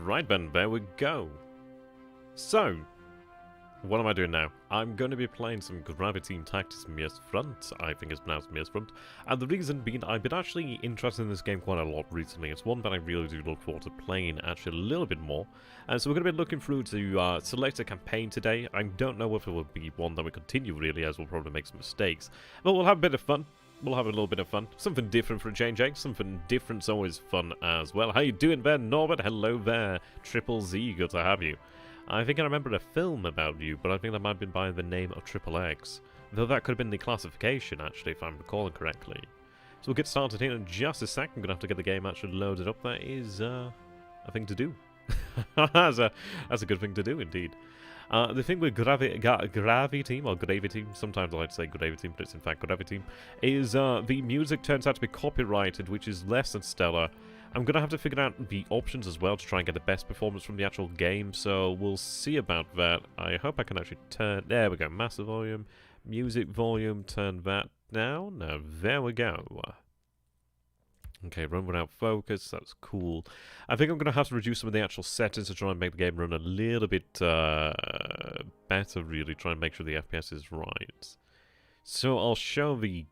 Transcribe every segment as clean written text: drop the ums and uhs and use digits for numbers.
Right then, there we go. So, what am I doing now? I'm going to be playing some Graviteam Tactics Mius Front, I think it's pronounced Mius Front. And the reason being, I've been actually interested in this game quite a lot recently. It's one that I really do look forward to playing actually a little bit more. And so we're going to be looking through to select a campaign today. I don't know if it will be one that we continue really, as we'll probably make some mistakes. But we'll have a bit of fun. We'll have a little bit of fun. Something different for a change, eh? Something different's always fun as well. How you doing there, Norbert? Hello there, Triple Z. Good to have you. I think I remembered a film about you, but I think that might have been by the name of Triple X. Though that could have been the classification, actually, if I'm recalling correctly. So we'll get started here in just a sec. I'm going to have to get the game actually loaded up. That is a thing to do. that's a good thing to do, indeed. The thing with Graviteam, or Graviteam, sometimes I like to say Graviteam, but it's in fact Graviteam, is the music turns out to be copyrighted, which is less than stellar. I'm going to have to figure out the options as well to try and get the best performance from the actual game, so we'll see about that. I hope I can actually turn... There we go, master volume, music volume, turn that down. Now, there we go. Okay, run without focus, that's cool. I think I'm going to have to reduce some of the actual settings to try and make the game run a little bit better, really, try and make sure the FPS is right. So I'll show the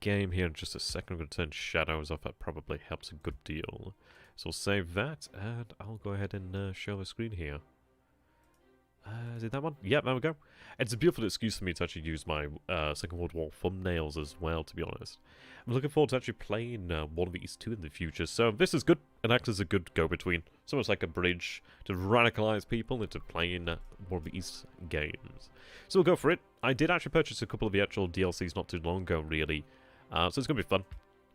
game here in just a second. I'm going to turn shadows off, that probably helps a good deal. So I'll save that, and I'll go ahead and show the screen here. Is it that one? Yep, there we go. It's a beautiful excuse for me to actually use my Second World War thumbnails as well, to be honest. I'm looking forward to actually playing one of these two in the future, so this is good. It acts as a good go-between. It's almost like a bridge to radicalize people into playing one of these games. So we'll go for it. I did actually purchase a couple of the actual DLCs not too long ago, really. So it's going to be fun.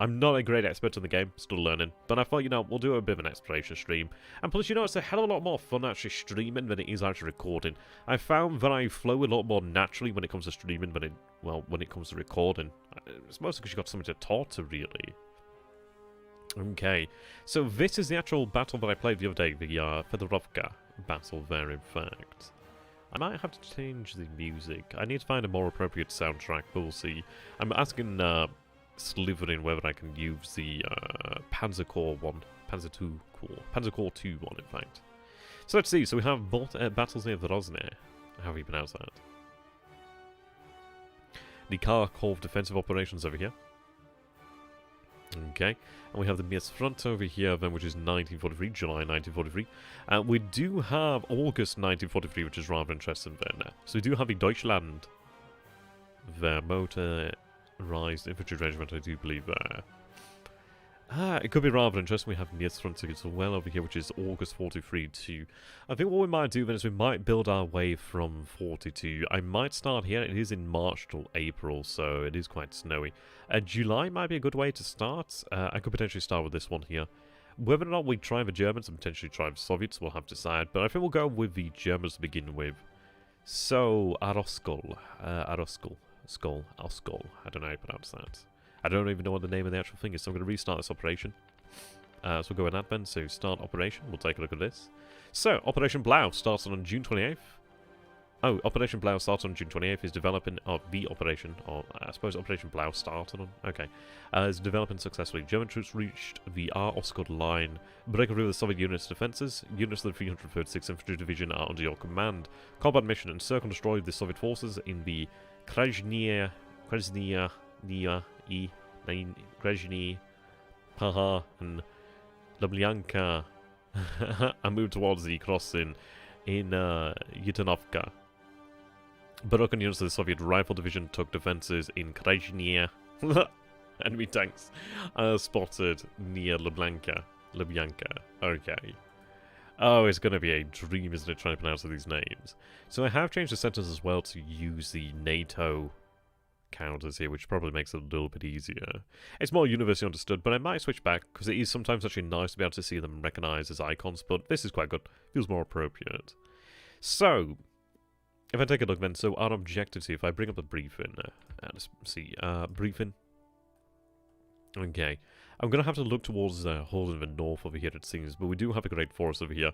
I'm not a great expert in the game, still learning, but I thought, you know, we'll do a bit of an exploration stream. And plus, you know, it's a hell of a lot more fun actually streaming than it is actually recording. I found that I flow a lot more naturally when it comes to streaming than when it comes to recording. It's mostly because you've got something to talk to, really. Okay, so this is the actual battle that I played the other day, the Fedorovka battle there, in fact. I might have to change the music. I need to find a more appropriate soundtrack, but we'll see. I'm asking Slytherin whether I can use the Panzer Corps one. Panzer Corps 2 one, in fact. So let's see. So we have both battles near Vrozne. How do you pronounce that? The Kharkov defensive operations over here. Okay, and we have the Mius Front over here, then, which is 1943, July 1943. We do have August 1943, which is rather interesting then. So we do have the Deutschland, the motorized infantry regiment, I do believe there. It could be rather interesting. We have Mius Front as well over here, which is August 43 too. I think what we might do then is we might build our way from 42. I might start here. It is in March till April, so it is quite snowy. July might be a good way to start. I could potentially start with this one here. Whether or not we try the Germans and potentially try the Soviets, we'll have to decide. But I think we'll go with the Germans to begin with. So, Aroskol. Aroskol. Oskol. I don't know how you pronounce that. I don't even know what the name of the actual thing is, so I'm going to restart this operation. So we'll go in that then, so start operation, we'll take a look at this. So, Operation BLeACHACiD starts on June 28th. Oh, Operation BLeACHACiD starts on June 28th, is developing, the operation, or I suppose Operation BLeACHACiD started on, okay. Is developing successfully. German troops reached the R-Oskol line, breaking through the Soviet units' defences. Units of the 336th Infantry Division are under your command. Combat mission, encircle and destroy the Soviet forces in the Krasnaya, Grezhny, Paha, and LeBlyanka. I moved towards the crossing in Yutanovka. Baroque units of the Soviet Rifle Division took defences in Krezhny. Enemy tanks spotted near Leblanka. Okay. Oh, it's going to be a dream, isn't it, trying to pronounce these names. So I have changed the sentence as well to use the NATO counters here, which probably makes it a little bit easier. It's more universally understood, but I might switch back, because it is sometimes actually nice to be able to see them recognized as icons, but this is quite good. Feels more appropriate. So, if I take a look then, so our objectives here, if I bring up the briefing, let's see, briefing. Okay, I'm going to have to look towards holding the north over here, it seems, but we do have a great forest over here.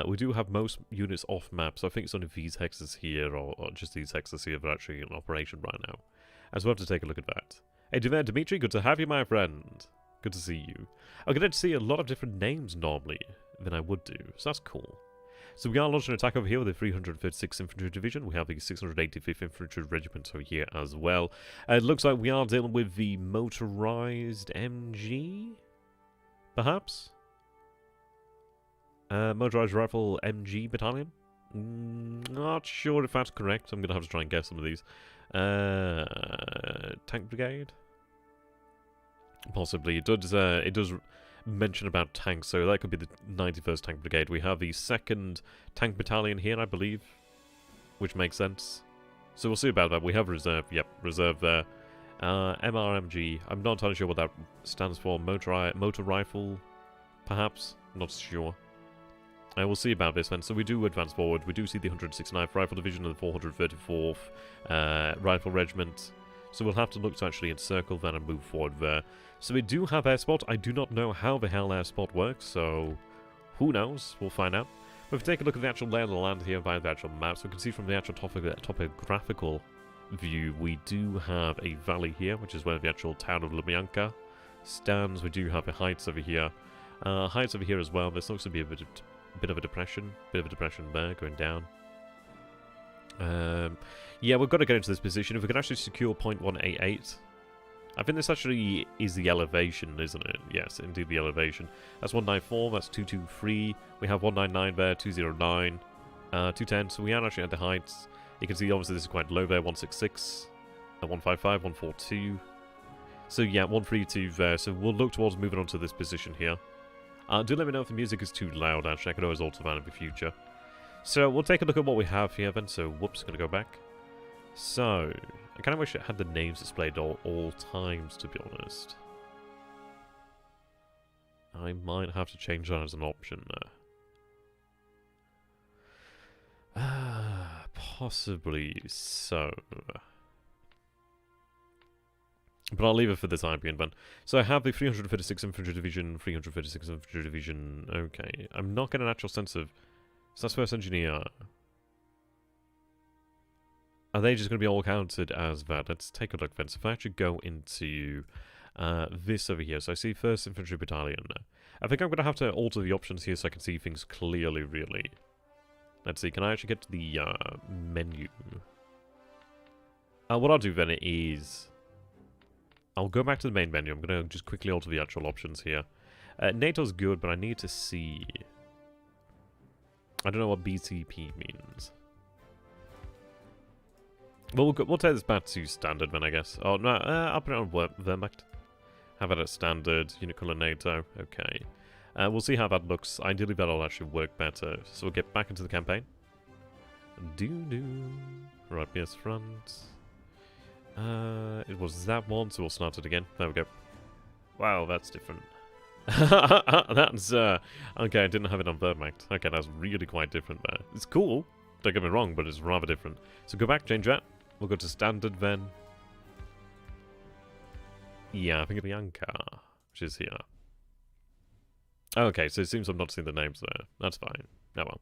We do have most units off map, so I think it's only these hexes here, or just these hexes here that are actually in operation right now. As we'll have to take a look at that. Hey there, Dimitri, good to have you, my friend. Good to see you. I'm going to see a lot of different names normally than I would do. So that's cool. So we are launching an attack over here with the 336th Infantry Division. We have the 685th Infantry Regiment over here as well. It looks like we are dealing with the motorized MG, perhaps? Motorized Rifle MG Battalion? Not sure if that's correct. I'm going to have to try and guess some of these. Tank Brigade? Possibly. It does mention about tanks, so that could be the 91st Tank Brigade. We have the 2nd Tank Battalion here, I believe, which makes sense. So we'll see about that. We have reserve. Yep, reserve there. MRMG. I'm not entirely sure what that stands for. Motor Rifle, perhaps? Not sure. We'll see about this then. So we do advance forward. We do see the 169th Rifle Division and the 434th Rifle Regiment. So we'll have to look to actually encircle that and move forward there. So we do have air support. I do not know how the hell air support works, so who knows? We'll find out. But if we take a look at the actual lay of the land here via the actual map, so we can see from the actual topographical view, we do have a valley here, which is where the actual town of LeAcHACiD stands. We do have the heights over here. Heights over here as well. This looks to be a bit of a depression. Bit of a depression there, going down. Yeah, we've got to get into this position. If we can actually secure 0.188, I think this actually is the elevation, isn't it? Yes, indeed the elevation. That's 194, that's 223. We have 199 there, 209, 210. So we are actually at the heights. You can see obviously this is quite low there, 166, 155, 142. So yeah, 132 there. So we'll look towards moving on to this position here. Do let me know if the music is too loud, actually. I could always alter that in the future. So we'll take a look at what we have here then. So whoops, gonna go back. So I kind of wish it had the names displayed all times, to be honest. I might have to change that as an option there. Possibly so. But I'll leave it for the time being, then. So I have the 356th Infantry Division, 356th Infantry Division. Okay, I'm not getting an actual sense of... So that's first engineer. Are they just going to be all counted as that? Let's take a look then. So if I actually go into this over here, so I see 1st Infantry Battalion. I think I'm going to have to alter the options here so I can see things clearly, really. Let's see, can I actually get to the menu? What I'll do then is... I'll go back to the main menu. I'm going to just quickly alter the actual options here. NATO's good, but I need to see... I don't know what BCP means. Well, we'll take this back to standard then, I guess. Oh, no, I'll put it on Wehrmacht. Have it at standard, unit color NATO. Okay. We'll see how that looks. Ideally, that'll actually work better. So we'll get back into the campaign. Right, yes, front. It was that one, so we'll start it again. There we go. Wow, that's different. That's, okay, I didn't have it on Wehrmacht. Okay, that's really quite different there. It's cool, don't get me wrong, but it's rather different. So go back, change that. We'll go to standard then. Yeah, I think it'll be Anka, which is here. Okay, so it seems I'm not seeing the names there. That's fine. Oh well.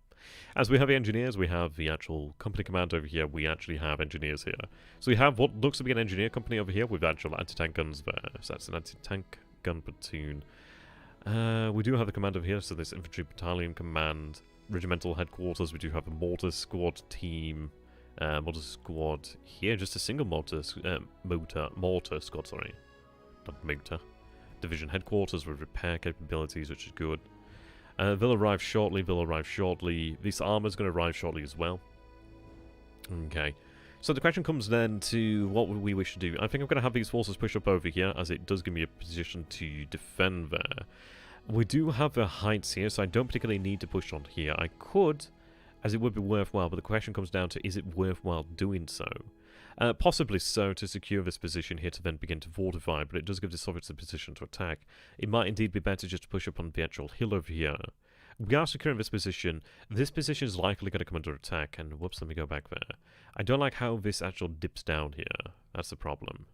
As we have the engineers, we have the actual company command over here. We actually have engineers here. So we have what looks to be an engineer company over here with actual anti-tank guns there. So that's an anti-tank gun platoon. We do have the command over here, so this infantry battalion command, regimental headquarters. We do have a mortar squad team, mortar squad here, just a single mortar squad, sorry, not motor. Division headquarters with repair capabilities, which is good. They'll arrive shortly. This armor's going to arrive shortly as well. Okay. So the question comes then to what we wish to do. I think I'm going to have these forces push up over here, as it does give me a position to defend there. We do have the heights here, so I don't particularly need to push on here. I could, as it would be worthwhile, but the question comes down to, is it worthwhile doing so? Possibly so, to secure this position here to then begin to fortify, but it does give the Soviets a position to attack. It might indeed be better just to push up on the actual hill over here. We are securing this position. This position is likely going to come under attack, and whoops, let me go back there. I don't like how this actual dips down here. That's the problem.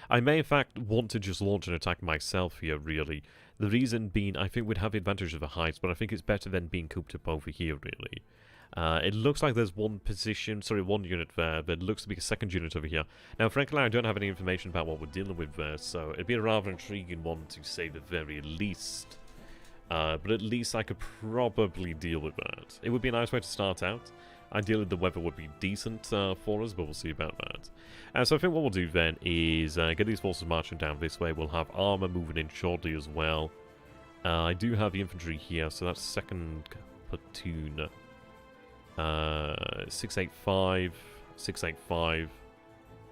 I may in fact want to just launch an attack myself here, really. The reason being, I think we'd have the advantage of the heights, but I think it's better than being cooped up over here, really. It looks like there's one unit there, but it looks to be a second unit over here. Now, frankly, I don't have any information about what we're dealing with there, so it'd be a rather intriguing one to say the very least. But at least I could probably deal with that. It would be a nice way to start out. Ideally, the weather would be decent for us, but we'll see about that. So I think what we'll do then is get these forces marching down this way. We'll have armor moving in shortly as well. I do have the infantry here, so that's second platoon. 685, 685,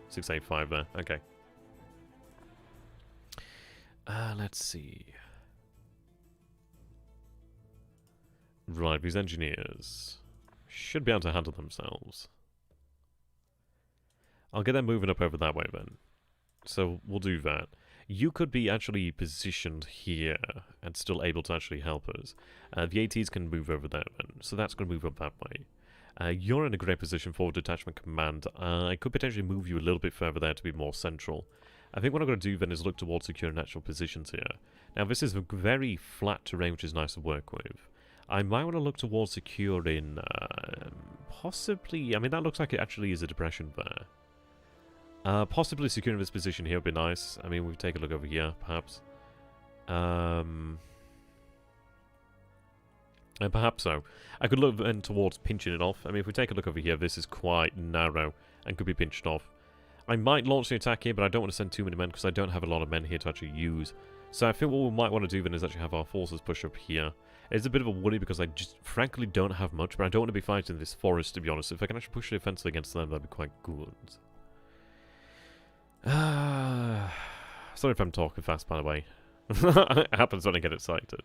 685 there. Okay. Let's see. Right, these engineers should be able to handle themselves. I'll get them moving up over that way then. So we'll do that. You could be actually positioned here and still able to actually help us. The ATs can move over there then, so that's going to move up that way. You're in a great position for detachment command. I could potentially move you a little bit further there to be more central. I think what I'm going to do then is look towards securing actual positions here. Now this is a very flat terrain which is nice to work with. I might want to look towards securing, possibly, I mean that looks like it actually is a depression there. Possibly securing this position here would be nice. I mean, we'll take a look over here, perhaps. Perhaps so. I could look then towards pinching it off. I mean, if we take a look over here, this is quite narrow and could be pinched off. I might launch the attack here, but I don't want to send too many men because I don't have a lot of men here to actually use. So I think what we might want to do then is actually have our forces push up here. It's a bit of a worry because I just frankly don't have much, but I don't want to be fighting this forest, to be honest. If I can actually push the offensive against them, that'd be quite good. Sorry if I'm talking fast, by the way. It happens when I get excited.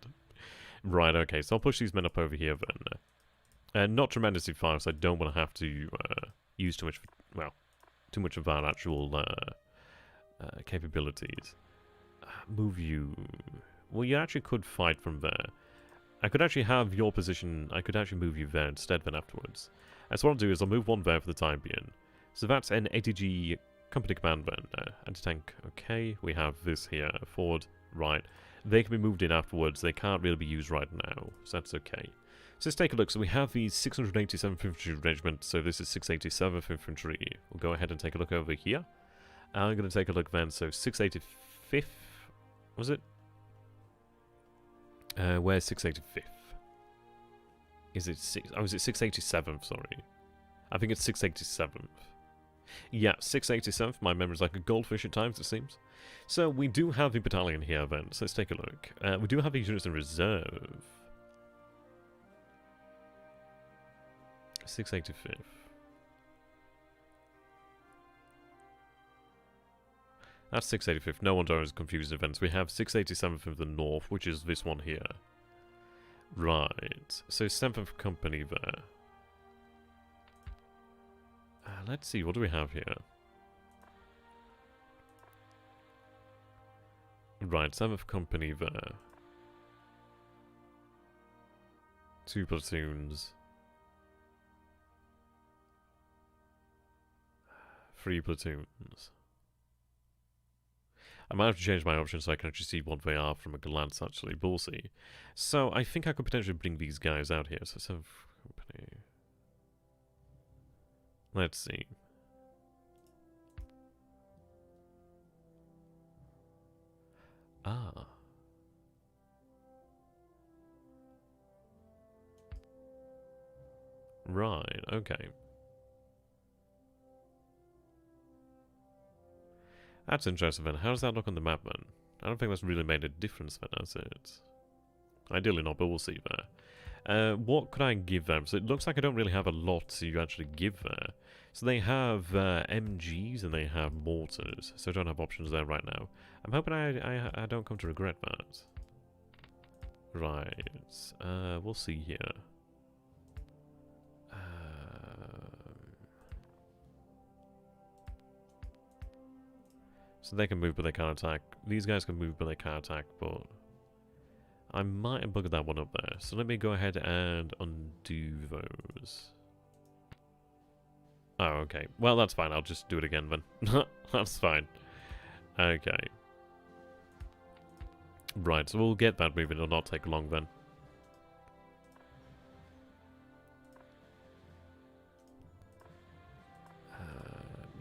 Right, okay, so I'll push these men up over here then. Not tremendously far, so I don't want to have to use too much, well, too much of our actual capabilities. Move you. Well, you actually could fight from there. I could actually have your position, I could actually move you there instead then afterwards. So what I'll do is I'll move one there for the time being. So that's an ATG company command then. Anti-tank, okay. We have this here, forward, right. They can be moved in afterwards, they can't really be used right now, so that's okay. So let's take a look. So we have the 687th Infantry Regiment, so this is 687th Infantry. We'll go ahead and take a look over here. I'm going to take a look then, so 685th, was it? Where's 685th? Is it 6? Oh, is it 687th? Sorry. I think it's 687th. Yeah, 687th. My memory's like a goldfish at times, it seems. So we do have the battalion here then, so let's take a look. We do have these units in reserve. 685th. That's 685th. No wonder I was confused in events. We have 687th of the North, which is this one here. Right. So 7th Company there. Let's see, what do we have here? Right, 7th Company there. 2 platoons. 3 platoons. I might have to change my options so I can actually see what they are from a glance, actually, but we'll see. So, I think I could potentially bring these guys out here. So, 7th Company. Let's see. Ah. Right, okay. That's interesting then. How does that look on the map then? I don't think that's really made a difference then, has it? Ideally not, but we'll see there. What could I give them? So it looks like I don't really have a lot to actually give there. So they have MGs and they have mortars. So I don't have options there right now. I'm hoping I don't come to regret that. Right. We'll see here. So they can move but they can't attack. These guys can move but they can't attack, but I might have buggered that one up there. So let me go ahead and undo those. Oh, okay. Well, that's fine. I'll just do it again then. That's fine. Okay. Right, so we'll get that moving. It'll not take long then.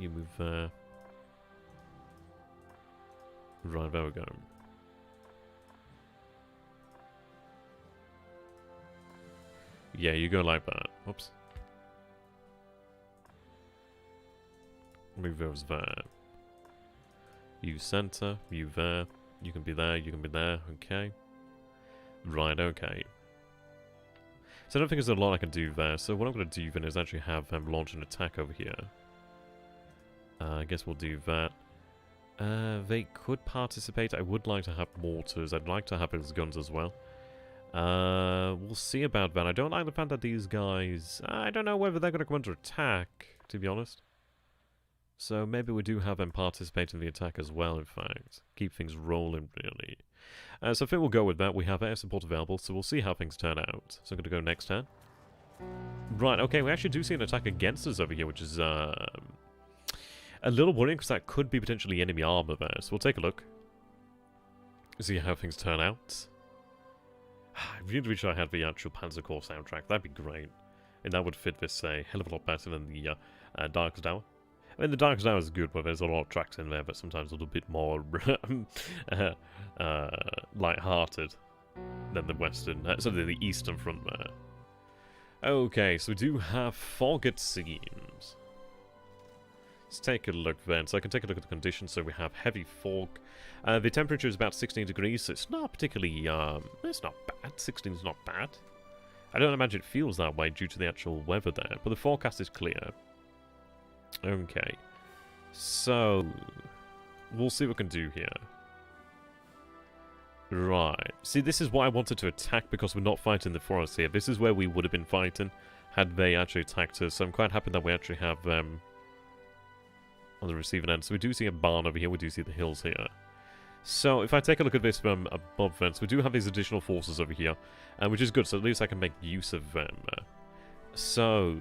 You move there. Right, there we go. Yeah, you go like that. Whoops. Move those there. You center, you there. You can be there, you can be there. Okay. Right, okay. So I don't think there's a lot I can do there. So what I'm going to do then is actually have them launch an attack over here. I guess we'll do that. They could participate. I would like to have mortars. I'd like to have his guns as well. We'll see about that. I don't like the fact that these guys... I don't know whether they're going to come under attack, to be honest. So maybe we do have them participate in the attack as well, in fact. Keep things rolling, really. So I think we'll go with that. We have air support available, so we'll see how things turn out. So I'm going to go next turn. Right, okay, we actually do see an attack against us over here, which is a little worrying, because that could be potentially enemy armor there. So we'll take a look. See how things turn out. I really wish I had the actual Panzer Corps soundtrack. That'd be great. And that would fit this a hell of a lot better than the Darkest Hour. I mean, the Darkest Hour is good, but there's a lot of tracks in there, but sometimes a little bit more light-hearted than the Western, the Eastern front there. Okay, so we do have fog, it seems. Let's take a look then. So I can take a look at the conditions. So we have heavy fog. The temperature is about 16 degrees, so it's not particularly, it's not bad. 16 is not bad. I don't imagine it feels that way due to the actual weather there, but the forecast is clear. Okay. So, we'll see what we can do here. Right. See, this is why I wanted to attack, because we're not fighting the forest here. This is where we would have been fighting had they actually attacked us. So I'm quite happy that we actually have them on the receiving end. So we do see a barn over here. We do see the hills here. So if I take a look at this from above then, so we do have these additional forces over here, which is good. So at least I can make use of them. So,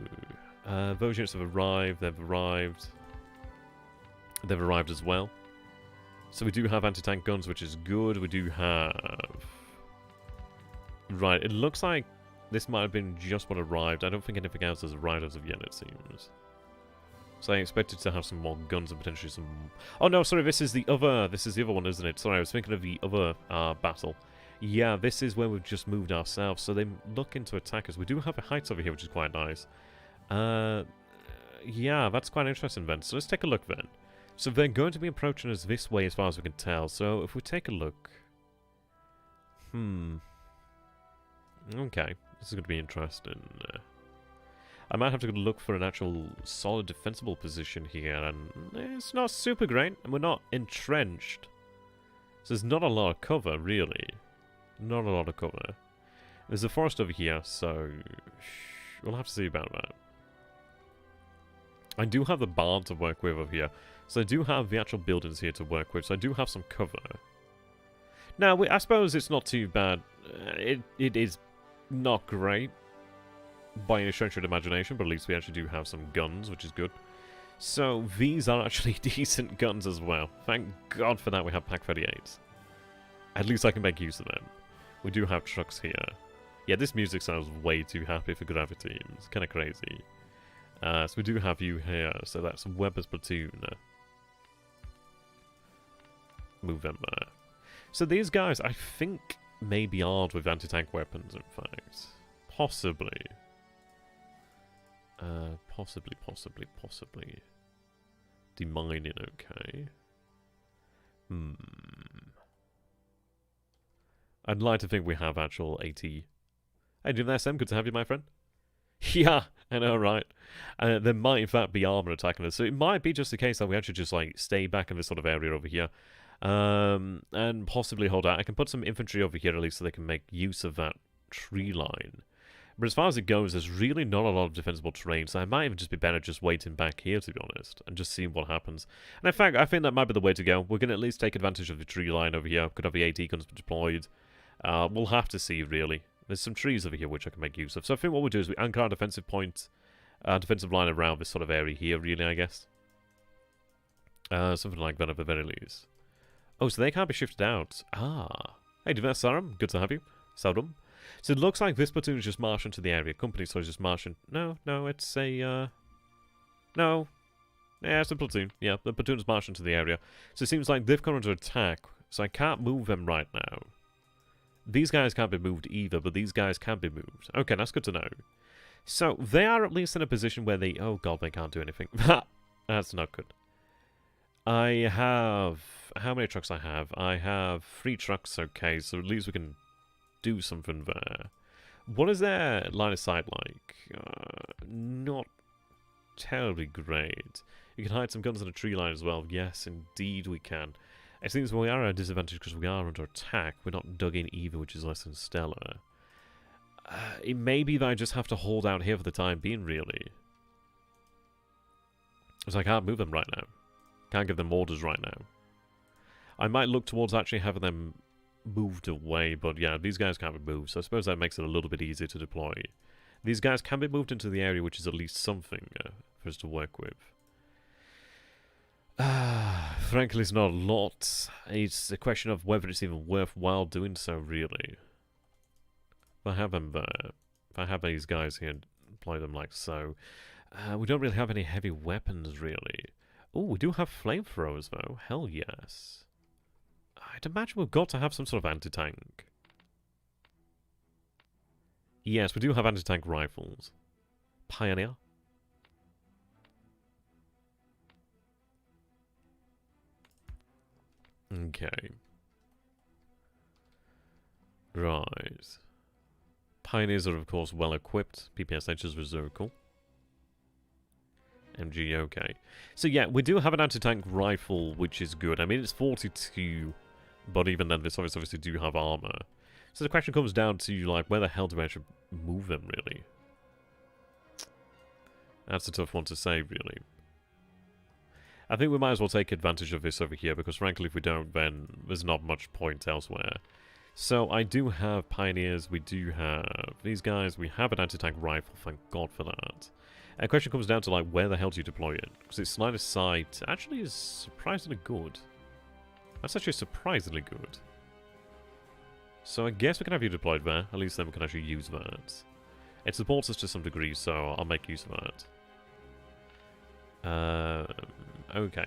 those units have arrived. They've arrived. They've arrived as well. So we do have anti-tank guns, which is good. We do have... Right, it looks like this might have been just what arrived. I don't think anything else has arrived as of yet, it seems. So I expected to have some more guns and potentially some... Oh no, sorry, this is the other one, isn't it? Sorry, I was thinking of the other battle. Yeah, this is where we've just moved ourselves. So they look into attack us. We do have a heights over here, which is quite nice. Yeah, that's quite interesting then. So let's take a look then. So they're going to be approaching us this way as far as we can tell. So if we take a look... Okay, this is going to be interesting. I might have to look for an actual solid defensible position here, and it's not super great, and we're not entrenched. So there's not a lot of cover, really. Not a lot of cover. There's a forest over here, so we'll have to see about that. I do have the barn to work with over here, so I do have the actual buildings here to work with, so I do have some cover. Now, I suppose it's not too bad. It is not great by any stretch of the imagination, but at least we actually do have some guns, which is good. So these are actually decent guns as well. Thank God for that we have Pack 38s. At least I can make use of them. We do have trucks here. Yeah, this music sounds way too happy for Graviteam. It's kind of crazy. So we do have you here, so that's Weber's platoon. Move them there. So these guys, I think, may be armed with anti-tank weapons, in fact. Possibly. Possibly. Demining, okay. I'd like to think we have actual AT. Hey, Jim SM, good to have you, my friend. Yeah, I know, right? There might, in fact, be armor attacking us. So it might be just the case that we actually just, like, stay back in this sort of area over here. And possibly hold out. I can put some infantry over here, at least, so they can make use of that tree line. But as far as it goes, there's really not a lot of defensible terrain, so I might even just be better just waiting back here, to be honest, and just seeing what happens. And in fact, I think that might be the way to go. We're going to at least take advantage of the tree line over here. Could have the AT guns deployed. We'll have to see, really. There's some trees over here which I can make use of. So I think what we'll do is we anchor our defensive point, defensive line around this sort of area here, really, I guess. Something like that at the very least. Oh, so they can't be shifted out. Ah. Hey, Divers Sarum, good to have you. Sarum. So it looks like this platoon is just marching to the area. Company, so it's just marching. No, it's a, No, Yeah, it's a platoon. Yeah, the platoon's marched into the area. So it seems like they've come under attack, so I can't move them right now. These guys can't be moved either, but these guys can be moved. Okay, that's good to know. So, they are at least in a position where they... Oh god, they can't do anything. That's not good. I have... How many trucks I have? I have 3 trucks, okay, so at least we can do something there. What is their line of sight like? Not terribly great. You can hide some guns in a tree line as well. Yes, indeed we can. It seems we are at a disadvantage because we are under attack. We're not dug in either, which is less than stellar. It may be that I just have to hold out here for the time being, really. Because I can't move them right now. Can't give them orders right now. I might look towards actually having them moved away, but yeah, these guys can't be moved, so I suppose that makes it a little bit easier to deploy. These guys can be moved into the area, which is at least something for us to work with. Frankly, it's not a lot. It's a question of whether it's even worthwhile doing so, really. If I have them there, if I have these guys here and deploy them like so, we don't really have any heavy weapons, really. Oh, we do have flamethrowers, though. Hell yes. I'd imagine we've got to have some sort of anti-tank. Yes, we do have anti-tank rifles. Pioneer. Okay. Right. Pioneers are, of course, well equipped. PPSH is reservical. MG, okay. So, yeah, we do have an anti-tank rifle, which is good. I mean, it's 42, but even then, this obviously do have armor. So the question comes down to, like, where the hell do I actually move them, really? That's a tough one to say, really. I think we might as well take advantage of this over here, because frankly, if we don't, then there's not much point elsewhere. So I do have Pioneers, we do have these guys, we have an anti-tank rifle, thank God for that. And the question comes down to, like, where the hell do you deploy it? Because its line of sight actually is surprisingly good. That's actually surprisingly good. So I guess we can have you deployed there, at least then we can actually use that. It supports us to some degree, so I'll make use of that. Okay.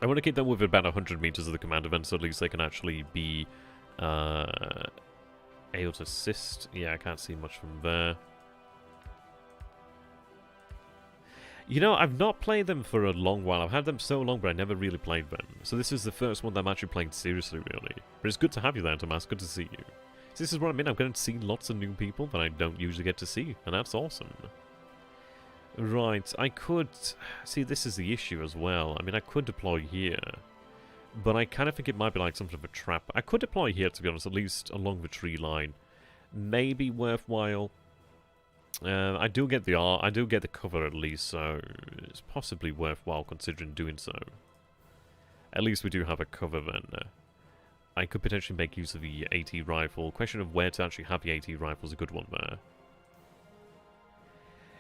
I want to keep them within about 100 meters of the command event, so at least they can actually be able to assist. Yeah, I can't see much from there. You know, I've not played them for a long while. I've had them so long, but I never really played them. So this is the first one that I'm actually playing seriously, really. But it's good to have you there, Tomas. Good to see you. So this is what I mean. I'm going to see lots of new people that I don't usually get to see, and that's awesome. Right, I could... See, this is the issue as well. I mean, I could deploy here, but I kind of think it might be like some sort of a trap. I could deploy here, to be honest, at least along the tree line. Maybe worthwhile. I do get the cover at least, so it's possibly worthwhile considering doing so. At least we do have a cover then. I could potentially make use of the AT rifle. Question of where to actually have the AT rifle is a good one there.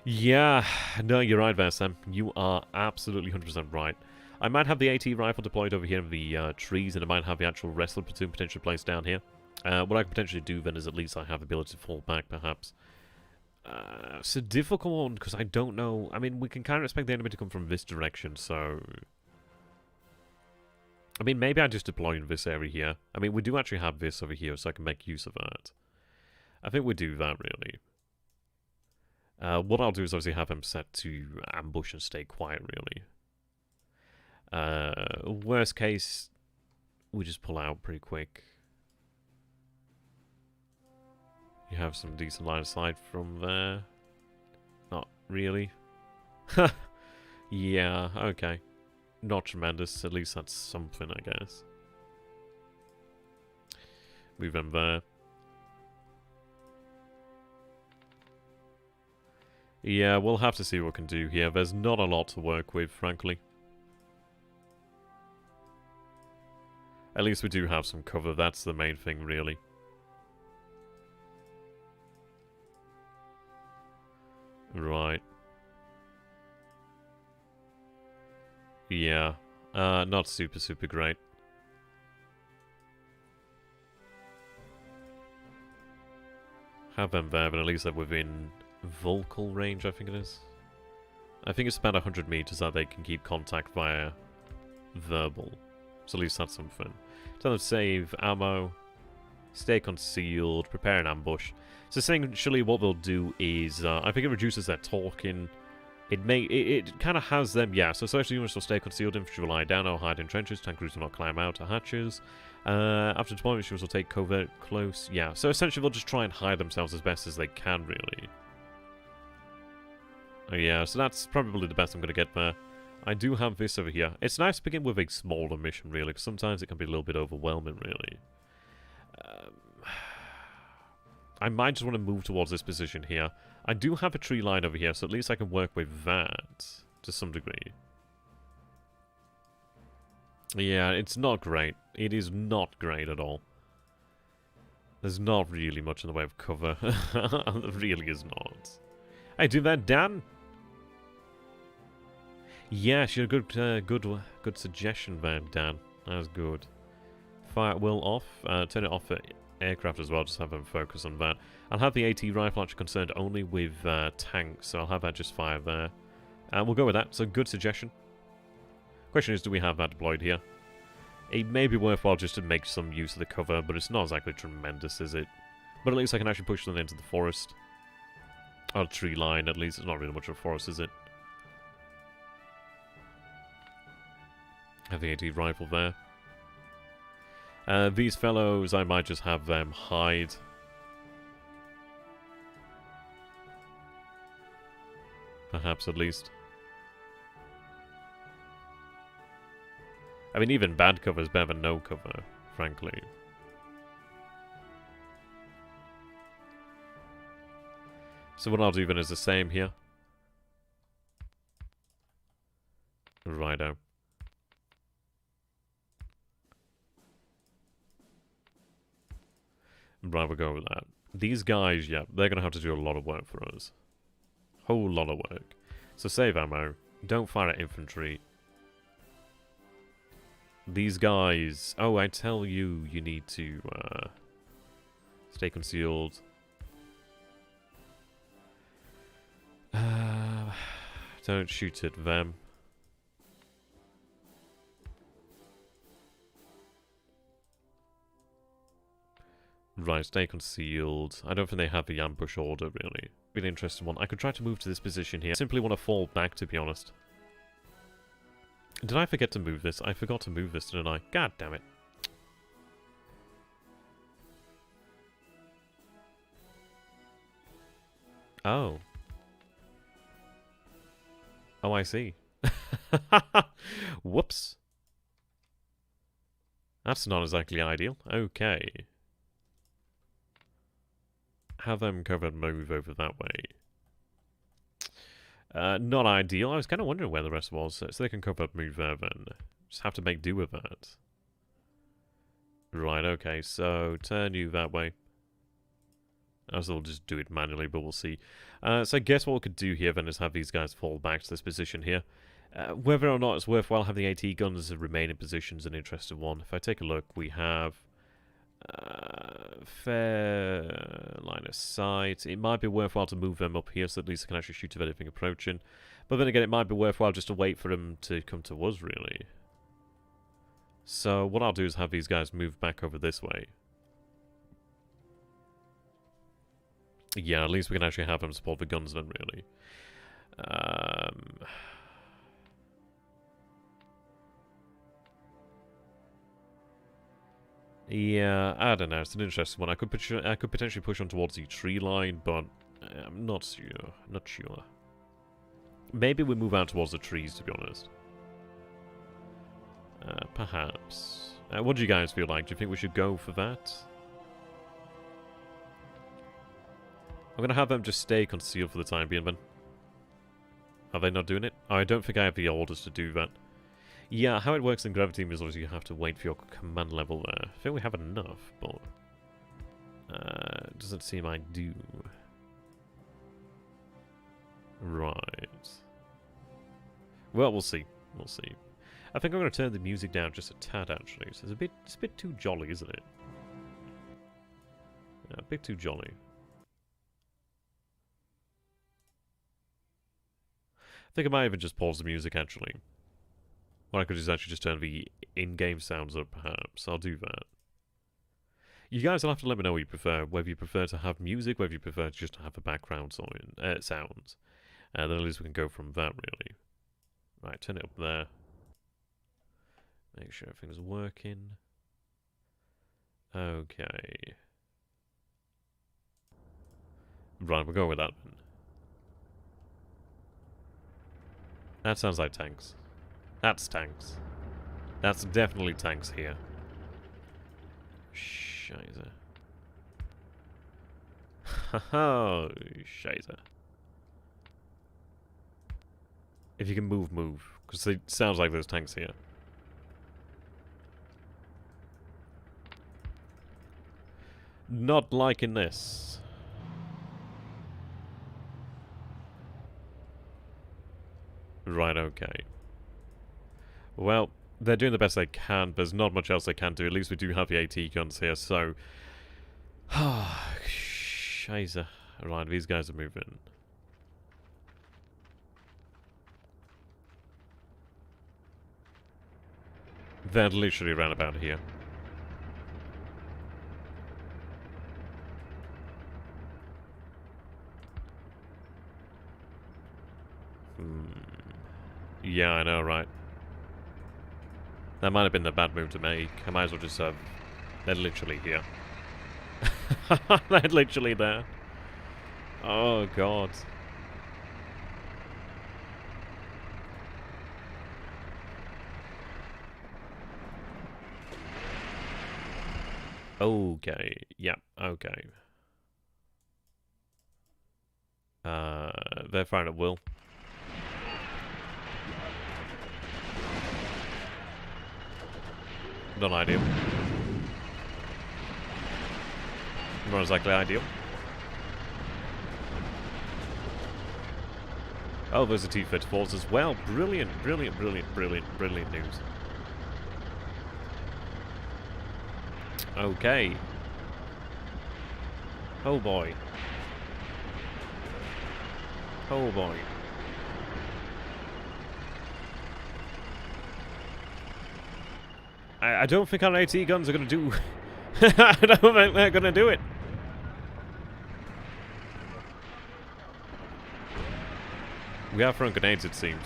Yeah, no, you're right there, Sam. You are absolutely 100% right. I might have the AT rifle deployed over here in the trees, and I might have the actual wrestler platoon potentially placed down here. What I could potentially do then is at least I have the ability to fall back, perhaps. It's a difficult one, because I don't know. I mean, we can kind of expect the enemy to come from this direction, so... I mean, maybe I just deploy in this area here. I mean, we do actually have this over here, so I can make use of that. I think we do that, really. What I'll do is obviously have him set to ambush and stay quiet, really. Worst case, we just pull out pretty quick. You have some decent line of sight from there. Not really. Yeah, okay. Not tremendous, at least that's something, I guess. Move him there. Yeah, we'll have to see what we can do here. There's not a lot to work with, frankly. At least we do have some cover, that's the main thing, really. Right. Yeah. Not super great. Have them there, but at least they're within vocal range, I think it is. I think it's about 100 meters that they can keep contact via verbal. So at least that's something. Tell them to save ammo, stay concealed, prepare an ambush. So essentially what they'll do is, I think it reduces their talking. It kind of has them, yeah, so social units will stay concealed, infantry will lie down or hide in trenches, tank crews will not climb out or hatches. After deployment, units will take covert close, yeah. So essentially they'll just try and hide themselves as best as they can, really. Yeah, so that's probably the best I'm going to get there. I do have this over here. It's nice to begin with a smaller mission, really, because sometimes it can be a little bit overwhelming, really. I might just want to move towards this position here. I do have a tree line over here, so at least I can work with that to some degree. Yeah, it's not great. It is not great at all. There's not really much in the way of cover. There really is not. Hey, do that, Dan? Yes, you're a good suggestion there, Dan. That was good. Fire at will off. Turn it off for aircraft as well, just have them focus on that. I'll have the AT rifle actually concerned only with tanks, so I'll have that just fire there. We'll go with that, so good suggestion. Question is, do we have that deployed here? It may be worthwhile just to make some use of the cover, but it's not exactly tremendous, is it? But at least I can actually push them into the forest. Or tree line, at least. It's not really much of a forest, is it? Have the AT rifle there. These fellows, I might just have them hide. Perhaps, at least. I mean, even bad cover is better than no cover, frankly. So what I'll do then is the same here. Righto. Right, we'll go with that. These guys, yeah, they're going to have to do a lot of work for us. Whole lot of work. So save ammo. Don't fire at infantry. These guys... Oh, I tell you, you need to stay concealed. Don't shoot at them. Right, stay concealed. I don't think they have the ambush order, really. Be an interesting one. I could try to move to this position here. I simply want to fall back, to be honest. Did I forget to move this? I forgot to move this, didn't I? God damn it. Oh. Oh, I see. Whoops. That's not exactly ideal. Okay. Have them cover and move over that way. Not ideal. I was kind of wondering where the rest was. So they can cover up, move there then. Just have to make do with that. Right, okay. So turn you that way. As they'll just do it manually, but we'll see. So I guess what we could do here then is have these guys fall back to this position here. Whether or not it's worthwhile having the AT guns remain in position is an interesting one. If I take a look, we have fair line of sight. It might be worthwhile to move them up here so at least I can actually shoot if anything approaching. But then again, it might be worthwhile just to wait for them to come to us, really. So what I'll do is have these guys move back over this way. Yeah, at least we can actually have them support the guns then, really. Yeah, I don't know. It's an interesting one. I could potentially push on towards the tree line, but I'm not sure. Not sure. Maybe we move out towards the trees, to be honest. Perhaps. What do you guys feel like? Do you think we should go for that? I'm going to have them just stay concealed for the time being, then. Are they not doing it? Oh, I don't think I have the orders to do that. Yeah, how it works in Graviteam is obviously you have to wait for your command level there. I think we have enough, but... doesn't seem I do. Right. Well, we'll see. We'll see. I think I'm going to turn the music down just a tad, actually. So it's a bit too jolly, isn't it? Yeah, a bit too jolly. think I might even just pause the music, actually. What I could do is actually just turn the in-game sounds up, perhaps. I'll do that. You guys will have to let me know what you prefer. Whether you prefer to have music, whether you prefer to just have the background sounds. Then at least we can go from that, really. Right, turn it up there. Make sure everything's working. Okay. Right, we'll go with that then. That sounds like tanks. That's tanks. That's definitely tanks here. Scheiße. Oh, scheiße. If you can move, move. Because it sounds like there's tanks here. Not liking this. Right, okay. Well, they're doing the best they can. There's not much else they can do. At least we do have the AT guns here, so... Scheiße. Right, these guys are moving. They're literally around about here. Yeah, I know, right? That might have been the bad move to make. I might as well just, they're literally here. They're literally there. Oh, God. Okay. Yeah, okay. They're firing at will. Not ideal. Not exactly ideal. Oh, those are T-34s as well. Brilliant, brilliant, brilliant, brilliant, brilliant news. Okay. Oh boy. Oh boy. I don't think our AT guns are going to do... I don't think they're going to do it. We are throwing grenades, it seems.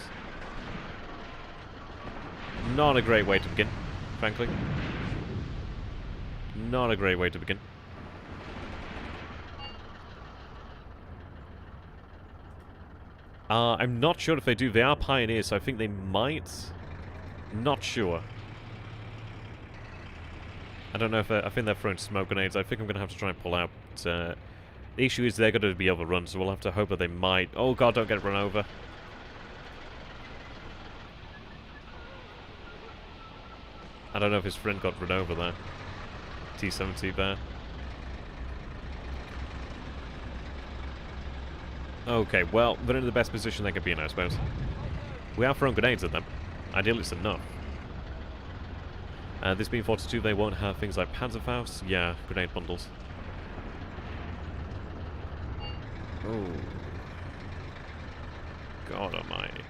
Not a great way to begin, frankly. Not a great way to begin. I'm not sure if they do. They are pioneers, so I think they might. Not sure. I don't know if I think they're throwing smoke grenades. I think I'm going to have to try and pull out. The issue is they're going to be overrun, so we'll have to hope that they might... Oh god, don't get run over. I don't know if his friend got run over there. T-70 there. Okay, well, they're in the best position they could be in, I suppose. We are throwing grenades at them. Ideally, it's enough. This being 42, they won't have things like Panzerfaust. Yeah, grenade bundles. Oh. God almighty.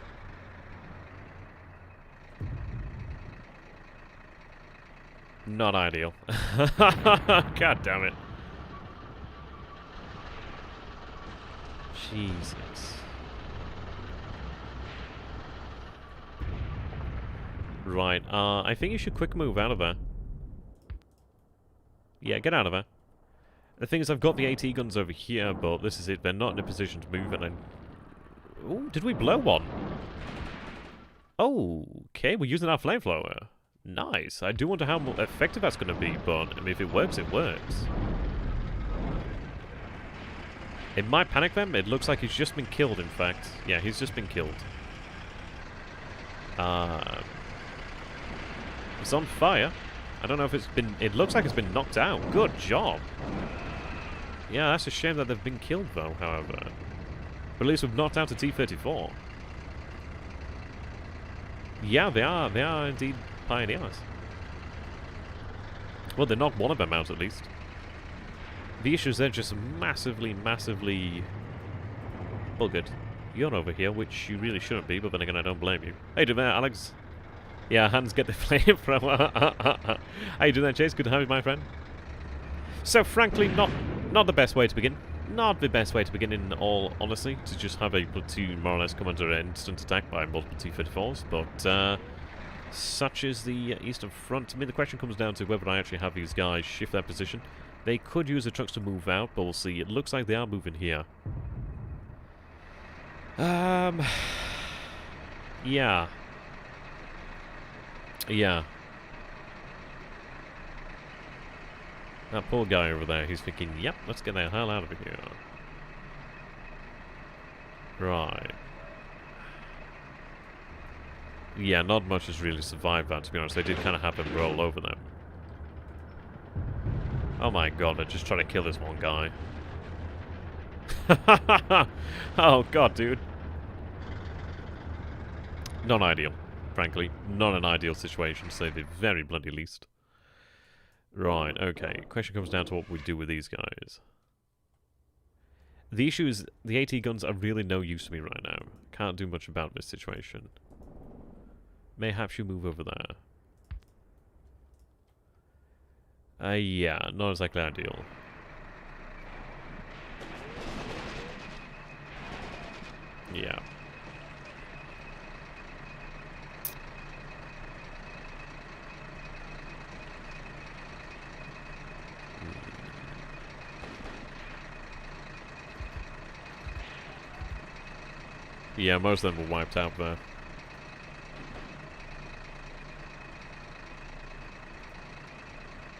Not ideal. God damn it. Jesus. Right, I think you should quick move out of there. Yeah, get out of there. The thing is, I've got the AT guns over here, but this is it. They're not in a position to move, and ooh, did we blow one? Oh, okay, we're using our flamethrower. Nice. I do wonder how effective that's going to be, but I mean, if it works, it works. It might panic them. It looks like he's just been killed, in fact. Yeah, he's just been killed. It's on fire. I don't know if it's been... It looks like it's been knocked out. Good job. Yeah, that's a shame that they've been killed, though, however. But at least we've knocked out a T-34. Yeah, they are. They are indeed pioneers. Well, they knocked one of them out, at least. The issue is they're just massively, massively buggered. You're over here, which you really shouldn't be, but then again, I don't blame you. How you doing there, Alex? Yeah, hands get the flamethrower. How you doing there, Chase? Good to have you, my friend. So, frankly, not the best way to begin. Not the best way to begin, in all honesty, to just have a platoon more or less come under instant attack by multiple T-34s, but such is the Eastern Front. I mean, the question comes down to whether I actually have these guys shift their position. They could use the trucks to move out, but we'll see. It looks like they are moving here. Yeah. Yeah. That poor guy over there, he's thinking, yep, let's get the hell out of here. Right. Yeah, not much has really survived that, to be honest. They did kind of have them roll over them. Oh my god, they're just trying to kill this one guy. Oh god, dude. Not ideal, frankly. Not an ideal situation, to say the very bloody least. Right, okay. Question comes down to what we do with these guys. The issue is, the AT guns are really no use to me right now. Can't do much about this situation. Mayhaps you move over there. Yeah, not exactly ideal. Yeah. Yeah, most of them were wiped out there.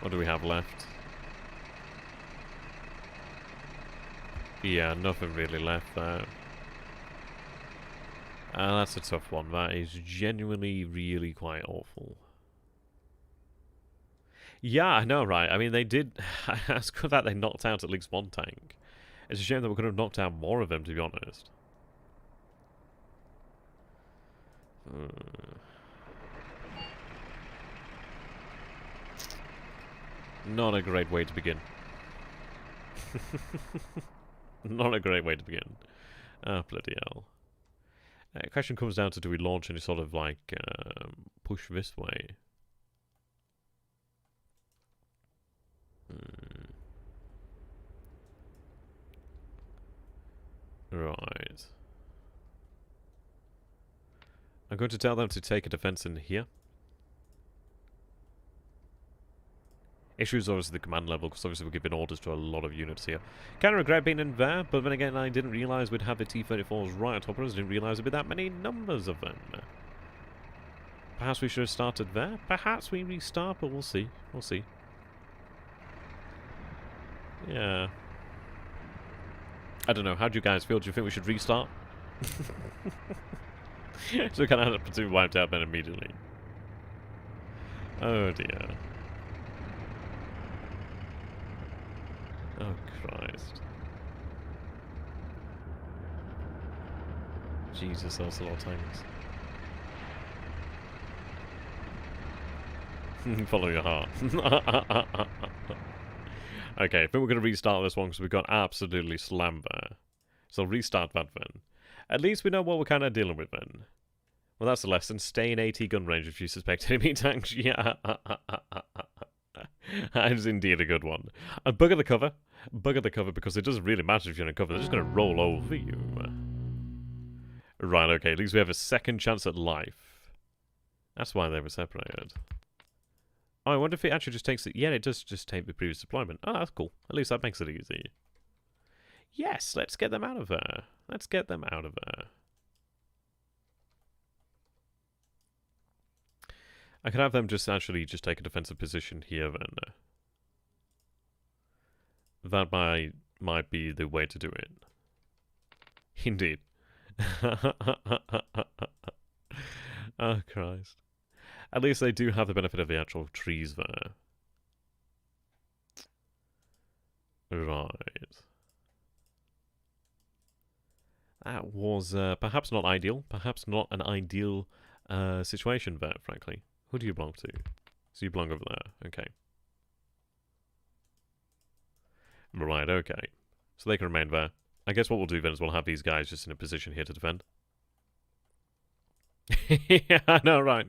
What do we have left? Yeah, nothing really left there. That's a tough one. That is genuinely really quite awful. Yeah, I know, right? I mean, they did... It's good that they knocked out at least one tank. It's a shame that we could have knocked out more of them, to be honest. Not a great way to begin. Not a great way to begin. Oh, bloody hell. Question comes down to, do we launch any sort of, like, push this way? Right. I'm going to tell them to take a defense in here. Issue is obviously the command level, because obviously we're giving orders to a lot of units here. Kind of regret being in there, but then again, I didn't realise we'd have the T-34s right on top of us. Didn't realise there'd be that many numbers of them. Perhaps we should have started there. Perhaps we restart, but we'll see. We'll see. Yeah. I don't know. How do you guys feel? Do you think we should restart? So we kind of had a platoon wiped out then immediately. Oh dear. Oh Christ. Jesus, that's a lot of tanks. Follow your heart. Okay, I think we're going to restart this one because we got absolutely slammed there. So restart that then. At least we know what we're kind of dealing with then. Well, that's a lesson. Stay in AT gun range if you suspect enemy tanks. Yeah. That is indeed a good one. And bugger the cover. Bugger the cover, because it doesn't really matter if you're in cover. They're just going to roll over you. Right, okay. At least we have a second chance at life. That's why they were separated. Oh, I wonder if it actually just takes it. Yeah, it does just take the previous deployment. Oh, that's cool. At least that makes it easy. Yes, let's get them out of there. Let's get them out of there. I could have them just actually just take a defensive position here then. That might be the way to do it. Indeed. Oh, Christ. At least they do have the benefit of the actual trees there. Right. That was perhaps not ideal. Perhaps not an ideal situation there, frankly. Who do you belong to? So you belong over there. Okay. Right, okay. So they can remain there. I guess what we'll do then is we'll have these guys just in a position here to defend. Yeah, I know, right?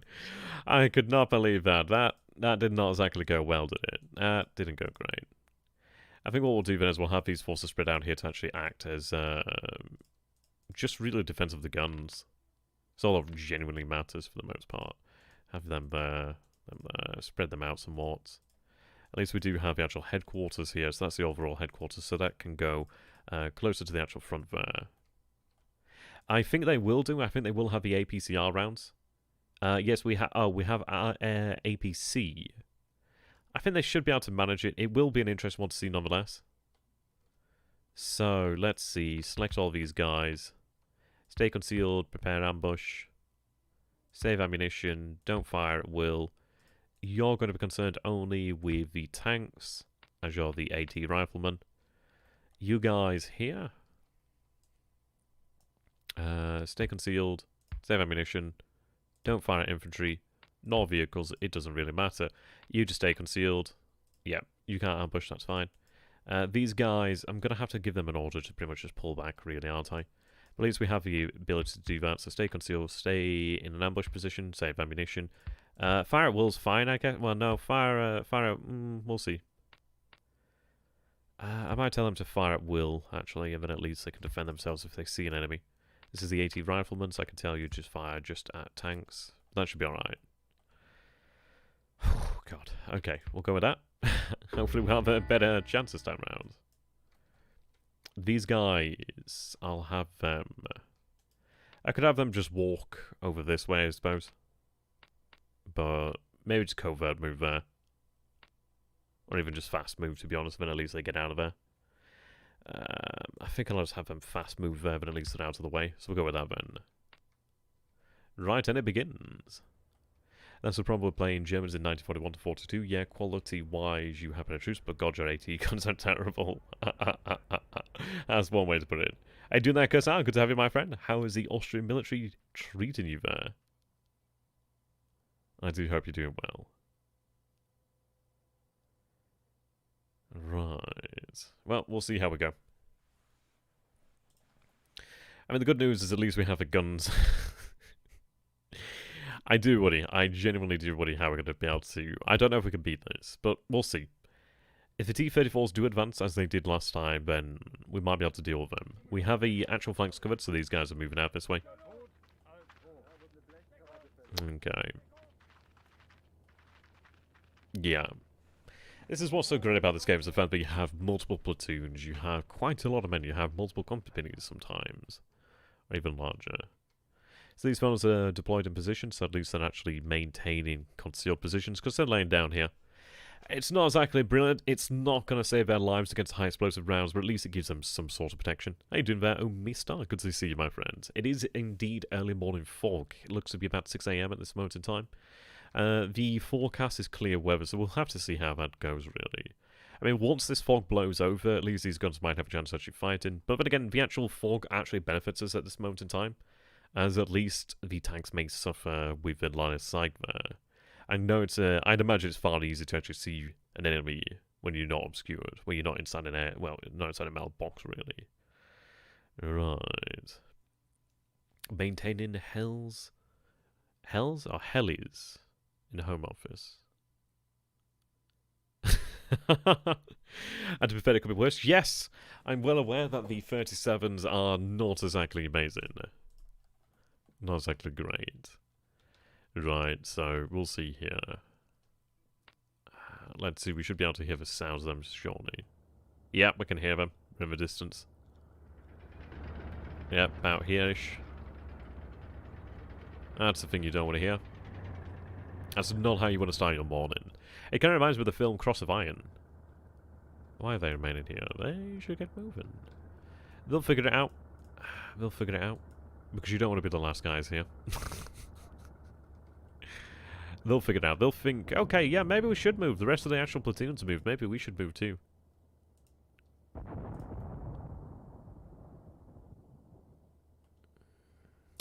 I could not believe that. That did not exactly go well, did it? That didn't go great. I think what we'll do then is we'll have these forces spread out here to actually act as just really defense of the guns. It's all that genuinely matters for the most part. Have them there, spread them out somewhat. At least we do have the actual headquarters here, so that's the overall headquarters, so that can go closer to the actual front there. I think they will do. I think they will have the APCR rounds. Yes, we have. Oh, we have APC. I think they should be able to manage it. It will be an interesting one to see, nonetheless. So let's see. Select all these guys. Stay concealed. Prepare ambush. Save ammunition. Don't fire at will. You're going to be concerned only with the tanks, as you're the AT rifleman. You guys here. Stay concealed. Save ammunition. Don't fire at infantry. Nor vehicles. It doesn't really matter. You just stay concealed. Yeah, you can't ambush. That's fine. These guys, I'm going to have to give them an order to pretty much just pull back, really, aren't I? But at least we have the ability to do that. So stay concealed. Stay in an ambush position. Save ammunition. Fire at will's fine, I guess. Well, no, fire at... we'll see. I might tell them to fire at will, actually, and then at least they can defend themselves if they see an enemy. This is the AT rifleman, so I can tell you just fire just at tanks. That should be alright. God. Okay, we'll go with that. Hopefully we'll have a better chance this time around. These guys, I'll have them... I could have them just walk over this way, I suppose. But maybe just covert move there. Or even just fast move, to be honest, then at least they get out of there. I think I'll just have them fast move there, but at least they're out of the way. So we'll go with that then. Right, and it begins. That's the problem with playing Germans in 1941 to 42. Yeah, quality-wise, you happen to choose, but God, your AT guns are terrible. That's one way to put it. Hey, doing that, Kursan? Good to have you, my friend. How is the Austrian military treating you there? I do hope you're doing well. Right. Well, we'll see how we go. I mean, the good news is at least we have the guns. I do worry. I genuinely do worry how we're going to be able to... I don't know if we can beat this, but we'll see. If the T-34s do advance as they did last time, then we might be able to deal with them. We have the actual flanks covered, so these guys are moving out this way. Okay. Yeah. This is what's so great about this game, is the fact that you have multiple platoons, you have quite a lot of men, you have multiple companies sometimes, or even larger. So these fellas are deployed in position, so at least they're actually maintaining concealed positions, because they're laying down here. It's not exactly brilliant, it's not going to save their lives against high explosive rounds, but at least it gives them some sort of protection. How you doing there? Oh, mister, good to see you, my friend. It is indeed early morning fog. It looks to be about 6 AM at this moment in time. The forecast is clear weather, so we'll have to see how that goes, really. I mean, once this fog blows over, at least these guns might have a chance of actually fighting. But then again, the actual fog actually benefits us at this moment in time, as at least the tanks may suffer with the line of sight there. I know it's I'd imagine it's far easier to actually see an enemy when you're not obscured, when you're not inside an air, well, not inside a metal box, really. Right. Maintaining hells or hellies in the Home Office. And to be fair, it could be worse. Yes, I'm well aware that the 37s are not exactly amazing. Not exactly great. Right, so we'll see here. Let's see, we should be able to hear the sounds of them, surely. Yep, we can hear them from the distance. Yep, about here-ish. That's the thing you don't want to hear. That's not how you want to start your morning. It kind of reminds me of the film Cross of Iron. Why are they remaining here? They should get moving. They'll figure it out. They'll figure it out. Because you don't want to be the last guys here. They'll figure it out. They'll think, okay, yeah, maybe we should move. The rest of the actual platoons move. Maybe we should move too.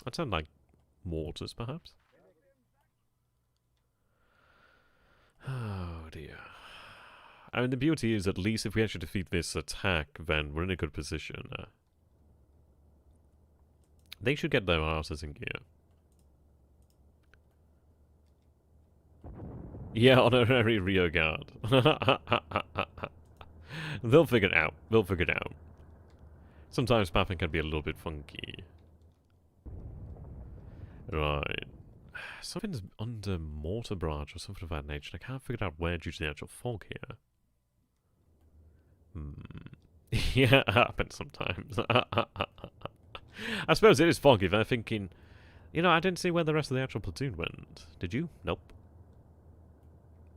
That sound like mortars, perhaps? Oh, dear. I mean, the beauty is, at least if we actually defeat this attack, then we're in a good position. They should get their asses in gear. Yeah, honorary rear guard. They'll figure it out. They'll figure it out. Sometimes pathing can be a little bit funky. Right. Something's under mortar barrage or something of that nature. I can't figure out where due to the actual fog here. Yeah, it happens sometimes. I suppose it is foggy. They're thinking, you know, I didn't see where the rest of the actual platoon went. Did you? Nope.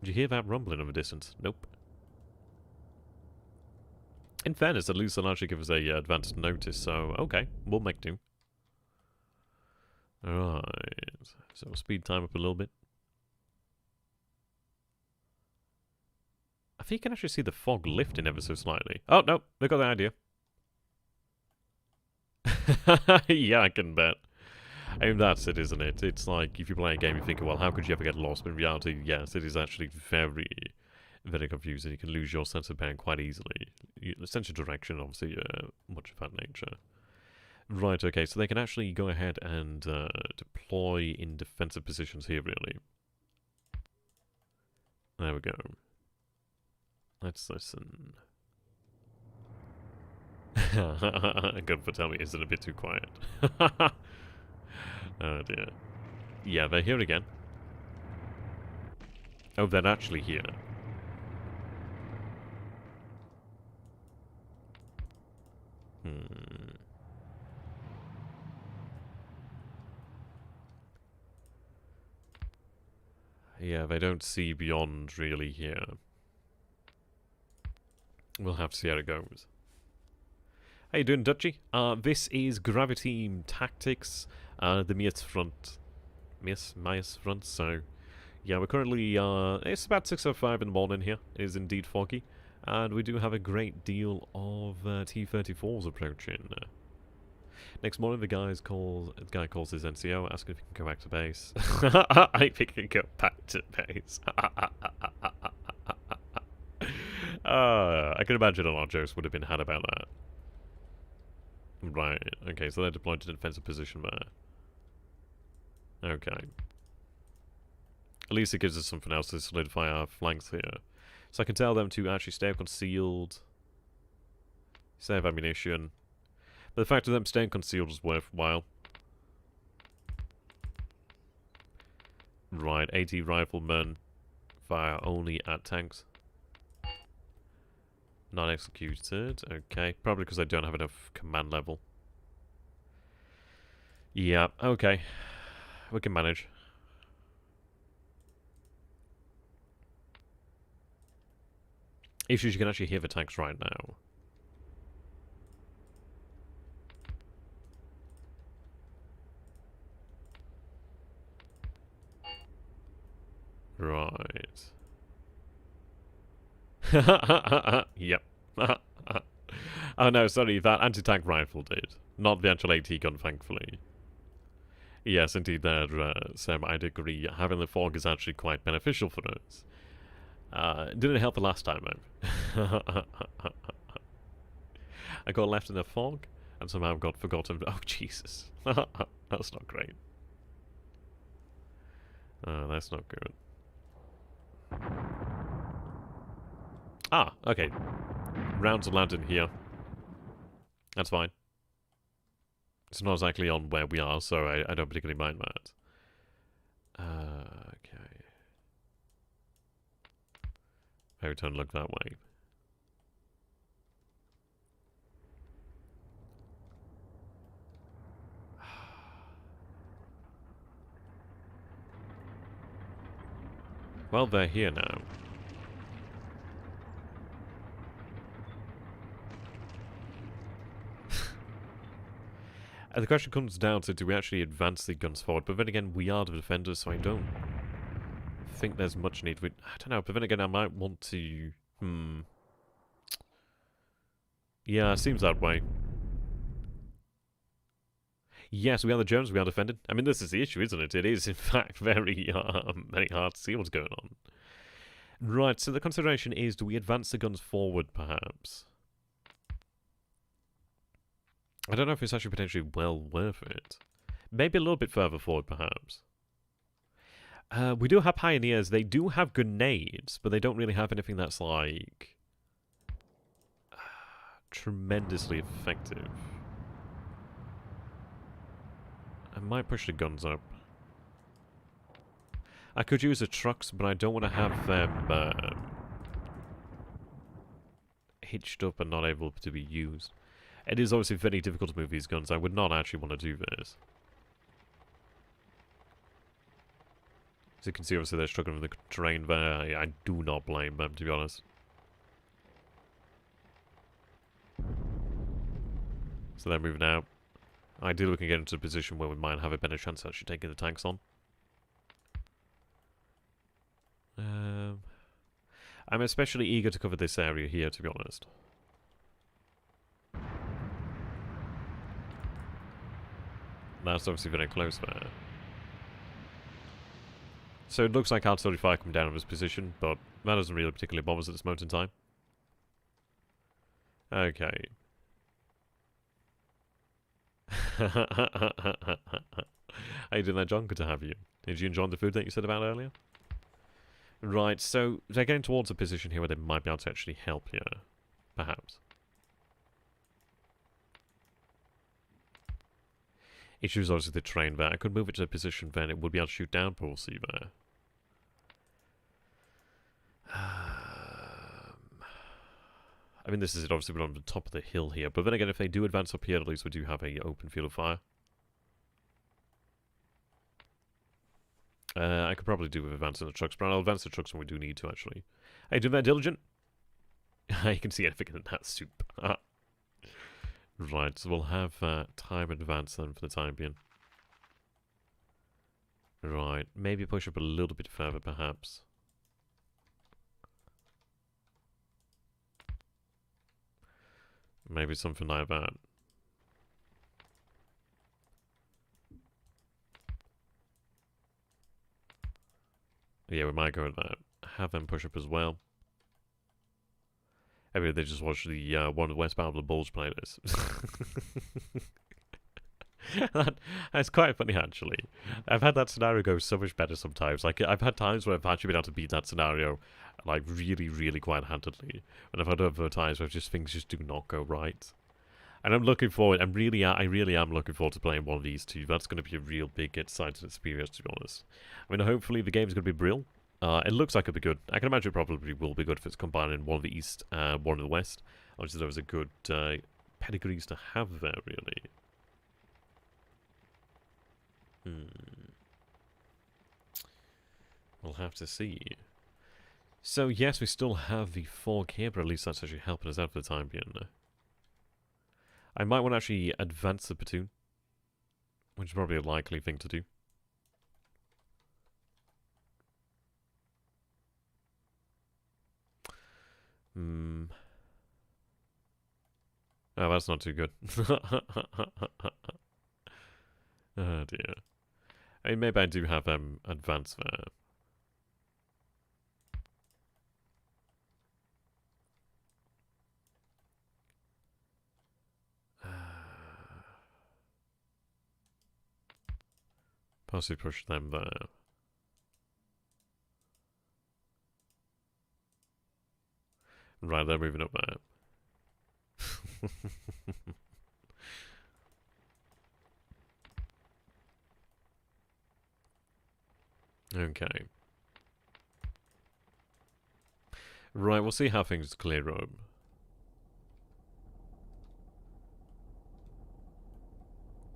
Did you hear that rumbling in the distance? Nope. In fairness, at least they'll actually give us a advanced notice, so okay, we'll make do. Alright, so we'll speed time up a little bit. I think you can actually see the fog lifting ever so slightly. Oh, no, they got the idea. Yeah, I can bet. I mean, that's it, isn't it? It's like, if you play a game, you think, well, how could you ever get lost? But in reality, yes, it is actually very, very confusing. You can lose your sense of bearing quite easily. Sense of direction, obviously, much of that nature. Right, okay, so they can actually go ahead and deploy in defensive positions here, really. There we go. Let's listen. Good for tell me, is it a bit too quiet? Oh dear. Yeah, they're here again. Oh, they're actually here. Yeah, they don't see beyond really here. We'll have to see how it goes. How you doing, Dutchy? This is Graviteam Tactics, the Mius front. Mius front, so... Yeah, we're currently, it's about 6:05 in the morning here. It is indeed foggy. And we do have a great deal of T-34s approaching. Next morning, the guy calls his NCO, asking if he can go back to base. I think he can go back to base. I can imagine a lot of jokes would have been had about that. Right, okay, so they're deployed to defensive position there. Okay. At least it gives us something else to solidify our flanks here. So I can tell them to actually stay concealed, save ammunition. But the fact of them staying concealed is worthwhile. Right, 80 riflemen fire only at tanks. Not executed, okay. Probably because I don't have enough command level. Yeah, okay. We can manage. Issues, you can actually hear the tanks right now. Right. Yep. Oh no, sorry, that anti-tank rifle did. Not the actual AT gun, thankfully. Yes, indeed, there, Sam, I'd agree. Having the fog is actually quite beneficial for us. Didn't help the last time, though. I got left in the fog, and somehow got forgotten. Oh, Jesus. That's not great. That's not good. Ah, okay. Rounds are landing here. That's fine. It's not exactly on where we are, so I don't particularly mind that. Okay. Maybe turn and look that way. Well, they're here now. And the question comes down to, do we actually advance the guns forward? But then again, we are the defenders, so I don't think there's much need. I don't know, but then again, I might want to... Yeah, it seems that way. Yes, we are the Jones, we are defended. I mean, this is the issue, isn't it? It is, in fact, very hard to see what's going on. Right, so the consideration is, do we advance the guns forward, perhaps? I don't know if it's actually potentially well worth it. Maybe a little bit further forward, perhaps. We do have pioneers. They do have grenades, but they don't really have anything that's like tremendously effective. I might push the guns up. I could use the trucks, but I don't want to have them hitched up and not able to be used. It is obviously very difficult to move these guns. I would not actually want to do this. As you can see, obviously they're struggling with the terrain there. I do not blame them, to be honest. So they're moving out. Ideally, we can get into a position where we might have a better chance of actually taking the tanks on. I'm especially eager to cover this area here, to be honest. That's obviously very close there. So it looks like R35 come down in this position, but that doesn't really particularly bother us at this moment in time. Okay. How you doing there, John? Good to have you. Did you enjoy the food that you said about earlier? Right, so they're getting towards a position here where they might be able to actually help here. Perhaps. Issues obviously the terrain there. I could move it to a position then it would be able to shoot down, but we'll see there. I mean, this is it obviously on the top of the hill here, but then again, if they do advance up here, at least we do have a open field of fire. I could probably do with advancing the trucks, but I'll advance the trucks when we do need to, actually. Hey, doing that, Diligent? You can see anything in that soup. Right, so we'll have time advance then for the time being. Right, maybe push up a little bit further, perhaps. Maybe something like that. Yeah, we might go with that. Have them push up as well. Maybe they just watch the one of the West Battle of the Bulge playlist. That's quite funny, actually. I've had that scenario go so much better sometimes. Like, I've had times where I've actually been able to beat that scenario, like, really, really quite handedly. And I've had other times where things just do not go right. And I'm looking forward, I really am looking forward to playing one of these two. That's going to be a real big exciting experience, to be honest. I mean, hopefully the game's going to be brilliant. It looks like it'll be good. I can imagine it probably will be good if it's combined in one of the East, one of the West. Obviously, there was a good pedigrees to have there, really. We'll have to see. So, yes, we still have the fog here, but at least that's actually helping us out for the time being. I might want to actually advance the platoon, which is probably a likely thing to do. Oh, that's not too good. Oh dear. I mean, maybe I do have advance there. Possibly push them there. Right, they're moving up there. Okay. Right, we'll see how things clear up.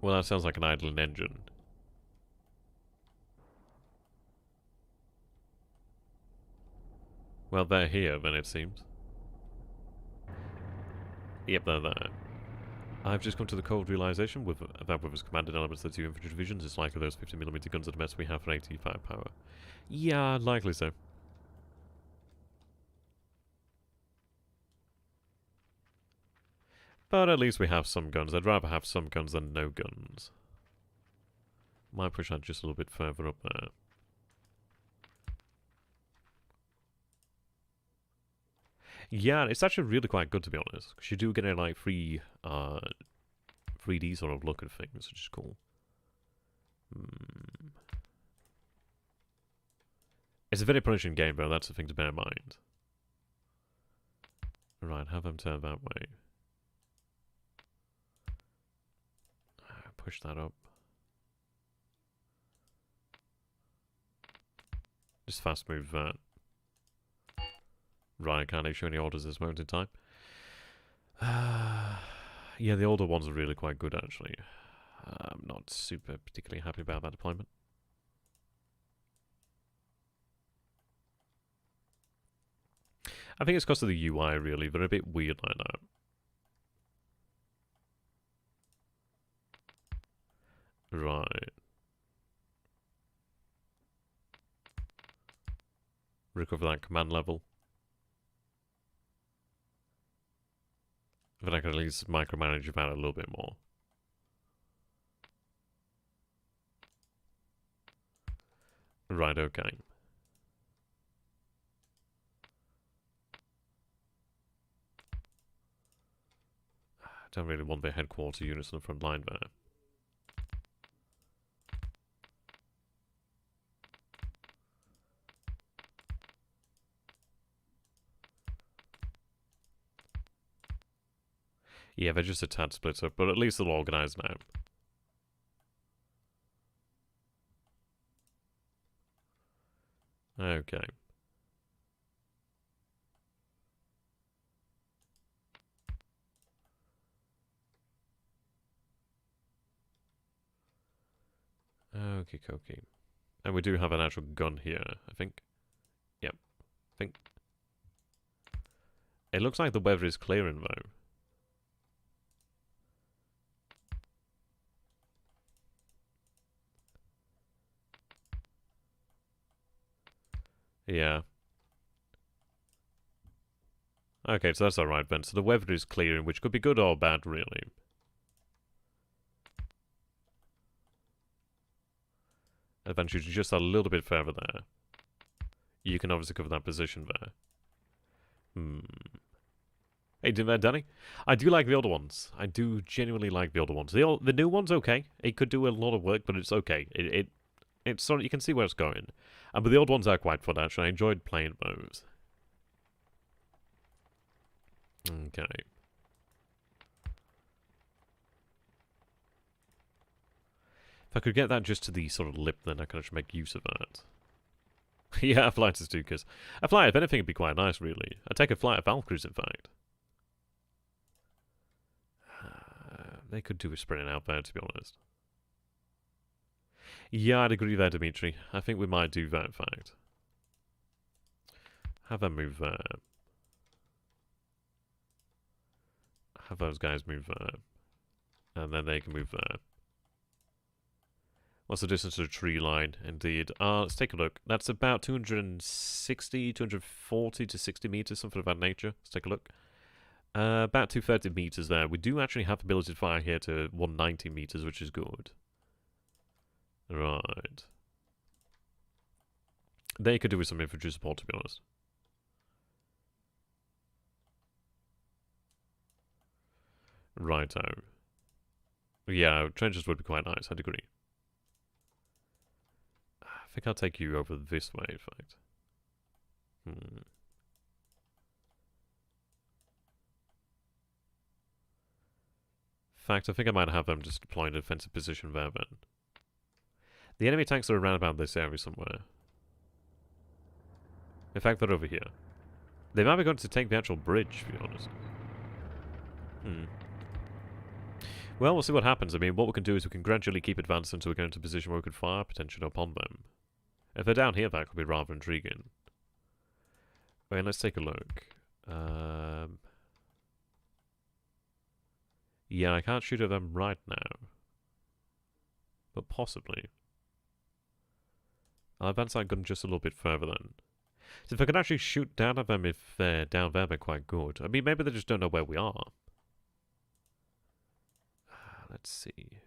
Well, that sounds like an idling engine. Well, they're here, then, it seems. Yep, they're there. I've just come to the cold realization that with his commanded elements of the 2 infantry divisions, it's likely those 50mm guns at the best we have for 80 firepower. Yeah, likely so. But at least we have some guns. I'd rather have some guns than no guns. Might push that just a little bit further up there. Yeah, it's actually really quite good, to be honest, because you do get a like free 3D sort of look at things, which is cool. It's a very punishing game, though. That's the thing to bear in mind. Right, have them turn that way. Push that up. Just fast move that. Right, I can't issue any orders at this moment in time. Yeah, the older ones are really quite good, actually. I'm not super particularly happy about that deployment. I think it's because of the UI, really. They're a bit weird like that. Right. Recover that command level. Then I can at least micromanage that a little bit more. Right, okay. I don't really want the headquarter units on the front line there. Yeah, they're just a tad split up, but at least they'll organise now. Okay. Okie dokie. And we do have an actual gun here, I think. Yep. I think. It looks like the weather is clearing, though. Yeah. Okay, so that's alright then. So the weather is clearing, which could be good or bad, really. Eventually, just a little bit further there. You can obviously cover that position there. Hey, Danny. I do like the older ones. I do genuinely like the older ones. The new one's okay. It could do a lot of work, but it's okay. It's sort of, you can see where it's going. But the old ones are quite fun, actually. I enjoyed playing those. Okay. If I could get that just to the sort of lip, then I could actually make use of that. Yeah, a flight is too, because a flight, if anything, would be quite nice, really. I'd take a flight of Valkyries, in fact. They could do with spreading out there, to be honest. Yeah, I'd agree there, Dimitri. I think we might do that, in fact. Have them move there. Have those guys move there. And then they can move there. What's the distance to the tree line? Indeed. Let's take a look. That's about 260, 240 to 60 meters, something of that nature. Let's take a look. About 230 meters there. We do actually have the ability to fire here to 190 meters, which is good. Right. They could do with some infantry support, to be honest. Righto. Yeah, trenches would be quite nice, I'd agree. I think I'll take you over this way, in fact. In fact, I think I might have them just deploy in a defensive position there, then. The enemy tanks are around about this area somewhere. In fact, they're over here. They might be going to take the actual bridge, to be honest. Well, we'll see what happens. I mean, what we can do is we can gradually keep advancing until we get into a position where we could fire potentially upon them. If they're down here, that could be rather intriguing. Wait, let's take a look. Yeah, I can't shoot at them right now. But possibly. I'll advance that gun just a little bit further then. So if I can actually shoot down at them if they're down there, they're quite good. I mean, maybe they just don't know where we are. Let's see.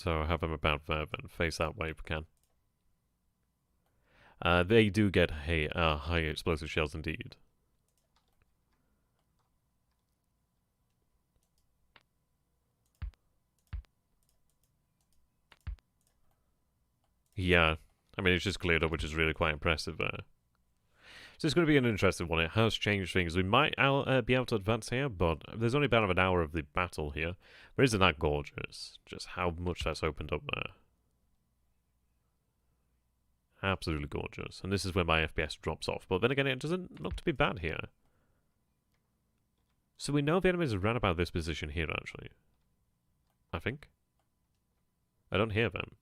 So have them about there and face that way if we can. They do get high explosive shells indeed. Yeah, I mean it's just cleared up, which is really quite impressive there. So it's going to be an interesting one. It has changed things. We might be able to advance here, but there's only about an hour of the battle here. But isn't that gorgeous? Just how much that's opened up there. Absolutely gorgeous. And this is where my FPS drops off. But then again, it doesn't look to be bad here. So we know the enemies are around about this position here, actually. I think. I don't hear them.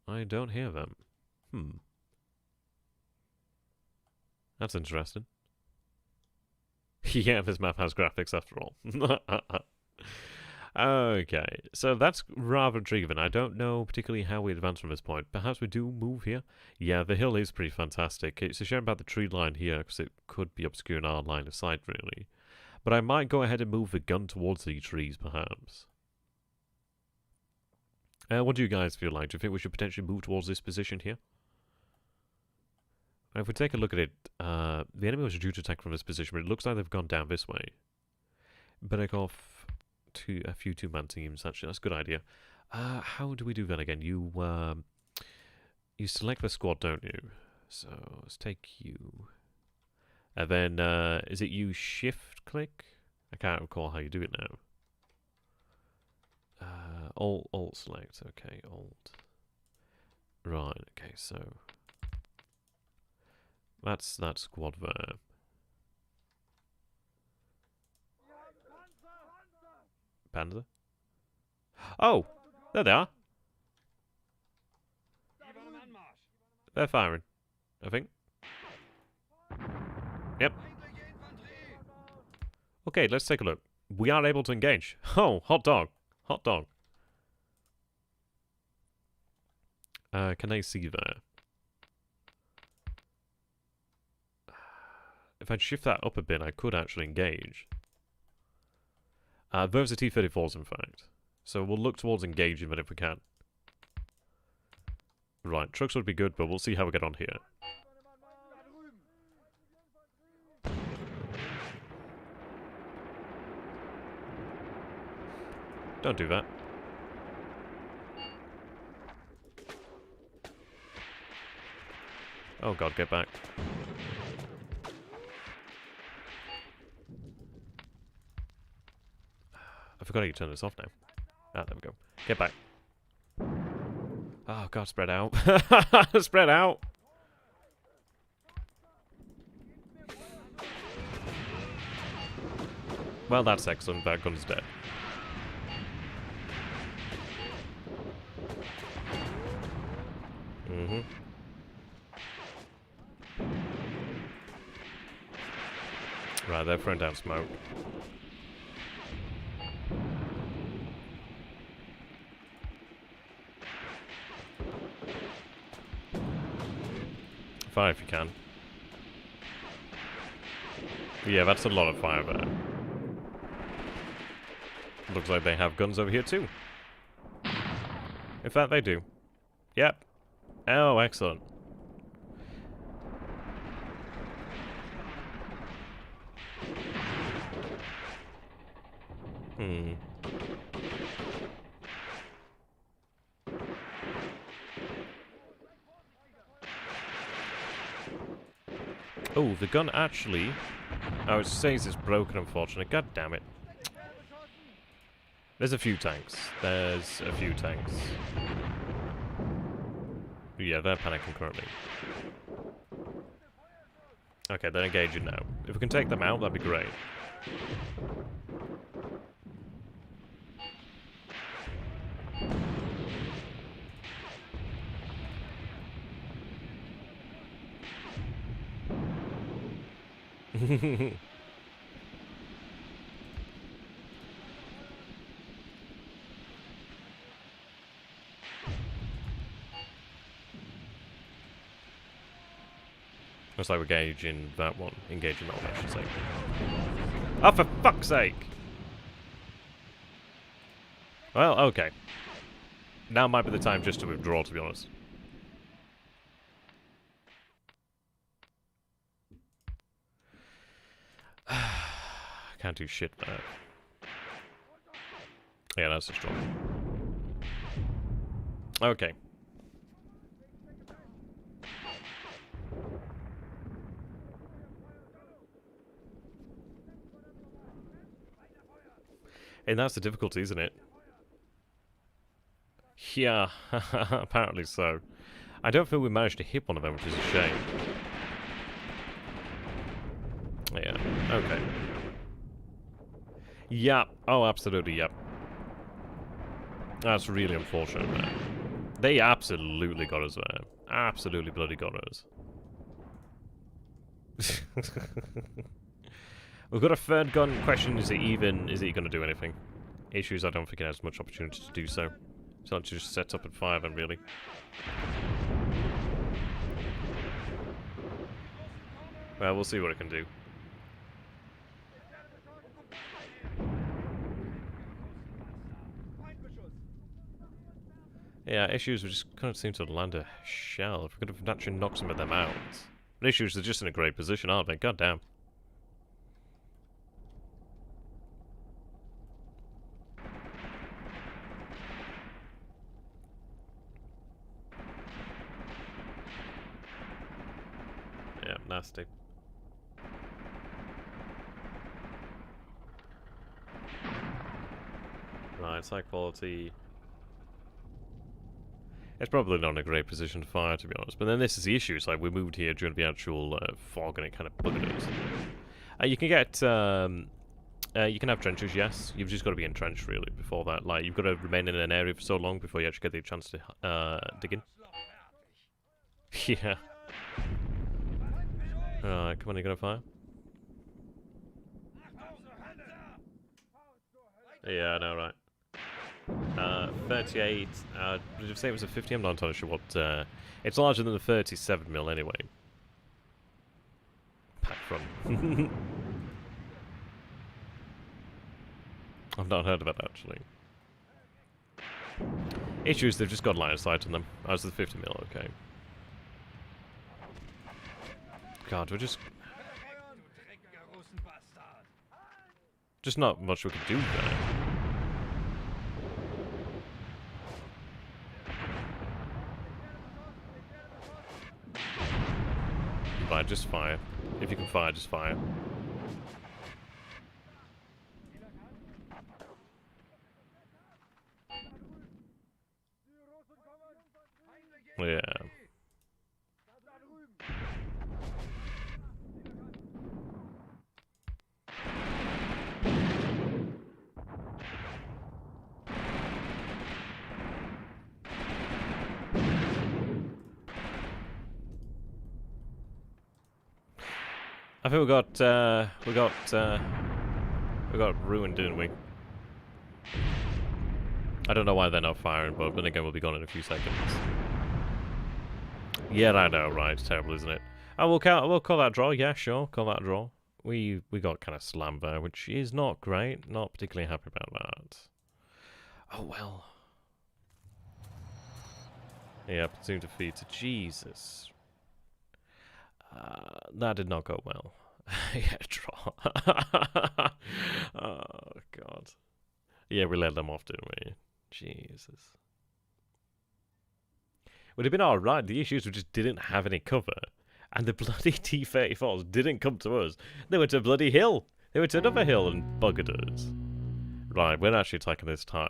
I don't hear them. That's interesting. Yeah, this map has graphics after all. Okay, so that's rather intriguing. I don't know particularly how we advance from this point. Perhaps we do move here? Yeah, the hill is pretty fantastic. It's a shame about the tree line here, because it could be obscuring our line of sight, really. But I might go ahead and move the gun towards the trees, perhaps. What do you guys feel like? Do you think we should potentially move towards this position here? And if we take a look at it, the enemy was due to attack from this position, but it looks like they've gone down this way. Back off to a few two-man teams, actually. That's a good idea. How do we do that again? You select the squad, don't you? So, let's take you. And then, is it you shift-click? I can't recall how you do it now. Alt select, okay, Alt. Right, okay, so that's that squad there. Panzer? Oh! There they are! They're firing, I think. Yep. Okay, let's take a look. We are able to engage. Oh, hot dog. Hot dog. Can I see there? If I'd shift that up a bit, I could actually engage. Those are T-34s, in fact. So we'll look towards engaging them if we can. Right, trucks would be good, but we'll see how we get on here. Don't do that. Oh god, get back. I forgot how you turn this off now. Ah, there we go. Get back. Oh god, spread out. Spread out! Well, that's excellent. That gun's dead. Right, they're throwing down smoke. Fire if you can. Yeah, that's a lot of fire there. Looks like they have guns over here too. In fact, they do. Yep. Oh, excellent. Oh, the gun actually... Oh, it says it's broken, unfortunately. God damn it. There's a few tanks. There's a few tanks. Yeah, they're panicking currently. Okay, they're engaging now. If we can take them out, that'd be great. Looks like we're engaging that one. Engaging that one, I should say. Oh, for fuck's sake! Well, okay. Now might be the time just to withdraw, to be honest. Can't do shit there. Yeah, that's just wrong. Okay. And that's the difficulty, isn't it? Yeah, apparently so. I don't feel we managed to hit one of them, which is a shame. Yeah, okay. Yep. Oh, absolutely, yep. That's really unfortunate, man. They absolutely got us there. Absolutely bloody got us. We've got a third gun. Question, is it going to do anything? Issues, I don't think it has much opportunity to do so. So let's just set up and fire them, really. Well, we'll see what it can do. Yeah, issues, we just kind of seem to land a shell. If we could have actually knocked some of them out. But issues, they're just in a great position, aren't they? God damn. Yeah, nasty. Right, it's high quality. It's probably not in a great position to fire, to be honest. But then this is the issue. It's like we moved here during the actual fog, and it kind of buggered us. You can get, you can have trenches, yes. You've just got to be entrenched, really, before that. Like, you've got to remain in an area for so long before you actually get the chance to dig in. Yeah. Alright, come on, you gonna fire? Yeah, I know, right. 38, did you say it was a 50? I'm not entirely sure what, it's larger than the 37mm anyway. Pack front. I've not heard of it, actually. Issues, they've just got line of sight on them. As the 50mm, okay. God, we're just not much we can do there. Right, just fire. If you can fire, just fire. Yeah. I think we got ruined, didn't we? I don't know why they're not firing, but then again, we'll be gone in a few seconds. Yeah, I know, right? It's terrible, isn't it? Oh, we'll call that a draw. Yeah, sure, call that a draw. We got kind of slammed there, which is not great. Not particularly happy about that. Oh well. Yeah, platoon defeated. Jesus. That did not go well. Yeah, draw. Oh, God. Yeah, we let them off, didn't we? Jesus. Would have been alright. The issues we just didn't have any cover. And the bloody T-34s didn't come to us. They went to a bloody hill. They went to another hill and buggered us. Right, we're actually attacking this time.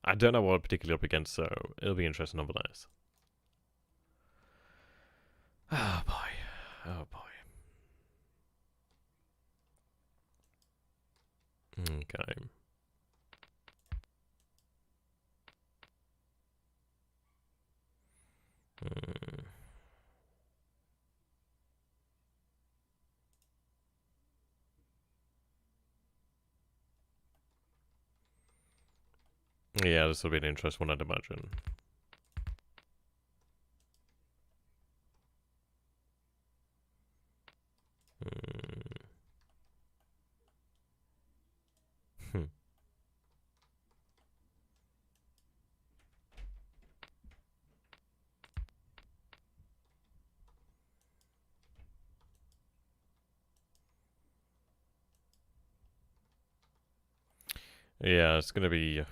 I don't know what we're particularly up against, so it'll be interesting nonetheless. Oh, boy. Oh, boy. Okay. Yeah, this will be an interesting one, I'd imagine. Yeah, it's gonna be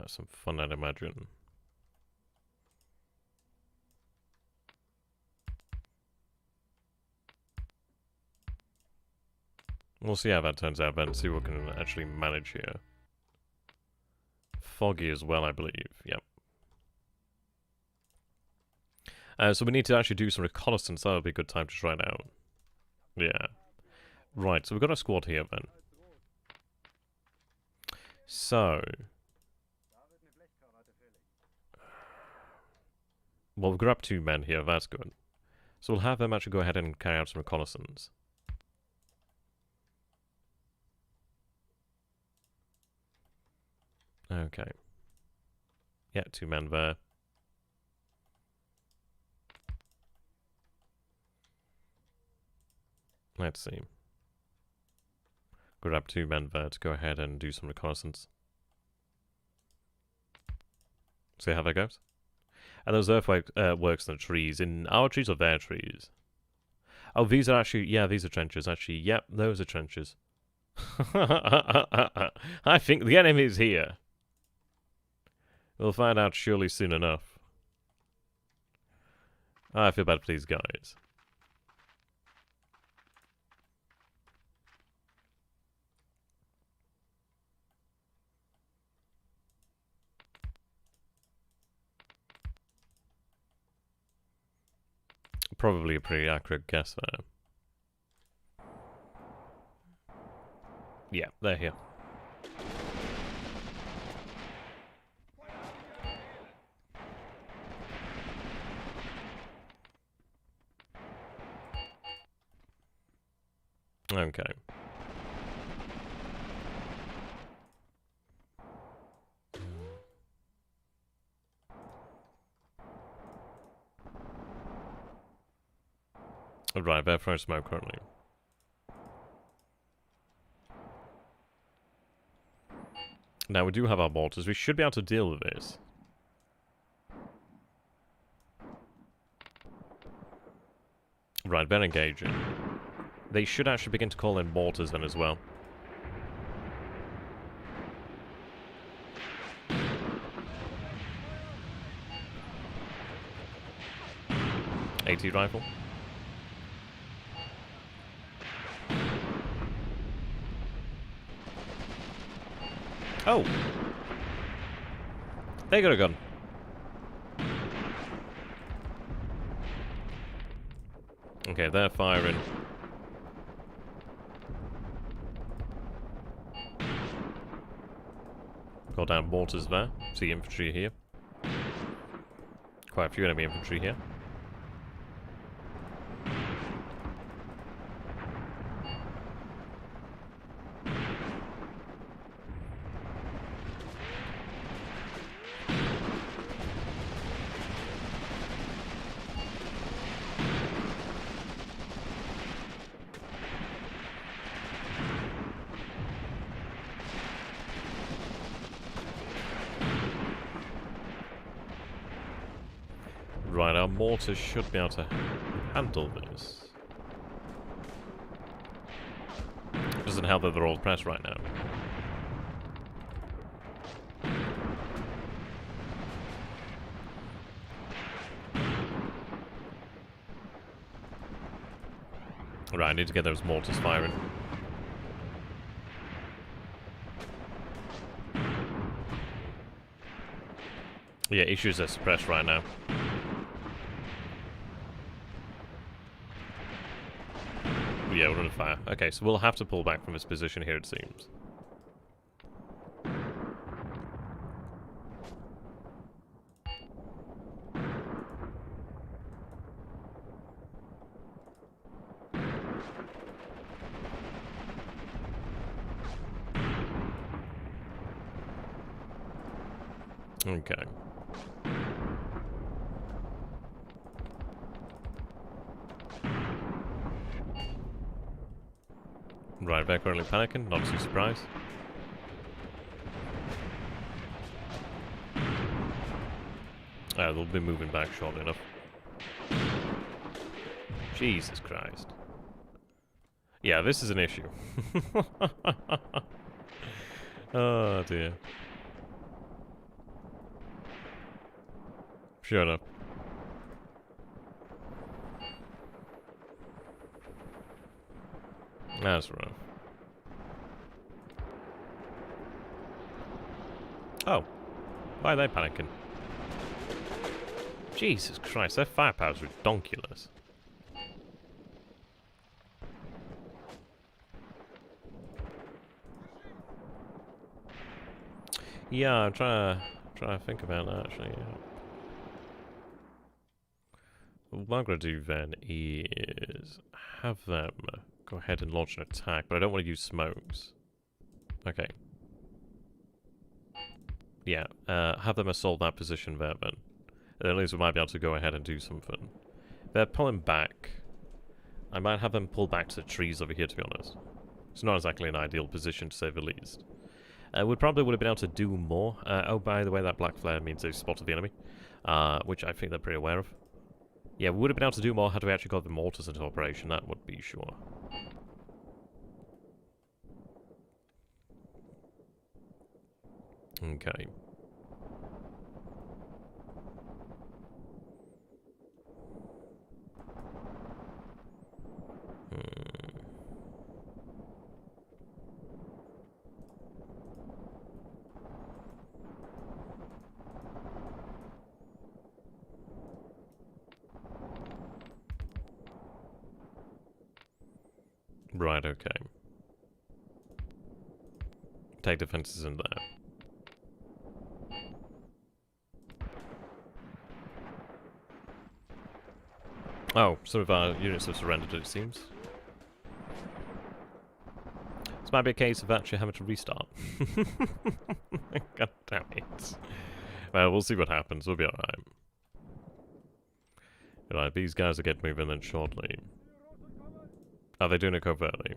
some fun, I'd imagine. We'll see how that turns out then, see what we can actually manage here. Foggy as well, I believe. Yep. So we need to actually do some reconnaissance. That would be a good time to try it out. Yeah. Right, so we've got a squad here then. So... well, we've grabbed 2 men here, that's good. So we'll have them actually go ahead and carry out some reconnaissance. Okay. Yeah, 2 men there. Let's see. Grab 2 men there to go ahead and do some reconnaissance. See how that goes? And those earthworks in the trees. In our trees or their trees? Oh, these are actually... yeah, these are trenches. Actually, yep, those are trenches. I think the enemy is here. We'll find out surely soon enough. I feel bad for these guys. Probably a pretty accurate guess there. Yeah, they're here. Okay. Right, they're throwing smoke currently. Now, we do have our mortars. We should be able to deal with this. Right, they're engaging. They should actually begin to call in mortars then as well. AT rifle. Oh! They got a gun. Okay, they're firing. Got down mortars there. See infantry here. Quite a few enemy infantry here. Right, our mortars should be able to handle this. Doesn't help that they're all pressed right now. Right, I need to get those mortars firing. Yeah, issues are suppressed right now. Yeah, we're under fire. Okay, so we'll have to pull back from this position here, it seems. Okay. Right, they're currently panicking, not too surprised. They'll be moving back shortly enough. Jesus Christ. Yeah, this is an issue. Oh dear. Sure enough. That's rough. Oh. Why are they panicking? Jesus Christ, their firepower's redonkulous. Yeah, I'm trying to think about that actually. Yeah. What I'm going to do then is have them go ahead and launch an attack, but I don't want to use smokes. Okay. Yeah, have them assault that position there then. And at least we might be able to go ahead and do something. They're pulling back. I might have them pull back to the trees over here, to be honest. It's not exactly an ideal position, to say the least. We probably would have been able to do more. Oh, by the way, that black flare means they've spotted the enemy. Which I think they're pretty aware of. Yeah, we would have been able to do more had we actually got the mortars into operation, that would be sure. Okay. Right, okay. Take defenses in there. Oh, some of our units have surrendered, it seems. This might be a case of actually having to restart. God damn it. Well, we'll see what happens. We'll be alright. Right, these guys will get moving then shortly. Are they doing it covertly?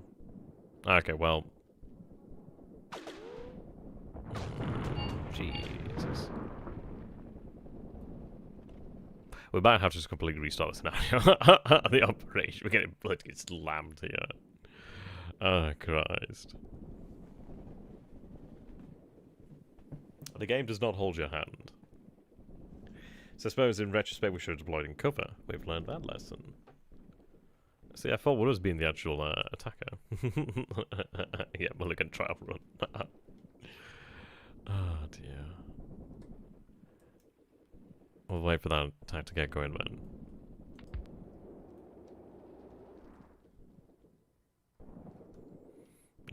Okay, well. Jesus. We might have to just completely restart the scenario. The operation. We're getting bloody slammed here. Oh, Christ. The game does not hold your hand. So I suppose in retrospect we should have deployed in cover. We've learned that lesson. See, I thought one was being the actual attacker. Yeah, mulligan trial run. Oh dear. We'll wait for that attack to get going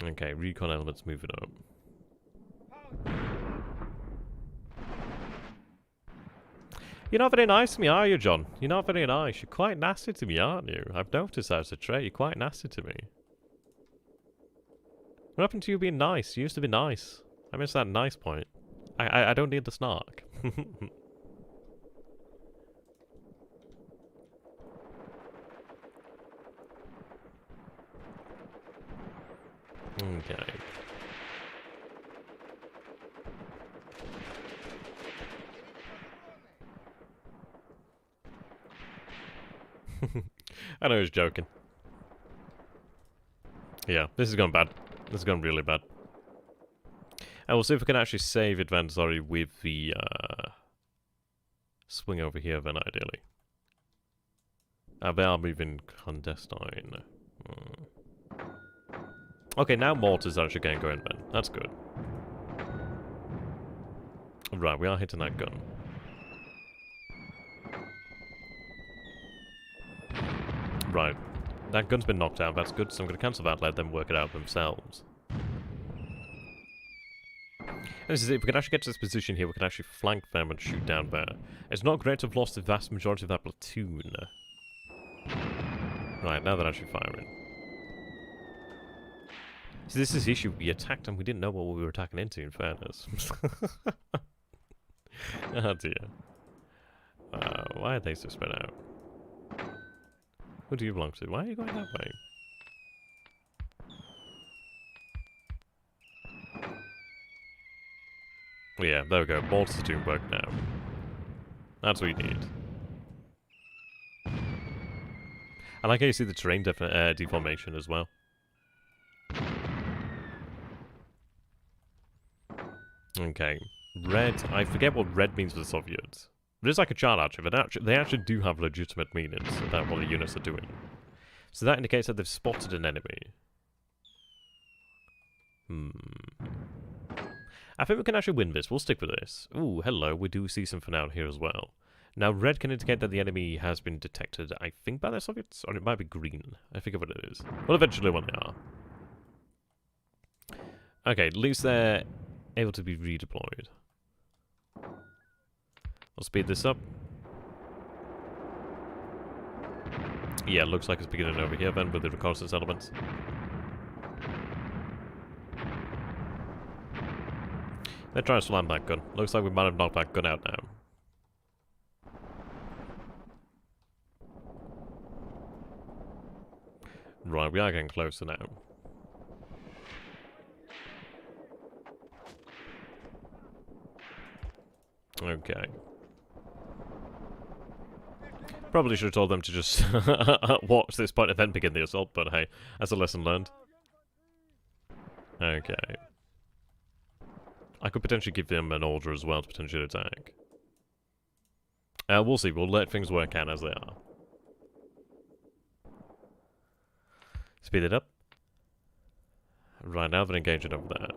then. Okay, recon elements moving up. You're not very nice to me, are you, John? You're not very nice. You're quite nasty to me, aren't you? I've noticed that as a trait. You're quite nasty to me. What happened to you being nice? You used to be nice. I miss that nice point. I don't need the snark. Okay. I know he was joking. Yeah, this has gone bad. This has gone really bad. And we'll see if we can actually save Advanced with the swing over here then, ideally. They are moving clandestine. Okay, now mortars are actually getting going then. That's good. Right, we are hitting that gun. Right. That gun's been knocked out, that's good, so I'm going to cancel that, let them work it out themselves. And this is it, if we can actually get to this position here, we can actually flank them and shoot down there. It's not great to have lost the vast majority of that platoon. Right, now they're actually firing. See, this is the issue, we attacked them, we didn't know what we were attacking into, in fairness. Oh dear. Why are they so spread out? Who do you belong to? Why are you going that way? Well, yeah, there we go. Mortars are doing work now. That's what you need. I like how you see the terrain deformation as well. Okay. Red. I forget what red means for the Soviets. It is like a chart, actually, but they actually do have legitimate meanings about what the units are doing. So that indicates that they've spotted an enemy. I think we can actually win this. We'll stick with this. Ooh, hello. We do see something out here as well. Now, red can indicate that the enemy has been detected, I think, by the Soviets, or it might be green. I forget what it is. Well, eventually when they are. Okay, at least they're able to be redeployed. I'll speed this up. Yeah, it looks like it's beginning over here then with the reconnaissance elements. They're trying to slam that gun. Looks like we might have knocked that gun out now. Right, we are getting closer now. Okay. Probably should have told them to just watch this point and then begin the assault, but hey, that's a lesson learned. Okay. I could potentially give them an order as well to potentially attack. We'll see. We'll let things work out as they are. Speed it up. Right, now they're engaging over there.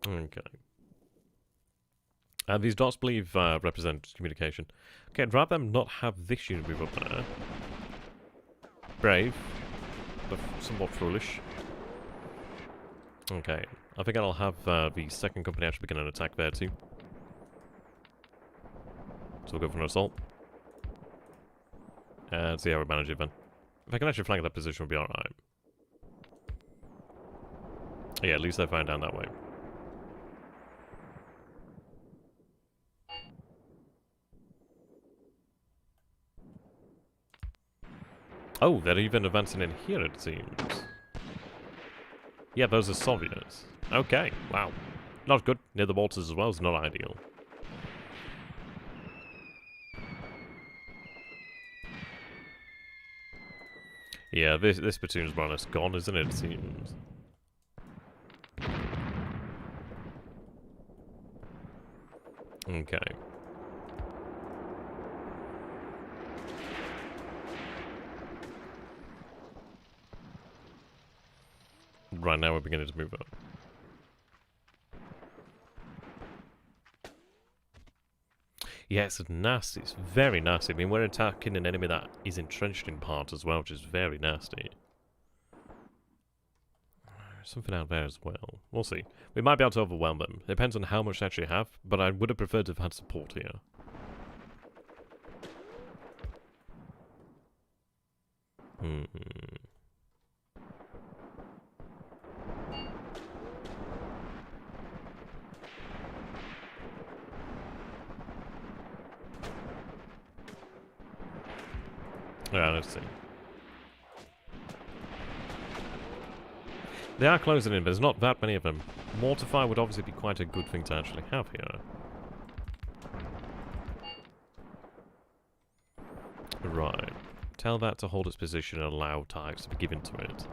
Okay. These dots, believe, represent communication. Okay, I'd rather them not have this unit move up there. Brave, but somewhat foolish. Okay, I think I'll have the second company actually begin an attack there too. So we'll go for an assault. And see how we manage it then. If I can actually flank that position, we'll be alright. Yeah, at least they're fine down that way. Oh, they're even advancing in here, it seems. Yeah, those are Soviets. Okay, wow. Not good. Near the waters as well is not ideal. Yeah, this platoon's more or less gone, isn't it, it seems? Okay. Right now we're beginning to move up. Yeah, it's nasty. It's very nasty. I mean, we're attacking an enemy that is entrenched in parts as well, which is very nasty. Something out there as well. We'll see. We might be able to overwhelm them. It depends on how much they actually have, but I would have preferred to have had support here. Yeah, let's see. They are closing in, but there's not that many of them. Mortify would obviously be quite a good thing to actually have here. Right. Tell that to hold its position and allow targets to be given to it.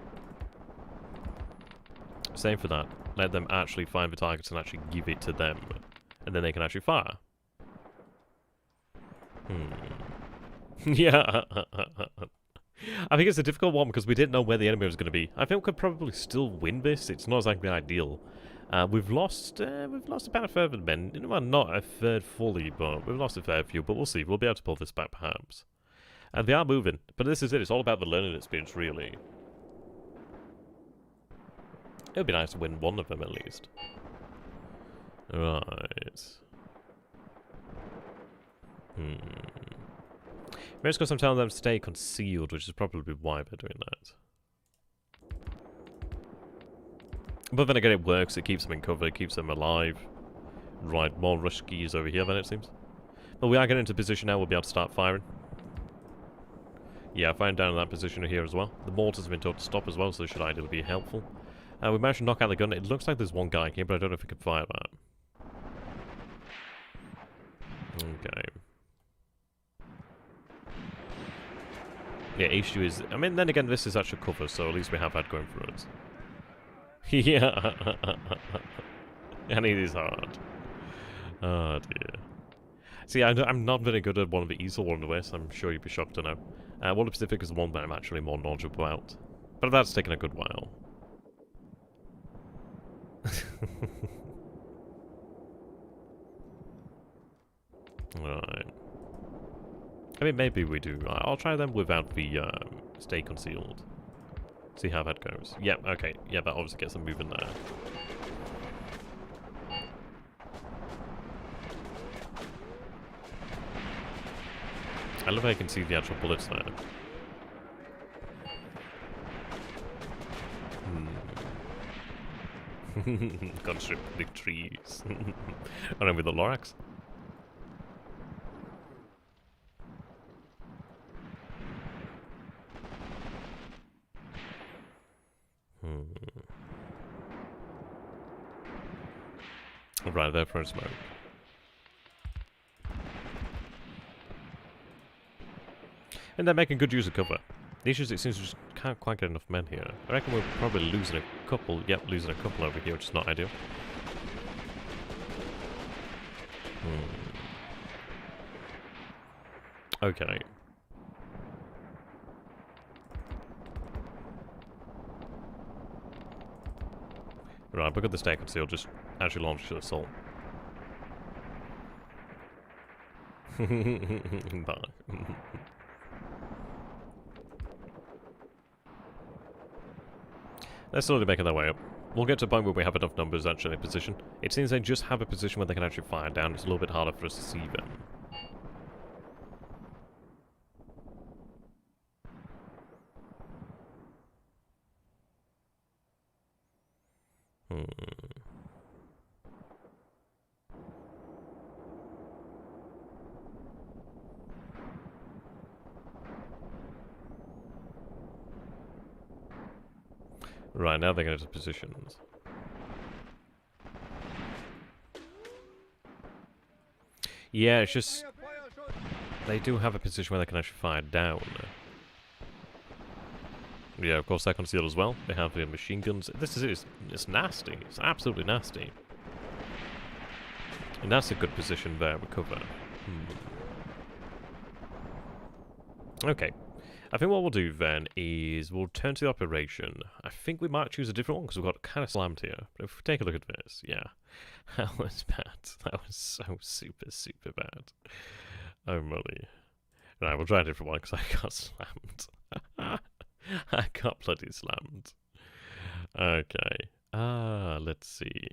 Same for that. Let them actually find the targets and actually give it to them. And then they can actually fire. Yeah. I think it's a difficult one because we didn't know where the enemy was going to be. I think we could probably still win this. It's not exactly ideal. We've lost about a third of the men. Well, not a third fully, but we've lost a fair few. But we'll see. We'll be able to pull this back, perhaps. And they are moving. But this is it. It's all about the learning experience, really. It would be nice to win one of them, at least. Right. Maybe because I'm telling them to stay concealed, which is probably why they're doing that. But then again, it works. It keeps them in cover. It keeps them alive. Right, more rush keys over here then it seems. But we are getting into position now, we'll be able to start firing. Yeah, firing down in that position here as well. The mortars have been told to stop as well, so this should ideally be helpful. We managed to knock out the gun. It looks like there's one guy here, but I don't know if we can fire that. Okay. Yeah, issue is... I mean, then again, this is actually cover, so at least we have that going for us. Yeah. And it is hard. Oh, dear. See, I'm not very good at one of the East or one of the West. I'm sure you'd be shocked to know. One of the Pacific is the one that I'm actually more knowledgeable about. But that's taken a good while. Right. I mean, maybe we do. I'll try them without the stay concealed. See how that goes. Yep, okay. Yeah, that obviously gets them moving there. I love how you can see the actual bullets there. Gunship big trees. And then with the Lorax. Right there for a smoke. And they're making good use of cover. The issue is it seems we just can't quite get enough men here. I reckon we're probably losing a couple. Yep, losing a couple over here, which is not ideal. Okay. Right, but got the stay conceal, just actually launch the assault. They're slowly making their way up. We'll get to a point where we have enough numbers actually in position. It seems they just have a position where they can actually fire down. It's a little bit harder for us to see them. Right, now they're going to positions. Yeah, it's just... They do have a position where they can actually fire down. Yeah, of course, they're concealed as well. They have the machine guns. This is it. It's nasty. It's absolutely nasty. And that's a good position there, recover. Okay. I think what we'll do then is we'll turn to the operation. I think we might choose a different one because we've got kind of slammed here. But if we take a look at this, yeah. That was bad. That was so super, super bad. Oh, molly. Right, we'll try a different one because I got slammed. I got bloody slammed. Okay. Let's see.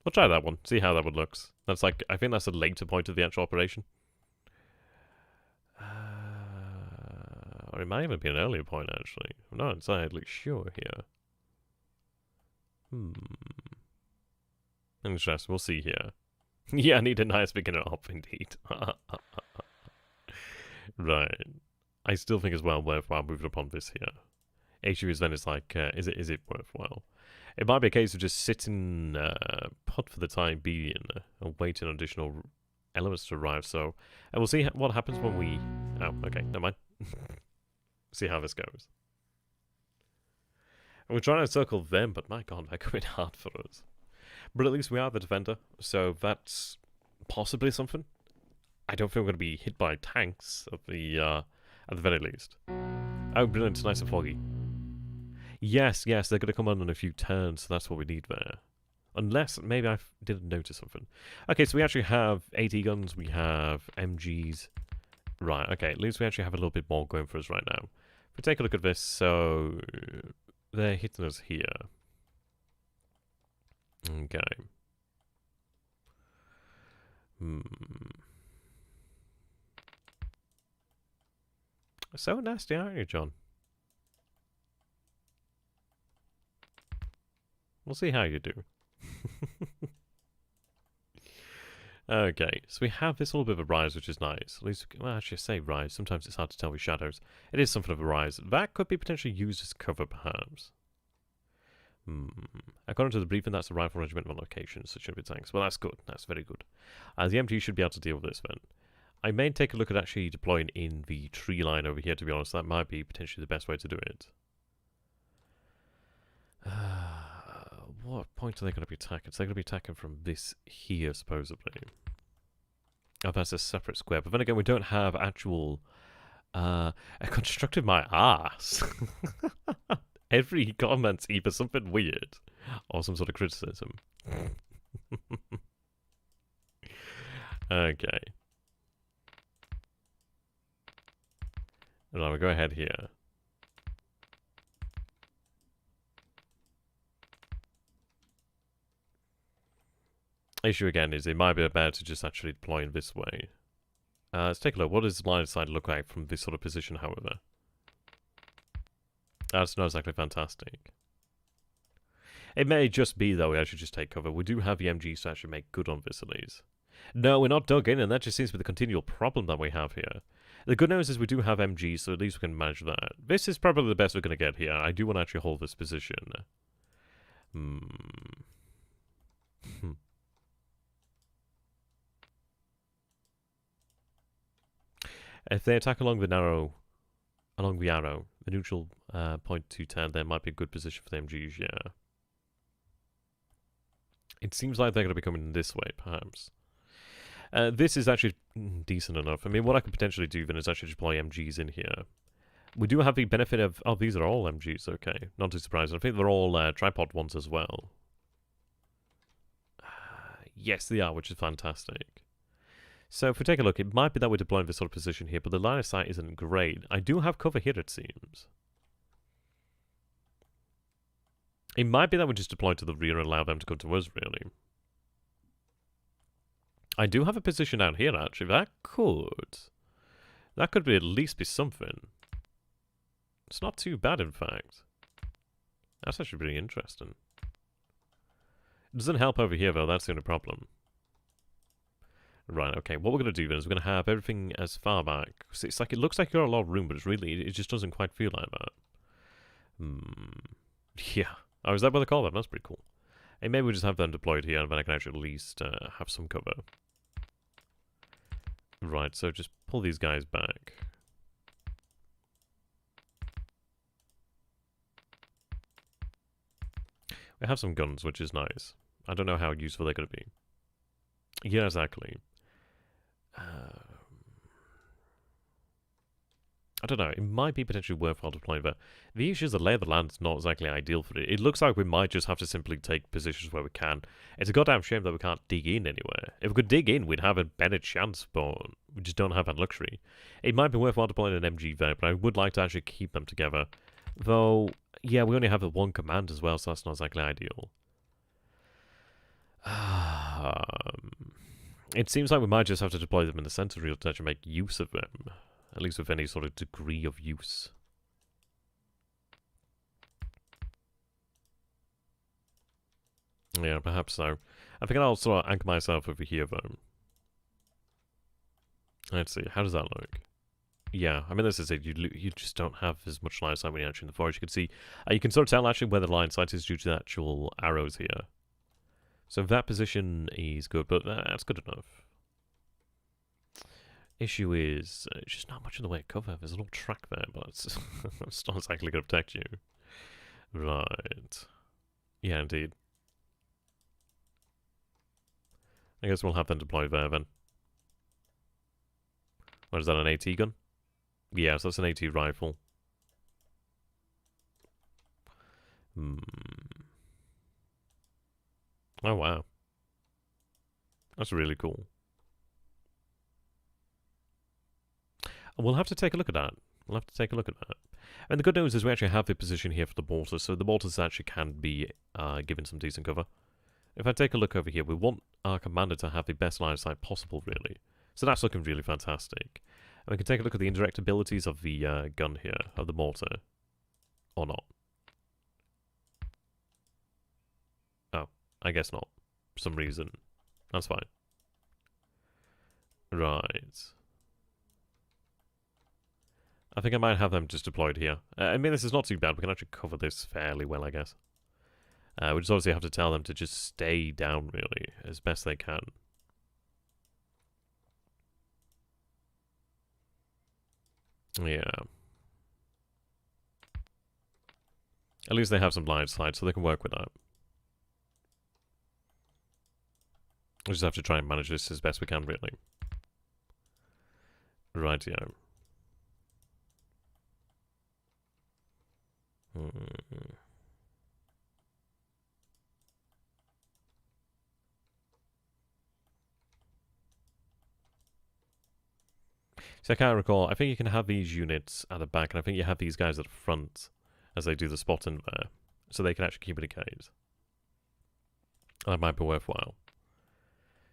We'll try that one. See how that one looks. That's like, I think that's a later point of the actual operation. Or it might even be an earlier point, actually. I'm not entirely sure here. Interesting. We'll see here. Yeah, I need a nice beginner up, indeed. Right. I still think as well worthwhile moving upon this here. Issue is then it's like, is it worthwhile? It might be a case of just sitting put for the time being and waiting on additional elements to arrive. So, and we'll see what happens when we... Oh, okay, never mind. See how this goes. And we're trying to circle them, but my god, they're coming hard for us. But at least we are the defender, so that's possibly something. I don't think we're going to be hit by tanks at the very least. Oh, brilliant, it's nice and foggy. Yes, they're going to come on in a few turns, so that's what we need there. Unless, maybe I didn't notice something. Okay, so we actually have AT guns, we have MGs. Right, okay, at least we actually have a little bit more going for us right now. If we take a look at this, so... They're hitting us here. Okay. So nasty, aren't you, John? We'll see how you do. Okay, so we have this little bit of a rise, which is nice. At least, well, actually, I say rise. Sometimes it's hard to tell with shadows. It is something of a rise. That could be potentially used as cover, perhaps. According to the briefing, that's the rifle regiment on location, so it shouldn't be tanks. Well, that's good. That's very good. The MG should be able to deal with this then. I may take a look at actually deploying in the tree line over here, to be honest. That might be potentially the best way to do it. What point are they going to be attacking? So they're going to be attacking from this here, supposedly. Oh, that's a separate square. But then again, we don't have actual... I constructed my ass. Every comment's either something weird or some sort of criticism. Okay. Right, we'll go ahead here. Issue again is it might be better to just actually deploy in this way. Let's take a look. What does line of sight look like from this sort of position, however? That's not exactly fantastic. It may just be, though, we actually just take cover. We do have the MGs to actually make good on this, at least. No, we're not dug in, and that just seems to be the continual problem that we have here. The good news is we do have MGs, so at least we can manage that. This is probably the best we're going to get here. I do want to actually hold this position. If they attack along the arrow, the neutral point 210, there might be a good position for the MGs, yeah. It seems like they're going to be coming this way, perhaps. This is actually decent enough. I mean, what I could potentially do then is actually deploy MGs in here. We do have the benefit of... Oh, these are all MGs, okay. Not too surprising. I think they're all tripod ones as well. Yes, they are, which is fantastic. So if we take a look, it might be that we're deploying this sort of position here, but the line of sight isn't great. I do have cover here, it seems. It might be that we just deploy to the rear and allow them to come to us, really. I do have a position down here, actually. That could be at least be something. It's not too bad, in fact. That's actually pretty interesting. It doesn't help over here, though. That's the only problem. Right, okay. What we're going to do then is we're going to have everything as far back. So it's like, it looks like you've got a lot of room, but it's really, it just doesn't quite feel like that. Yeah. Oh, is that what they call them? That's pretty cool. And maybe we just have them deployed here, and then I can actually at least have some cover. Right, so just pull these guys back. We have some guns, which is nice. I don't know how useful they're going to be. Yeah, exactly. I don't know, it might be potentially worthwhile deploying that. The issue is the lay of the land's not exactly ideal for it. It looks like we might just have to simply take positions where we can. It's a goddamn shame that we can't dig in anywhere. If we could dig in, we'd have a better chance, but we just don't have that luxury. It might be worthwhile deploying an MG there, but I would like to actually keep them together. Though, yeah, we only have the one command as well, so that's not exactly ideal. It seems like we might just have to deploy them in the center to actually make use of them. At least with any sort of degree of use. Yeah, perhaps so. I think I'll sort of anchor myself over here, though. Let's see, how does that look? Yeah, I mean, this is it. You just don't have as much line of sight when you're actually in the forest. You can see, you can sort of tell actually where the line of sight is due to the actual arrows here. So that position is good, but that's good enough. Issue is, it's just not much in the way of cover. There's a little track there, but it's, it's not exactly going to protect you. Right. Yeah, indeed. I guess we'll have them deployed there then. What is that, an AT gun? Yeah, so that's an AT rifle. Oh, wow. That's really cool. We'll have to take a look at that. We'll have to take a look at that. And the good news is we actually have the position here for the mortars, so the mortars actually can be given some decent cover. If I take a look over here, we want our commander to have the best line of sight possible, really. So that's looking really fantastic. And we can take a look at the indirect abilities of the gun here, of the mortar. Or not. Oh, I guess not. For some reason. That's fine. Right. I think I might have them just deployed here. I mean, this is not too bad. We can actually cover this fairly well, I guess. We just obviously have to tell them to just stay down, really, as best they can. Yeah. At least they have some line of sight, so they can work with that. We just have to try and manage this as best we can, really. Right, yeah. So I can't recall. I think you can have these units at the back, and I think you have these guys at the front as they do the spotting there, so they can actually communicate. That might be worthwhile.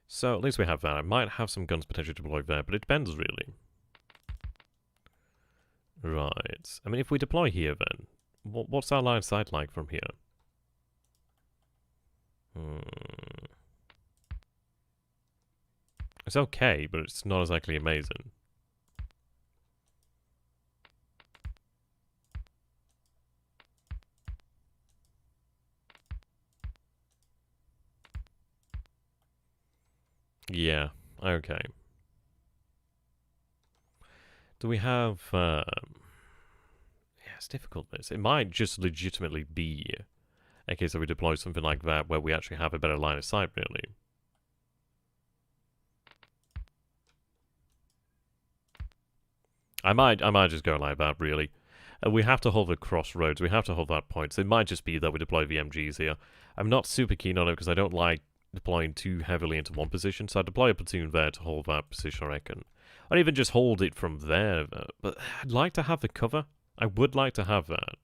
So at least we have that. I might have some guns potentially deployed there, but it depends really. Right. I mean, if we deploy here, then what's our line of sight like from here? It's okay, but it's not exactly amazing. Yeah, okay. Do we have... yeah, it's difficult, this. It might just legitimately be a case that we deploy something like that where we actually have a better line of sight, really. I might just go like that, really. We have to hold the crossroads. We have to hold that point. So it might just be that we deploy VMGs here. I'm not super keen on it because I don't like deploying too heavily into one position. So I deploy a platoon there to hold that position, I reckon. I'd even just hold it from there. But I'd like to have the cover. I would like to have that.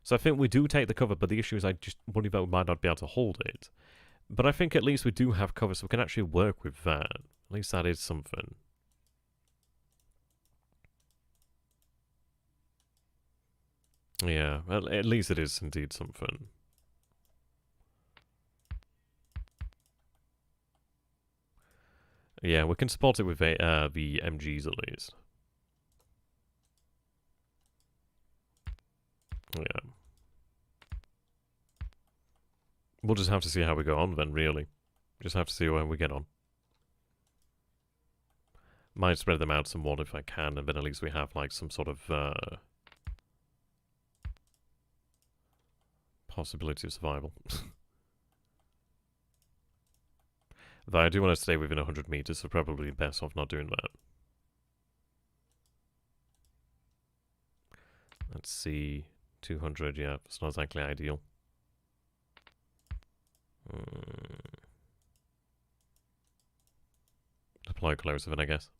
So I think we do take the cover, but the issue is I just worry that we might not be able to hold it. But I think at least we do have cover, so we can actually work with that. At least that is something. Yeah, well, at least it is indeed something. Yeah, we can support it with the MGs at least. Yeah. We'll just have to see how we go on then, really. Just have to see where we get on. Might spread them out somewhat if I can, and then at least we have, like, some sort of, possibility of survival. Though I do want to stay within 100 meters, so probably best off not doing that. Let's see. 200, yeah, it's not exactly ideal. Deploy closer then, I guess.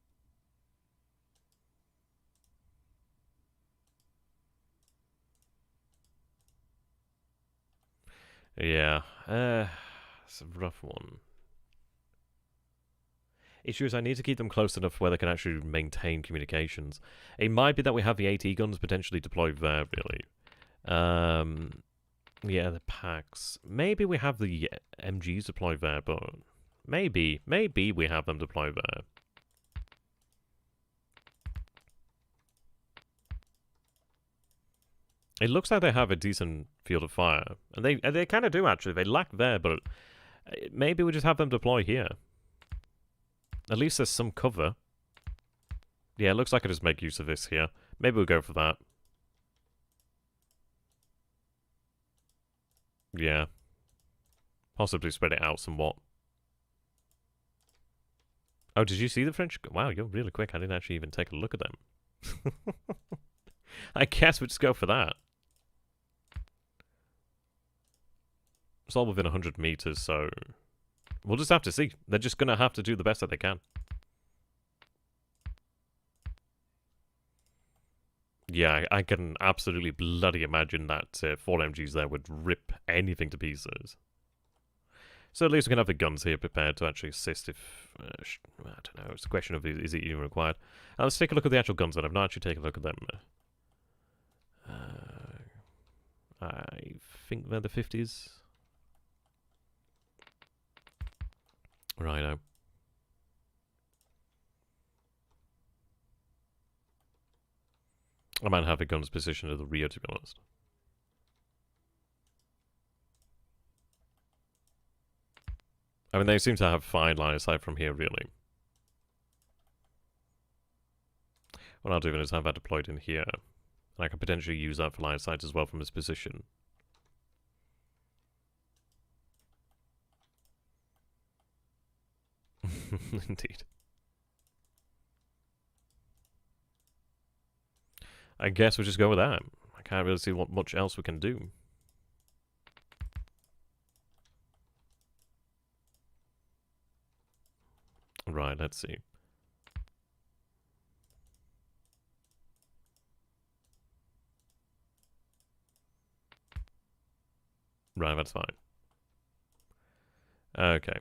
Yeah, it's a rough one. Issue is I need to keep them close enough where they can actually maintain communications. It might be that we have the AT guns potentially deployed there, really. Yeah, the packs. Maybe we have the MGs deployed there, but maybe we have them deployed there. It looks like they have a decent field of fire, and they kind of do actually. They lack there, but maybe we just have them deploy here. At least there's some cover. Yeah, it looks like I just make use of this here. Maybe we'll go for that. Yeah. Possibly spread it out somewhat. Oh, did you see the French? Wow, you're really quick. I didn't actually even take a look at them. I guess we'll just go for that. It's all within 100 meters, so... We'll just have to see. They're just going to have to do the best that they can. Yeah, I can absolutely bloody imagine that 4 MGs there would rip anything to pieces. So at least we can have the guns here prepared to actually assist if... I don't know, it's a question of is it even required. Let's take a look at the actual guns then. I've not actually taken a look at them. I think they're the 50s. Righto. I might have a gun's position to the rear, to be honest. I mean, they seem to have fine line of sight from here, really. What I'll do is have that deployed in here. And I can potentially use that for line of sight as well from this position. Indeed. I guess we'll just go with that. I can't really see what much else we can do. Right, let's see. Right, that's fine. Okay.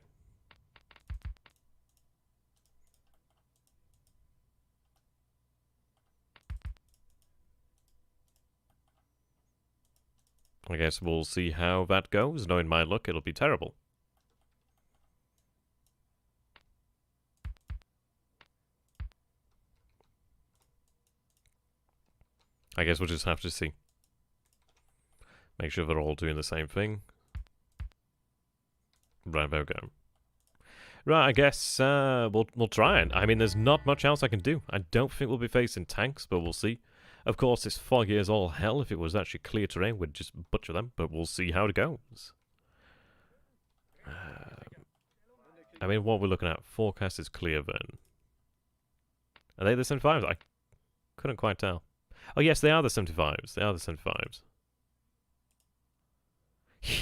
I guess we'll see how that goes. Knowing my luck, it'll be terrible. I guess we'll just have to see. Make sure they're all doing the same thing. Right, there we go. Right, I guess we'll try it. I mean, there's not much else I can do. I don't think we'll be facing tanks, but we'll see. Of course, it's foggy as all hell. If it was actually clear terrain, we'd just butcher them, but we'll see how it goes. I mean, what we're looking at, forecast is clear then. Are they the 75s? I couldn't quite tell. Oh, yes, they are the 75s. They are the 75s.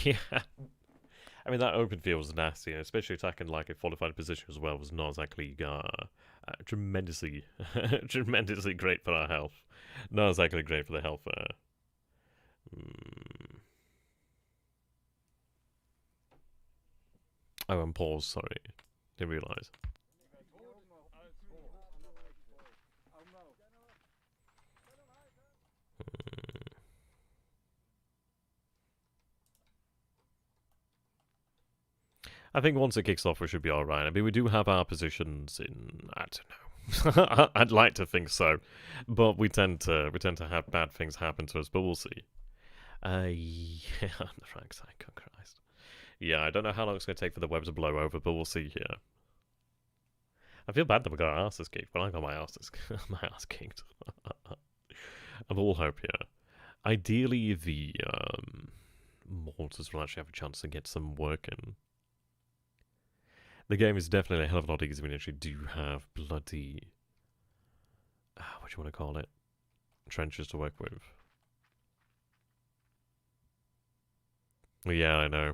Yeah. I mean, that open field was nasty, especially attacking like a fortified position as well was not exactly tremendously, tremendously great for our health. Not exactly great for the health. Oh, and pause. Sorry, didn't realise. I think once it kicks off, we should be alright. I mean, we do have our positions in... I don't know. I'd like to think so. But we tend to have bad things happen to us, but we'll see. Yeah, on the right side, God Christ. Yeah, I don't know how long it's going to take for the web to blow over, but we'll see here. I feel bad that we got our asses kicked, but I got my ass kicked. I'm all hope here. Ideally, the mortars will actually have a chance to get some work in. The game is definitely a hell of a lot easier when you actually do have bloody... what do you want to call it? Trenches to work with. Well, yeah, I know.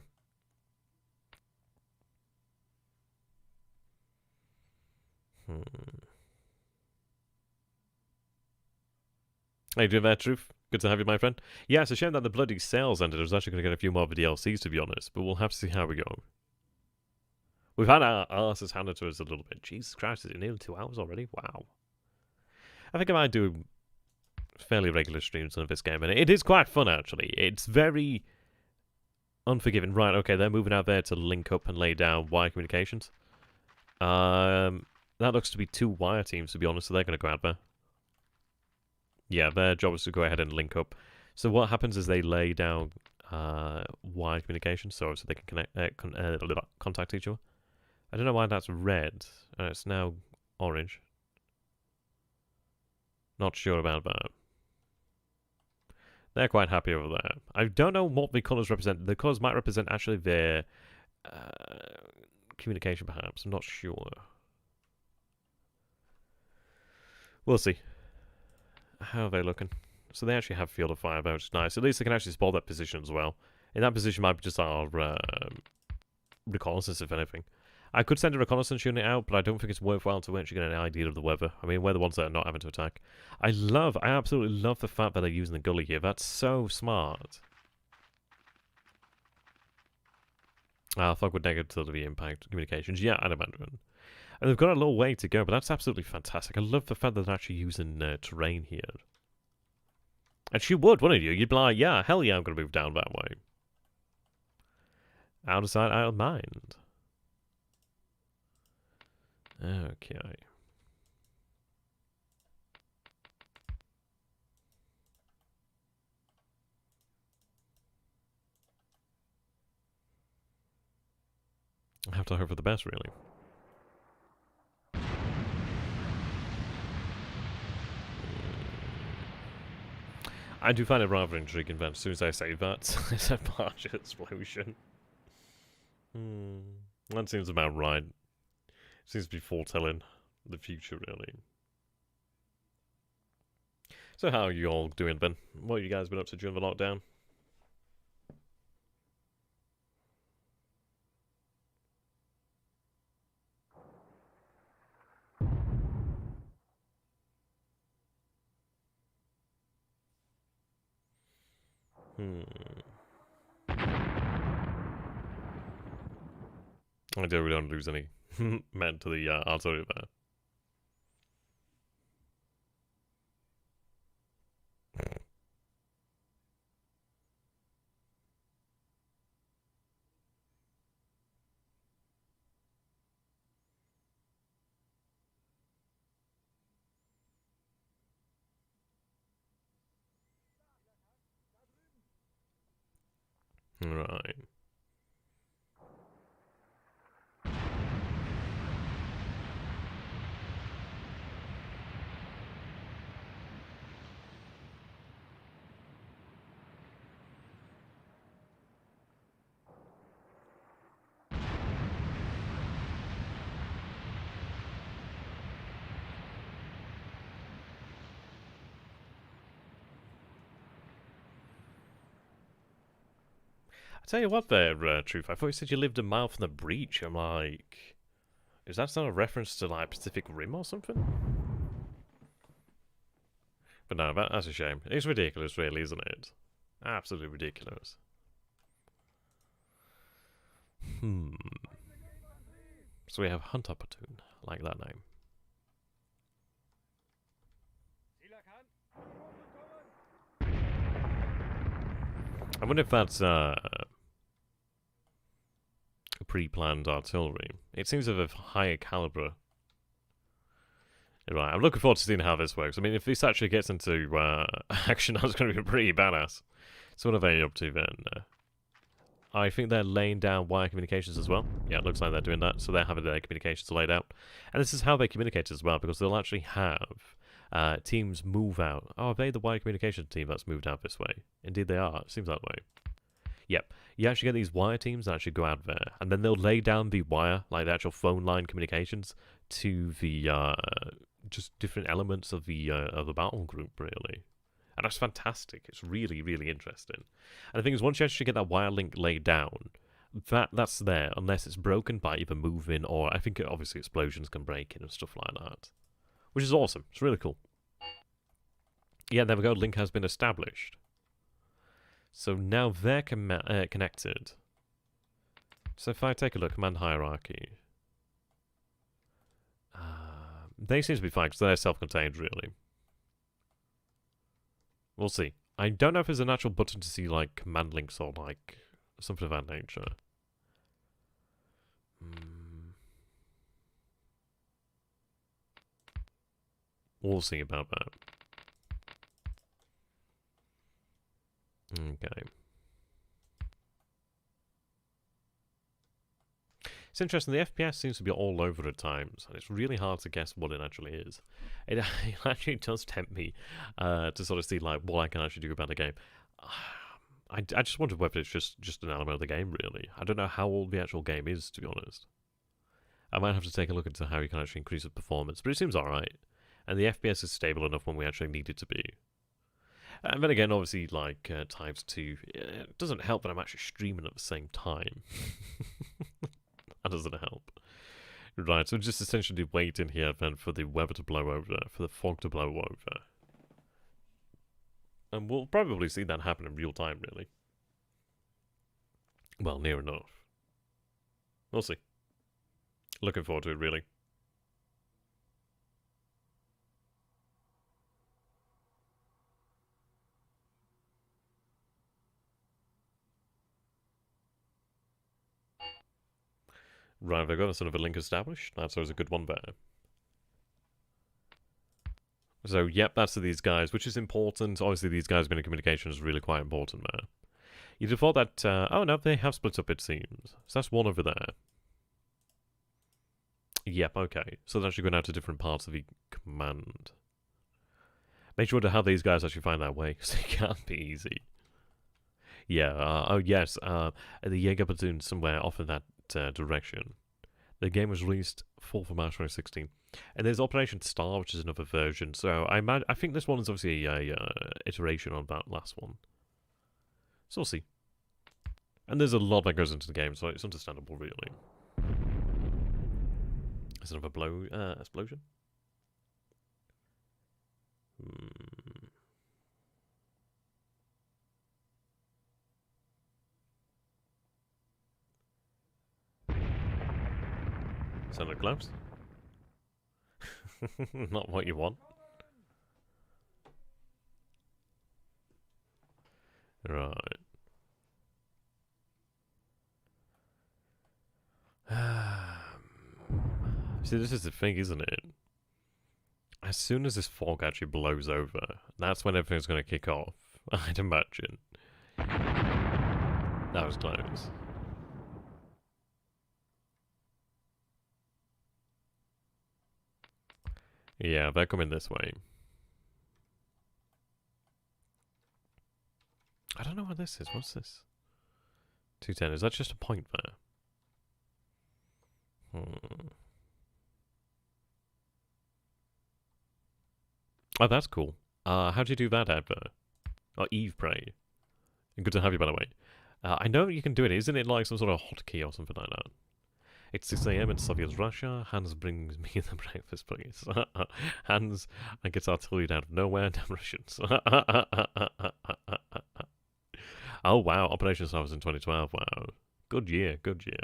How you doing there, Truth? Good to have you, my friend. Yeah, it's a shame that the bloody sales ended. I was actually going to get a few more of the DLCs, to be honest, but we'll have to see how we go. We've had our asses handed to us a little bit. Jesus Christ, is it nearly 2 hours already? Wow. I think I might do fairly regular streams of this game, and it is quite fun, actually. It's very unforgiving. Right, okay, they're moving out there to link up and lay down wire communications. That looks to be 2 wire teams, to be honest, so they're going to go out there. Yeah, their job is to go ahead and link up. So what happens is they lay down wire communications, so they can contact each other. I don't know why that's red. It's now orange. Not sure about that. They're quite happy over there. I don't know what the colours represent. The colours might represent actually their communication, perhaps. I'm not sure. We'll see. How are they looking? So they actually have field of fire, which is nice. At least they can actually spot that position as well. In that position might be just our reconnaissance, if anything. I could send a reconnaissance unit out, but I don't think it's worthwhile to actually get an idea of the weather. I mean, we're the ones that are not having to attack. I absolutely love the fact that they're using the gully here. That's so smart. Fuck with negativity impact communications. Yeah, I'd imagine. And they've got a little way to go, but that's absolutely fantastic. I love the fact that they're actually using terrain here. And she would, wouldn't you? You'd be like, yeah, hell yeah, I'm going to move down that way. Out of sight, out of mind. Okay. I have to hope for the best, really. I do find it rather intriguing that as soon as I say that, it's a partial explosion. That seems about right. Seems to be foretelling the future, really. So how are you all doing, Ben? What have you guys been up to during the lockdown? I do, we don't lose any men to the artillery there. Right. I tell you what there, Truth, I thought you said you lived a mile from the breach. I'm like, is that not a reference to, like, Pacific Rim or something? But no, that's a shame. It's ridiculous, really, isn't it? Absolutely ridiculous. So we have Hunt Opportune. I like that name. I wonder if that's pre-planned artillery. It seems of a higher caliber. Right, I'm looking forward to seeing how this works. I mean, if this actually gets into action, that's going to be pretty badass. So what are they up to then? I think they're laying down wire communications as well. Yeah, it looks like they're doing that. So they're having their communications laid out. And this is how they communicate as well, because they'll actually have teams move out. Oh, are they the wire communication team that's moved out this way? Indeed they are. It seems that way. Yep. You actually get these wire teams that actually go out there, and then they'll lay down the wire, like the actual phone line communications, to the just different elements of the battle group, really. And that's fantastic. It's really, really interesting. And the thing is, once you actually get that wire link laid down, that's there, unless it's broken by either moving or, I think, obviously, explosions can break in and stuff like that. Which is awesome. It's really cool. Yeah, there we go. Link has been established. So now they're connected. So if I take a look, command hierarchy. They seem to be fine, because they're self-contained, really. We'll see. I don't know if there's an actual button to see, like, command links or, like, something of that nature. We'll see about that. Okay. It's interesting, the FPS seems to be all over at times, and it's really hard to guess what it actually is. It actually does tempt me to sort of see, like, what I can actually do about the game. I just wonder whether it's just an element of the game, really. I don't know how old the actual game is, to be honest. I might have to take a look into how you can actually increase the performance, but it seems alright. And the FPS is stable enough when we actually need it to be. And then again, obviously, like, times 2, it doesn't help that I'm actually streaming at the same time. That doesn't help. Right, so just essentially waiting here then for the weather to blow over, for the fog to blow over. And we'll probably see that happen in real time, really. Well, near enough. We'll see. Looking forward to it, really. Right, they've got a sort of a link established. That's always a good one there. So, yep, that's to these guys, which is important. Obviously, these guys being in communication is really quite important there. You'd have thought that... oh, no, they have split up, it seems. So that's one over there. Yep, okay. So they're actually going out to different parts of the command. Make sure to how these guys actually find their way, because it can't be easy. Yeah, oh yes, the Jaeger platoon somewhere off in that direction. The game was released 4th of March 2016. And there's Operation Star, which is another version. So I think this one is obviously a iteration on that last one. So we'll see. And there's a lot that goes into the game, so it's understandable, really. There's another explosion. Sounded close. Not what you want. Right. See, this is the thing, isn't it? As soon as this fog actually blows over, that's when everything's going to kick off, I'd imagine. That was close. Yeah, they're coming this way. I don't know what this is. What's this? 210. Is that just a point there? Oh, that's cool. How do you do that advert? Oh, Eve Prey. Good to have you, by the way. I know you can do it. Isn't it like some sort of hotkey or something like that? It's 6 AM in Soviet Russia. Hans brings me the breakfast, please. Hans, I get artillery out of nowhere. Damn Russians. Oh, wow. Operation Star was in 2012. Wow. Good year. Good year.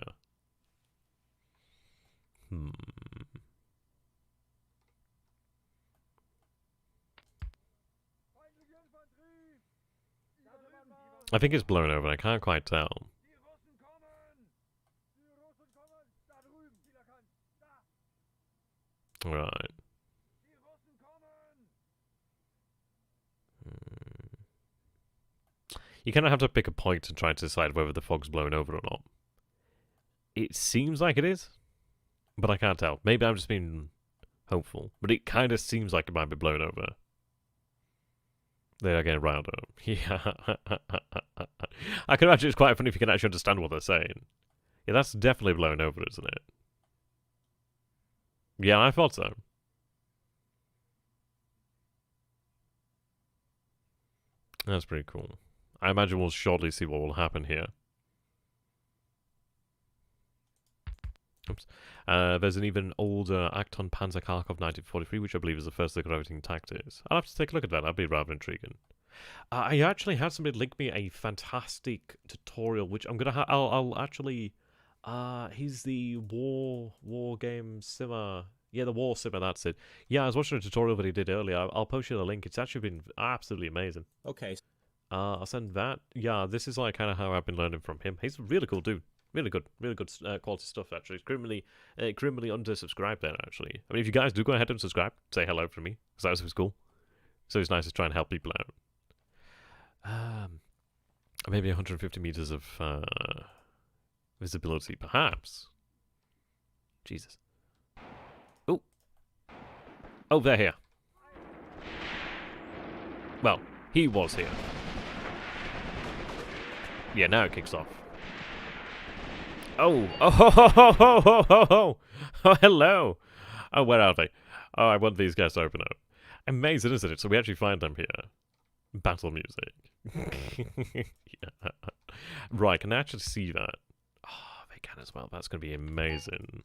I think it's blown over. I can't quite tell. Right. You kind of have to pick a point and try to decide whether the fog's blown over or not. It seems like it is, but I can't tell. Maybe I'm just being hopeful, but it kind of seems like it might be blown over. They are getting riled up. Yeah. I can imagine it's quite funny if you can actually understand what they're saying. Yeah, that's definitely blown over, isn't it? Yeah, I thought so. That's pretty cool. I imagine we'll shortly see what will happen here. Oops. There's an even older Acton Panzer Kharkov 1943, which I believe is the first of the Graviteam tactics. I'll have to take a look at that. That'd be rather intriguing. I actually had somebody link me a fantastic tutorial, which I'm gonna. I'll actually. He's the war game simmer. Yeah, the war simmer. That's it. Yeah, I was watching a tutorial that he did earlier. I'll post you the link. It's actually been absolutely amazing. Okay. I'll send that. Yeah, this is like kind of how I've been learning from him. He's a really cool dude. Really good quality stuff, actually. It's criminally undersubscribed there, actually. I mean, if you guys do go ahead and subscribe, say hello for me, because that was cool. So it's nice to try and help people out. Maybe 150 meters of visibility, perhaps. Jesus. Oh. Oh, they're here. Well, he was here. Yeah, now it kicks off. Oh, oh, hello. Oh, where are they? Oh, I want these guys to open up. Amazing, isn't it? So we actually find them here. Battle music. Yeah. Right, can I actually see that? Oh, they can as well. That's going to be amazing.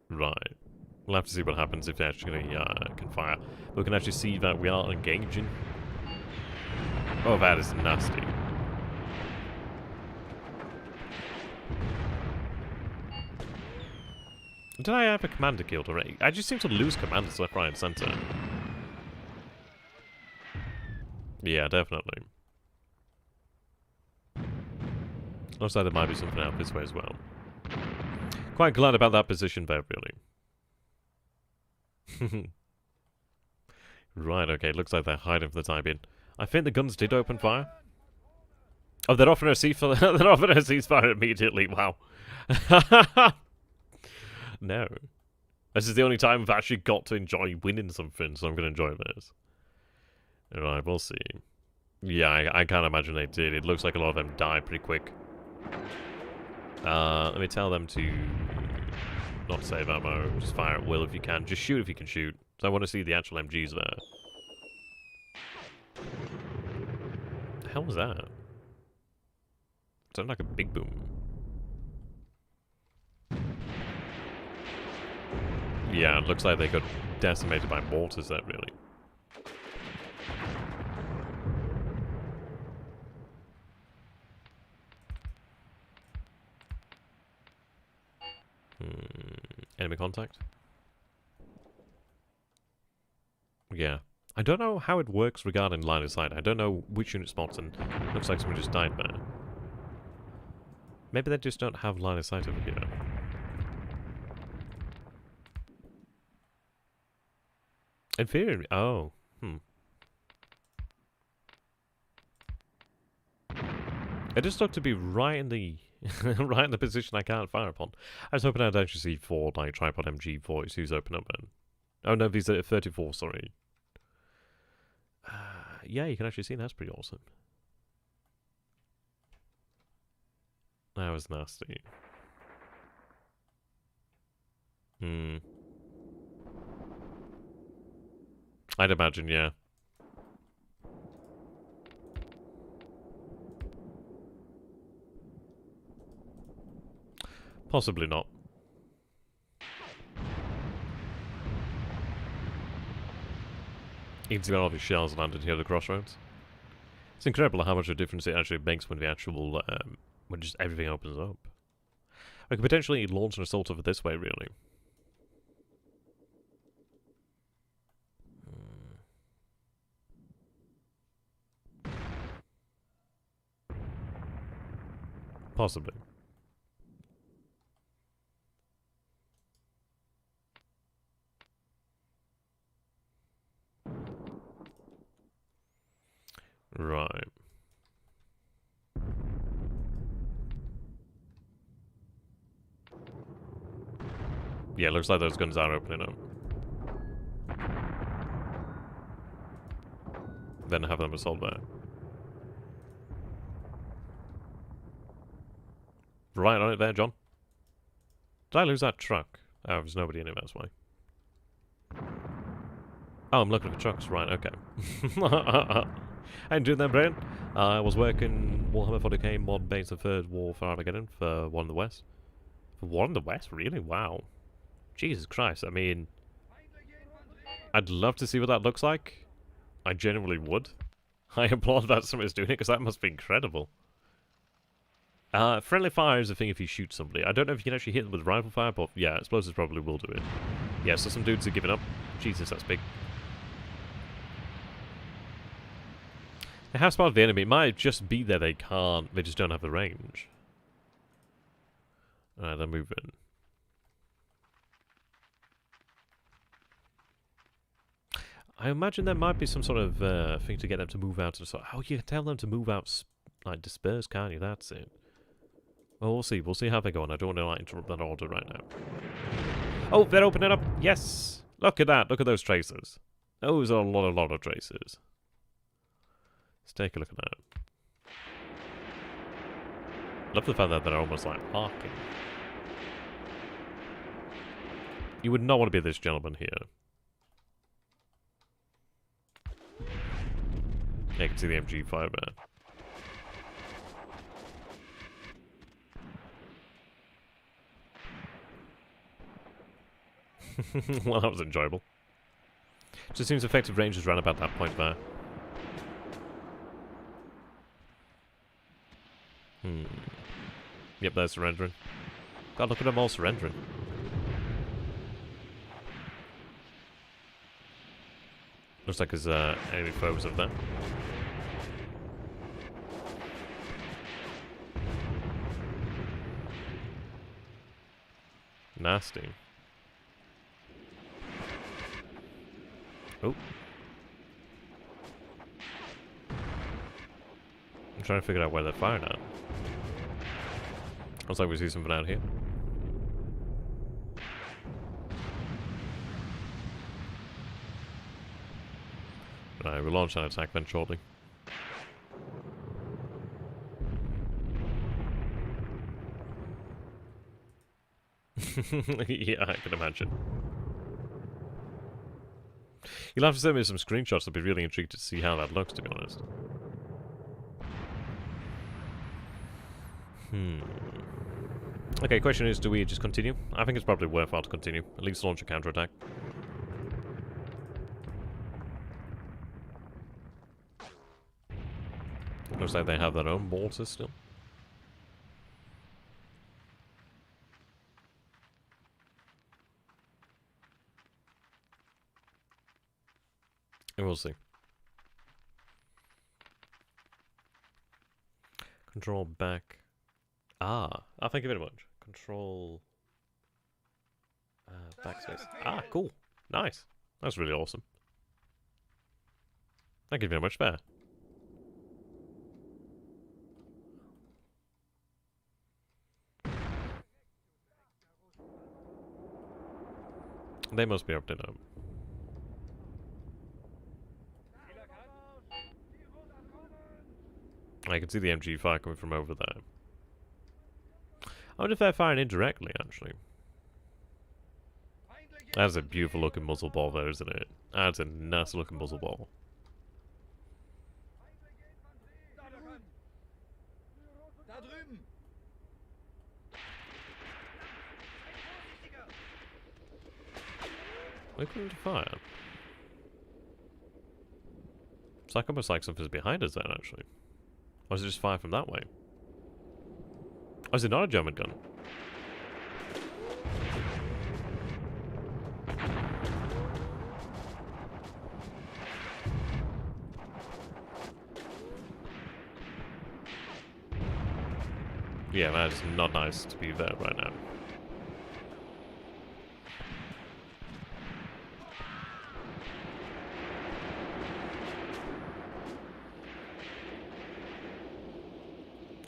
Right. We'll have to see what happens if they actually can fire. But we can actually see that we are engaging. Oh, that is nasty. Did I have a commander killed already? I just seem to lose commanders left, right, and center. Yeah, definitely. Looks like there might be something out this way as well. Quite glad about that position there, really. Right, okay, looks like they're hiding for the time being. I think the guns did open fire. Oh, they're offering a ceasefire. They're offering a ceasefire immediately. Wow. No. This is the only time I've actually got to enjoy winning something, so I'm going to enjoy this. Alright, we'll see. Yeah, I can't imagine they did. It looks like a lot of them died pretty quick. Let me tell them to not save ammo, just fire at will if you can. Just shoot if you can shoot. So I want to see the actual MGs there. The hell was that? It sounded like a big boom. Yeah, it looks like they got decimated by mortars there, really. Enemy contact? Yeah. I don't know how it works regarding line of sight. I don't know which unit spots, and looks like someone just died there. Maybe they just don't have line of sight over here. Inferior. Oh. It just looked to be right in the right in the position I can't fire upon. I was hoping I'd actually see 4 like tripod MG42s open up then. Oh no, these are 34, sorry. Yeah, you can actually see that's pretty awesome. That was nasty. I'd imagine, yeah. Possibly not. You can see all of his shells landed here at the crossroads. It's incredible how much of a difference it actually makes when the actual, when just everything opens up. I could potentially launch an assault over this way, really. Possibly. Right. Yeah, looks like those guns are opening up. Then have them assault there. Right on it there, John. Did I lose that truck? Oh, there's nobody in it, that's why. Oh, I'm looking for trucks. Right, okay. How you doing there, Brian? I was working Warhammer 40k mod base the third war for Armageddon for War in the West. For War in the West? Really? Wow. Jesus Christ, I mean... I'd love to see what that looks like. I genuinely would. I applaud that somebody's doing it, because that must be incredible. Friendly fire is a thing if you shoot somebody. I don't know if you can actually hit them with rifle fire, but yeah, explosives probably will do it. Yeah, so some dudes are giving up. Jesus, that's big. They have spotted the enemy. It might just be there, they can't. They just don't have the range. Alright, they're moving. I imagine there might be some sort of thing to get them to move out. Oh, you can tell them to move out, like, disperse, can't you? That's it. Well, we'll see. We'll see how they go on. I don't want to, like, interrupt that order right now. Oh, they're opening up. Yes! Look at that. Look at those tracers. Those are a lot of tracers. Let's take a look at that. Love the fact that they're almost, like, arcing. You would not want to be this gentleman here. Yeah, you can see the MG5 there. Well, that was enjoyable. Just seems effective range is around about that point there. Yep, they're surrendering. God, look at them all surrendering. Looks like there's enemy foes up there. Nasty. Oh. I'm trying to figure out where they're firing at. Looks like we see something out here. Right, we'll launch an attack then shortly. Yeah, I can imagine. You'll have to send me some screenshots. I'd be really intrigued to see how that looks, to be honest. Okay, question is, do we just continue? I think it's probably worthwhile to continue. At least launch a counterattack. Looks like they have their own mortars still. And we'll see. Control back. Ah, thank you very much. Control backspace. Ah, cool. Nice. That's really awesome. Thank you very much there. They must be up to now. I can see the MG5 coming from over there. I wonder if they're firing indirectly, actually. That's a beautiful looking muzzle ball there, isn't it? That's a nice looking muzzle ball. We're going to fire. It's like almost like something's behind us then, actually. Or is it just fire from that way? Oh, is it not a German gun? Yeah, that is not nice to be there right now.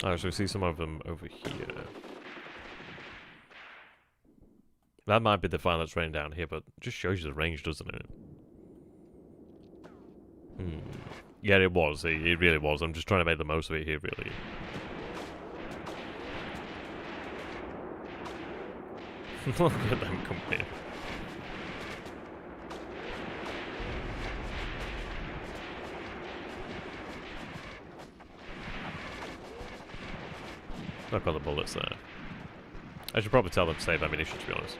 Oh, so we see some of them over here. That might be the fire that's raining down here, but it just shows you the range, doesn't it? Yeah, it was. It really was. I'm just trying to make the most of it here, really. Look at them come in. Look at the bullets there. I should probably tell them to save ammunition, to be honest.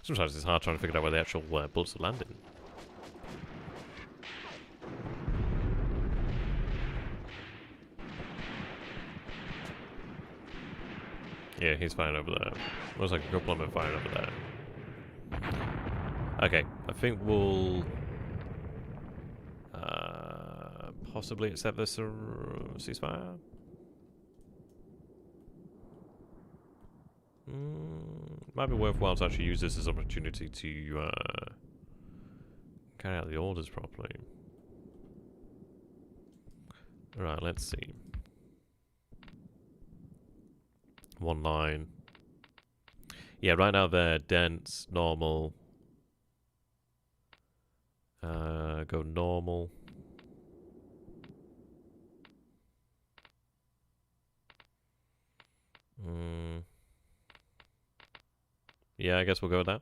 Sometimes it's hard trying to figure out where the actual bullets are landing. Yeah, he's firing over there. Looks like a couple of them are firing over there. Okay, I think we'll possibly accept this ceasefire. Might be worthwhile to actually use this as an opportunity to carry out the orders properly. Alright, let's see. 1 line. Yeah, right now they're dense, normal. Go normal. Yeah, I guess we'll go with that.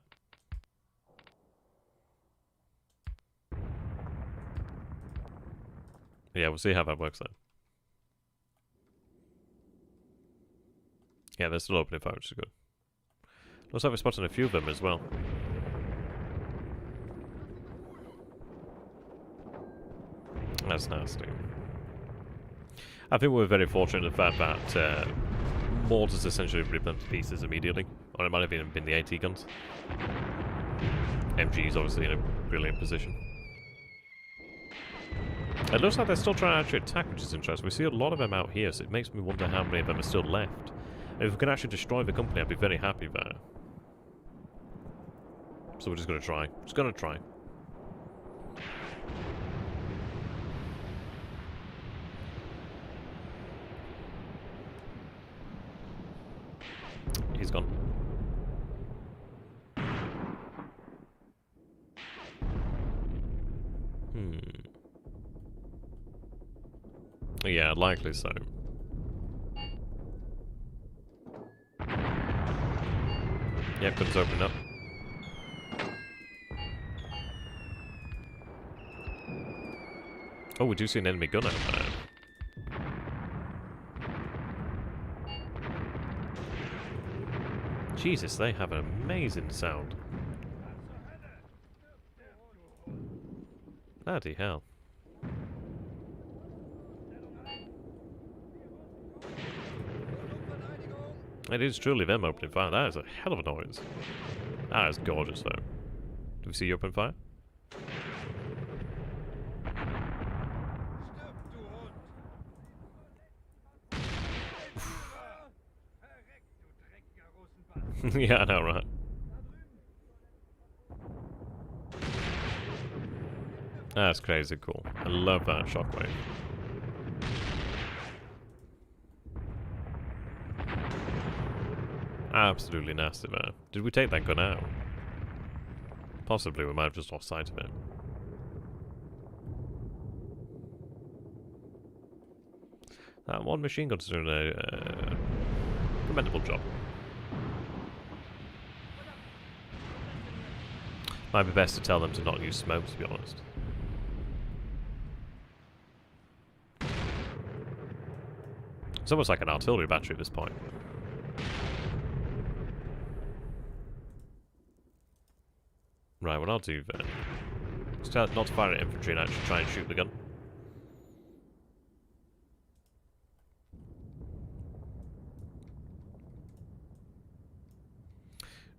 Yeah, we'll see how that works then. Yeah, they're still opening fire, which is good. Looks like we're spotting a few of them as well. That's nasty. I think we're very fortunate in the fact that mortars essentially rip them to pieces immediately. Or it might have even been the AT guns. MG is obviously in a brilliant position. It looks like they're still trying to actually attack, which is interesting. We see a lot of them out here, so it makes me wonder how many of them are still left. And if we can actually destroy the company, I'd be very happy there. So we're just going to try. Just going to try. he's gone. Yeah, likely so. Yep, guns open up. Oh, we do see an enemy gun out there. Jesus, they have an amazing sound. Bloody hell. It is truly them opening fire. That is a hell of a noise. That is gorgeous, though. Do we see you open fire? Yeah, I know, right? That's crazy cool. I love that shockwave. Absolutely nasty, man. Did we take that gun out? Possibly, we might have just lost sight of it. That one machine gun's doing a commendable job. Might be best to tell them to not use smoke, to be honest. It's almost like an artillery battery at this point. Right, what I'll do then is tell it not to fire at infantry and actually try and shoot the gun.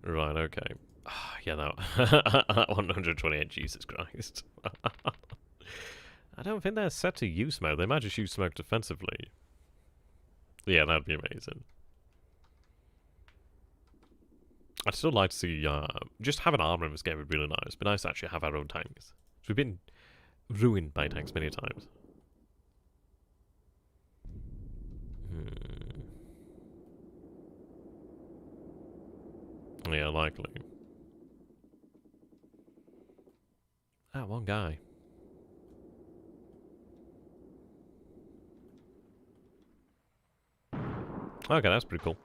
Right, okay. Yeah, no. 128, Jesus Christ. I don't think they're set to use smoke. They might just use smoke defensively. Yeah, that'd be amazing. I'd still like to see, just have an armor in this game would be really nice. It'd be nice to actually have our own tanks. We've been ruined by tanks many times. Yeah, likely. Ah, one guy. Okay, that's pretty cool.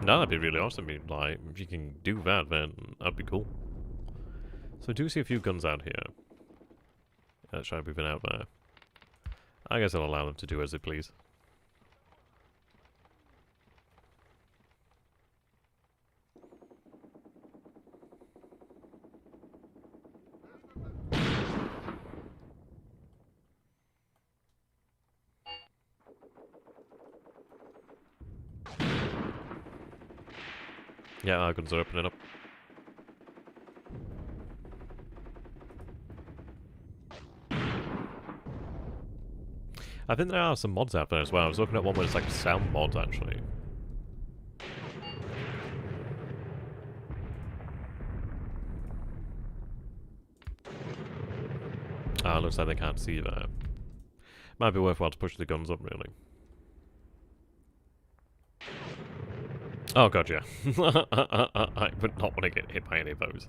No, that'd be really awesome. I mean, like, if you can do that, then that'd be cool. So I do see a few guns out here. Let's try moving out there. I guess I'll allow them to do as they please. Yeah, our guns are opening up. I think there are some mods out there as well. I was looking at one where it's like sound mods, actually. Ah, looks like they can't see that. Might be worthwhile to push the guns up, really. Oh god, yeah. I would not want to get hit by any of those.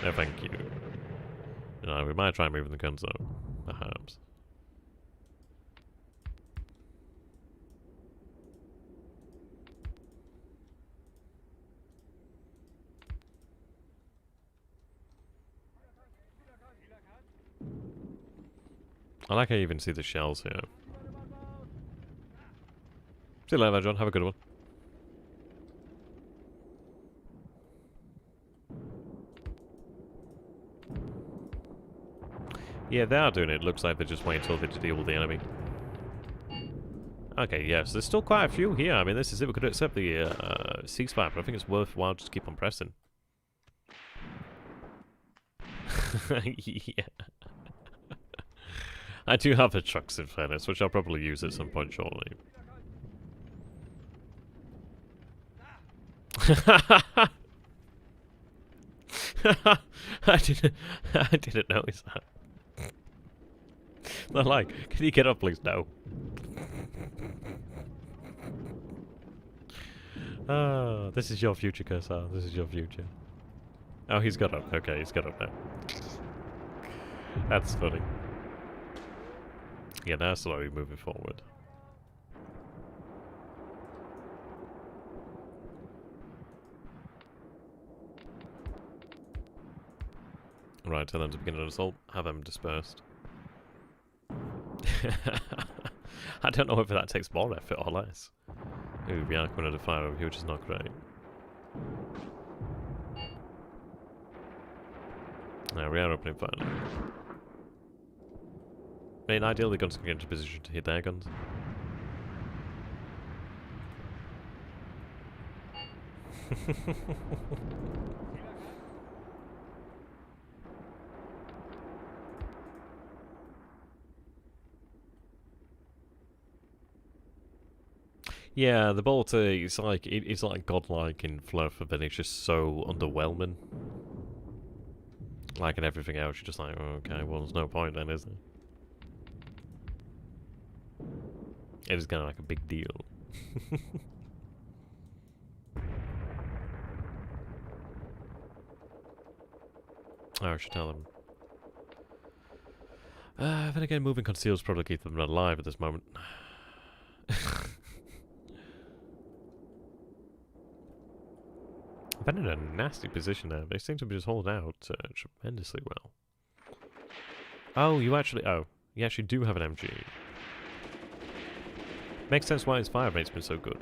No, thank you. No, we might try moving the guns though, perhaps. I like how you even see the shells here. See you later, John. Have a good one. Yeah, they are doing it. Looks like they're just waiting until they deal with the enemy. Okay, yes, there's still quite a few here. I mean, this is it. We could accept the ceasefire, but I think it's worthwhile just keep on pressing. Yeah. I do have the trucks in fairness, which I'll probably use at some point shortly. I didn't notice that. They're like, can you get up please? No. Oh, this is your future, Cursor. This is your future. Oh, he's got up. Okay, he's got up now. That's funny. Yeah, now slowly moving forward. Right, tell them to begin an assault. Have them dispersed. I don't know whether that takes more effort or less. Ooh, we are going to fire over here, which is not great. Now we are opening fire now. I mean, ideally, guns can get into position to hit their guns. Yeah, the bolt it's like it's like godlike in fluff, but then it's just so underwhelming. Like in everything else, you're just like, oh, okay, well, there's no point then, is there? It is kind of like a big deal. Oh, I should tell them. Then again, moving conceals probably keep them alive at this moment. I've been in a nasty position now. They seem to be just holding out tremendously well. Oh, you actually do have an MG. Makes sense why his fire rate's been so good.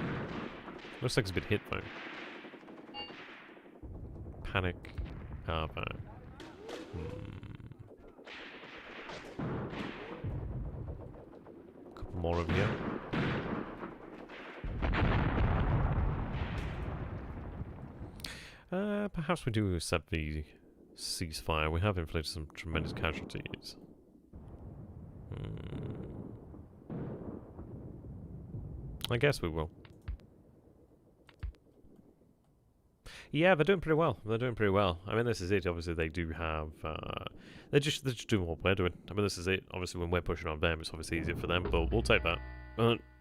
Looks like he's been hit though. Panic. Fire. Couple more over here. Perhaps we do accept the ceasefire. We have inflicted some tremendous casualties. I guess we will. Yeah, they're doing pretty well. They're doing pretty well. I mean, this is it. Obviously, they do have... they're just doing what we're doing. I mean, this is it. Obviously, when we're pushing on them, it's obviously easier for them, but we'll take that.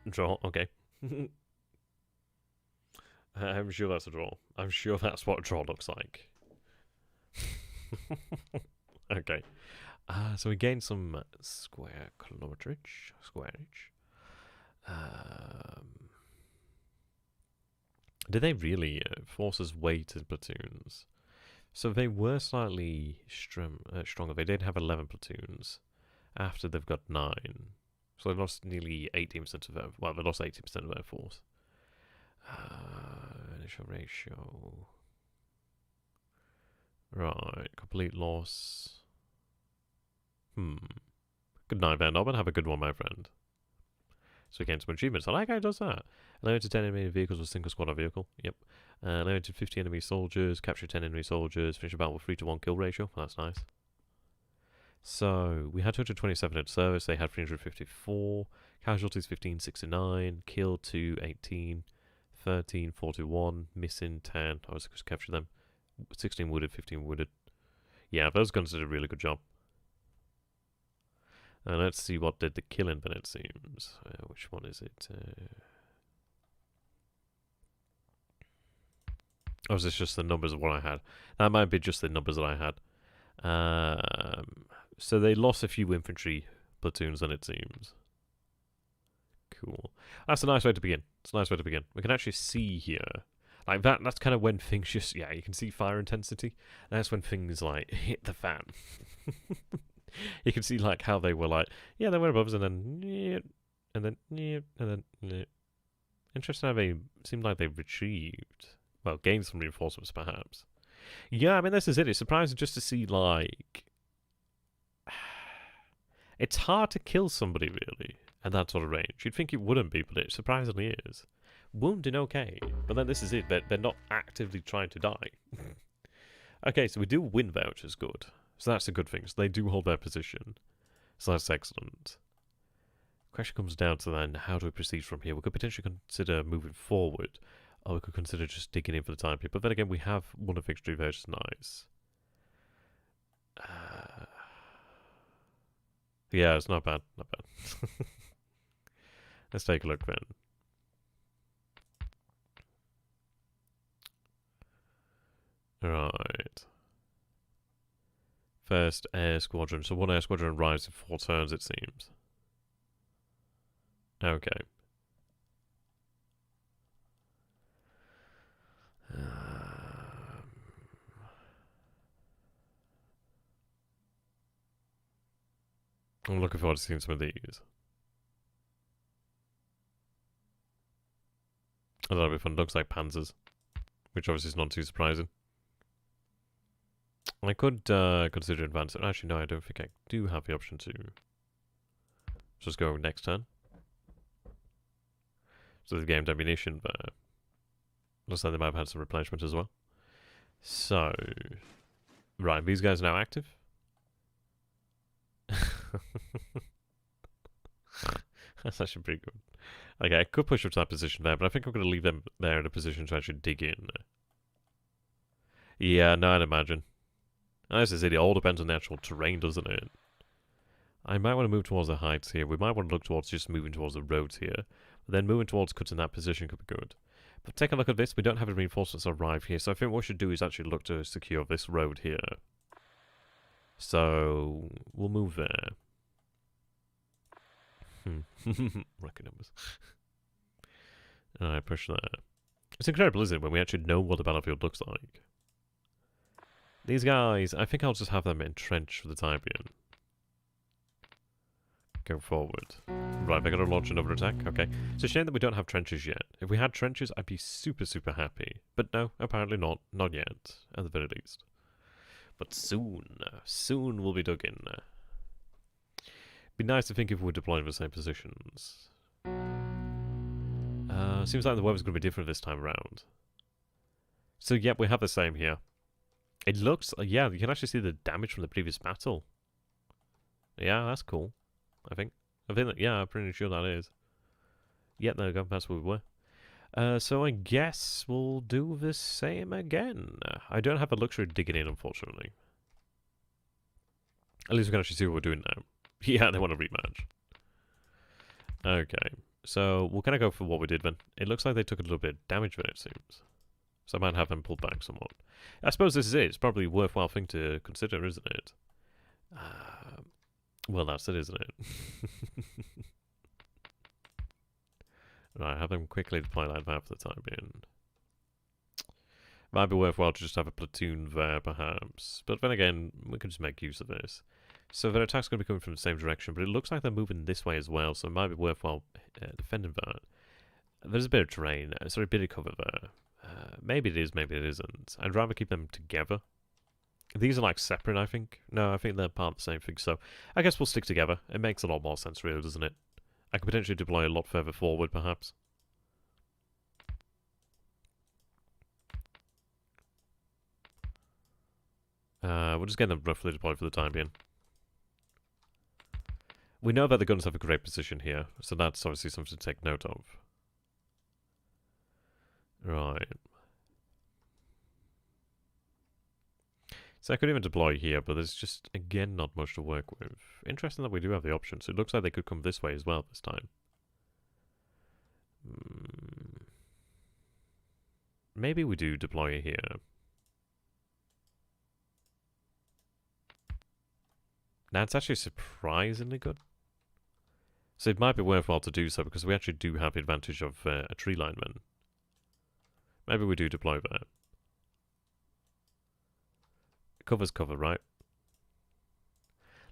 Draw. Okay. I'm sure that's a draw. I'm sure that's what a draw looks like. Okay. So we gained some square kilometrage. Squareage. Did they really force us weighted platoons? So they were slightly stronger. They did have 11 platoons after they've got 9. So they lost nearly 18% of their... Well, they lost 80% of their force. Initial ratio. Right, complete loss. Good night, Van Dobben. Have a good one, my friend. So we gained some achievements. I like how it does that. Eliminated 10 enemy vehicles with single squad or vehicle. Yep. Eliminated 50 enemy soldiers. Captured 10 enemy soldiers. Finished a battle with 3-to-1 kill ratio. Well, that's nice. So we had 227 in service. They had 354. Casualties 1569. Killed 218. 13, 41, missing 10. I was just capture them. 16 wounded, 15 wounded. Yeah, those guns did a really good job. Let's see what did the killing then, it seems. Which one is it? Or is this just the numbers of what I had? That might be just the numbers that I had. So they lost a few infantry platoons then, it seems. Cool. That's a nice way to begin. It's a nice way to begin. We can actually see here. Like that's kind of when things just... Yeah, you can see fire intensity. That's when things, like, hit the fan. You can see, like, how they were like... Yeah, they were above us, and then... And then... And then... Interesting how they seemed like they retrieved... Well, gained some reinforcements, perhaps. Yeah, I mean, this is it. It's surprising just to see, like... It's hard to kill somebody, really. At that sort of range. You'd think it wouldn't be, but it surprisingly is. Wounding okay, but then this is it. They're not actively trying to die. Okay, so we do win vouchers, good. So that's a good thing. So they do hold their position. So that's excellent. Question comes down to then, how do we proceed from here? We could potentially consider moving forward, or we could consider just digging in for the time being. But then again, we have won a victory, which is nice. Yeah, it's not bad. Not bad. Let's take a look then. Right. First air squadron. So one air squadron arrives in 4 turns, it seems. Okay. I'm looking forward to seeing some of these. Oh, that'll be fun. Looks like panzers, which obviously is not too surprising. I could consider advancing. Actually, no, I don't think I do have the option to just go next turn. So they've gained ammunition, but looks like they might have had some replenishment as well. So, right, these guys are now active. That's actually pretty good. Okay, I could push up to that position there, but I think I'm going to leave them there in a position to actually dig in. Yeah, no, I'd imagine. As I said, it all depends on the actual terrain, doesn't it? I might want to move towards the heights here. We might want to look towards just moving towards the roads here. But then moving towards cutting that position could be good. But take a look at this. We don't have any reinforcements arrive here. So I think what we should do is actually look to secure this road here. So we'll move there. Reckon numbers. Alright, push there. It's incredible, isn't it, when we actually know what the battlefield looks like. These guys, I think I'll just have them entrenched for the time being. Go forward. Right, they're going to launch another attack. Okay. It's a shame that we don't have trenches yet. If we had trenches, I'd be super, super happy. But no, apparently not. Not yet, at the very least. But soon. Soon we'll be dug in. Be nice to think if we're deploying the same positions. Seems like the weather's going to be different this time around. So, yep, we have the same here. It looks... yeah, you can actually see the damage from the previous battle. Yeah, that's cool. I think that, yeah, I'm pretty sure that is. Yep, there we go. That's where we were. So I guess we'll do the same again. I don't have the luxury of digging in, unfortunately. At least we can actually see what we're doing now. Yeah, they want a rematch. Okay, so we'll kind of go for what we did then. It looks like they took a little bit of damage with it, it seems. So I might have them pulled back somewhat. I suppose this is it. It's probably a worthwhile thing to consider, isn't it? Well, that's it, isn't it? Right, have them quickly deploy that map for the time being. Might be worthwhile to just have a platoon there, perhaps. But then again, we could just make use of this. So their attack's going to be coming from the same direction, but it looks like they're moving this way as well, so it might be worthwhile defending that. There's a bit of terrain, sorry, a bit of cover there. Maybe it is, maybe it isn't. I'd rather keep them together. These are like separate, I think. No, I think they're part of the same thing, so I guess we'll stick together. It makes a lot more sense, really, doesn't it? I could potentially deploy a lot further forward, perhaps. We'll just get them roughly deployed for the time being. We know that the guns have a great position here, so that's obviously something to take note of. Right. So I could even deploy here, but there's just, again, not much to work with. Interesting that we do have the option, so it looks like they could come this way as well this time. Maybe we do deploy here. Now, it's actually surprisingly good. So it might be worthwhile to do so, because we actually do have the advantage of a tree lineman. Maybe we do deploy there. Cover's cover, right?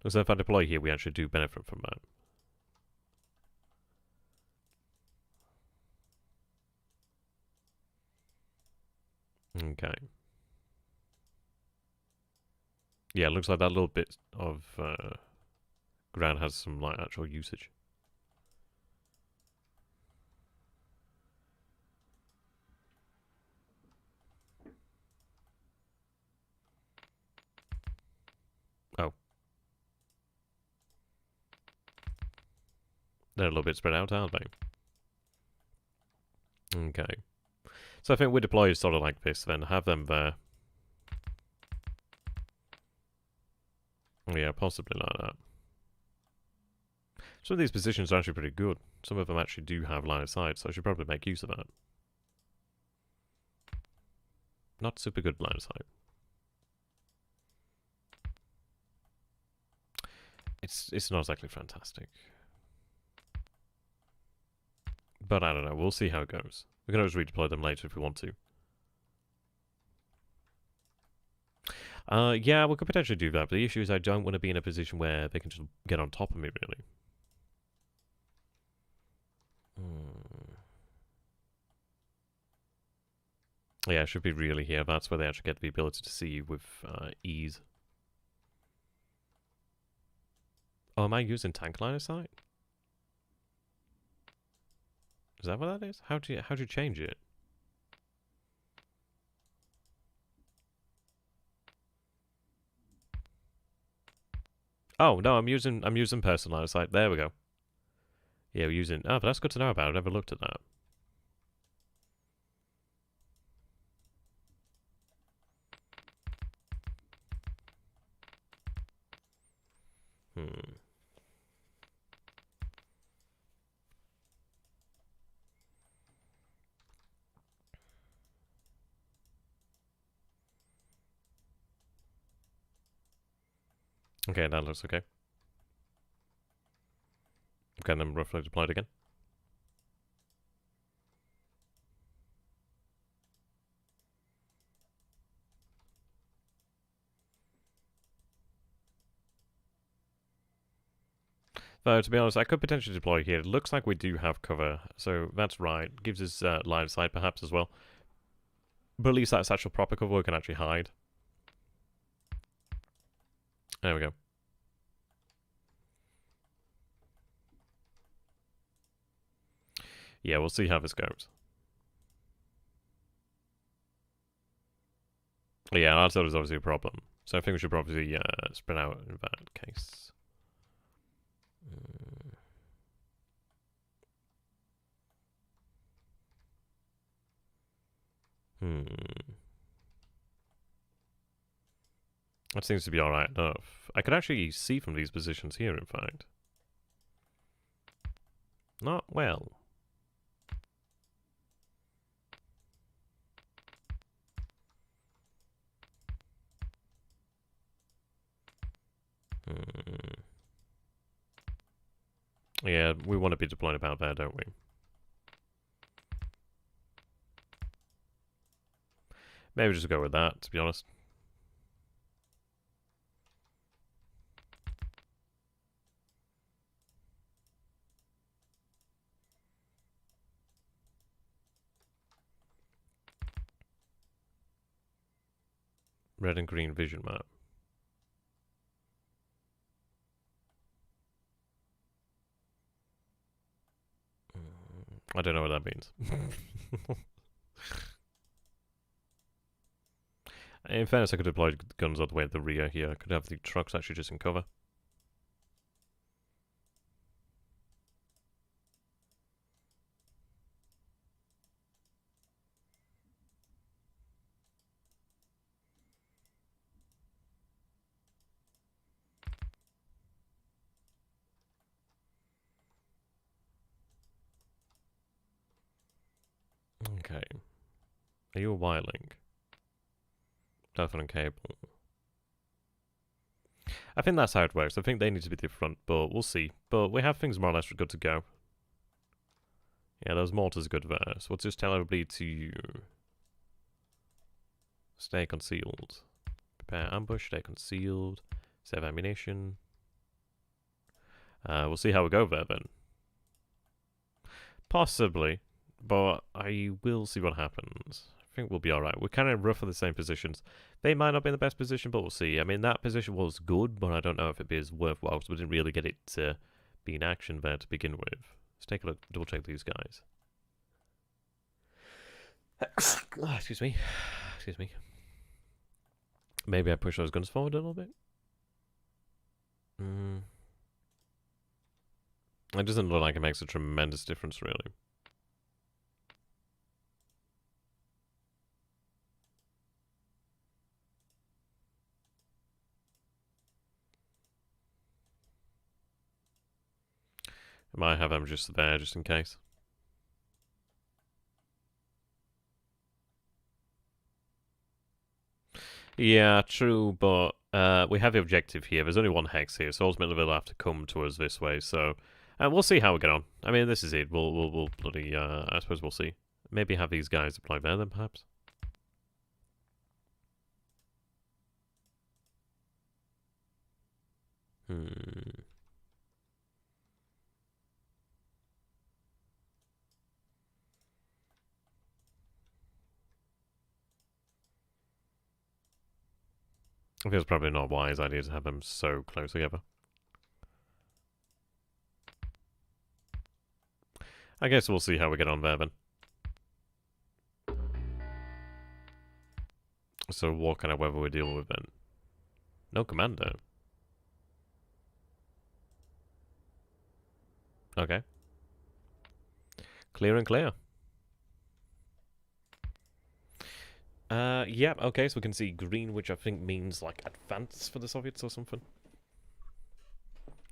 Looks like if I deploy here, we actually do benefit from that. Okay. Yeah, it looks like that little bit of ground has some like actual usage. Oh. They're a little bit spread out, aren't they? Okay. So I think we deploy sort of like this, then have them there. Yeah, possibly like that. Some of these positions are actually pretty good. Some of them actually do have line of sight, so I should probably make use of that. Not super good line of sight. It's not exactly fantastic. But I don't know, we'll see how it goes. We can always redeploy them later if we want to. Yeah, we could potentially do that, but the issue is I don't want to be in a position where they can just get on top of me, really. Yeah, it should be really here. That's where they actually get the ability to see you with ease. Oh, am I using tank line of sight? Is that what that is? How do you change it? Oh no, I'm using personal line of sight. There we go. Yeah, we're using. Oh, but that's good to know about. I never looked at that. Okay, that looks okay. Okay, then roughly deployed again. Though, to be honest, I could potentially deploy here. It looks like we do have cover, so that's right. Gives us line of sight, perhaps, as well. But at least that's actual proper cover we can actually hide. There we go. Yeah, we'll see how this goes. Yeah, our sort is obviously a problem. So I think we should probably spread out in that case. That seems to be alright enough. I could actually see from these positions here, in fact. Not well. Yeah, we want to be deploying about there, don't we? Maybe just go with that, to be honest. Red and green vision map. I don't know what that means. In fairness, I could deploy guns all the way at the rear here. I could have the trucks actually just in cover. Okay. Are you a wireling? Telephone and cable. I think that's how it works. I think they need to be different, but we'll see. But we have things more or less good to go. Yeah, those mortars are good there. So we'll just tell everybody to stay concealed. Prepare ambush, stay concealed, save ammunition. We'll see how we go there then. Possibly, but I will see what happens. I think we'll be alright. We're kind of rough in the same positions. They might not be in the best position, but we'll see. I mean, that position was good, but I don't know if it'd be as worthwhile because we didn't really get it to be in action there to begin with. Let's take a look, double check these guys. Excuse me. Excuse me. Maybe I push those guns forward a little bit. It doesn't look like it makes a tremendous difference, really. I might have them just there, just in case. Yeah, true, but We have the objective here. There's only one hex here, so ultimately they'll have to come to us this way. So we'll see how we get on. I mean, this is it. We'll bloody. I suppose we'll see. Maybe have these guys apply there then, perhaps. I think it's probably not a wise idea to have them so close together. I guess we'll see how we get on there then. So what kind of weather we deal with then? No commander. Okay. Clear and clear. Yeah, okay, so we can see green, which I think means, like, advance for the Soviets or something.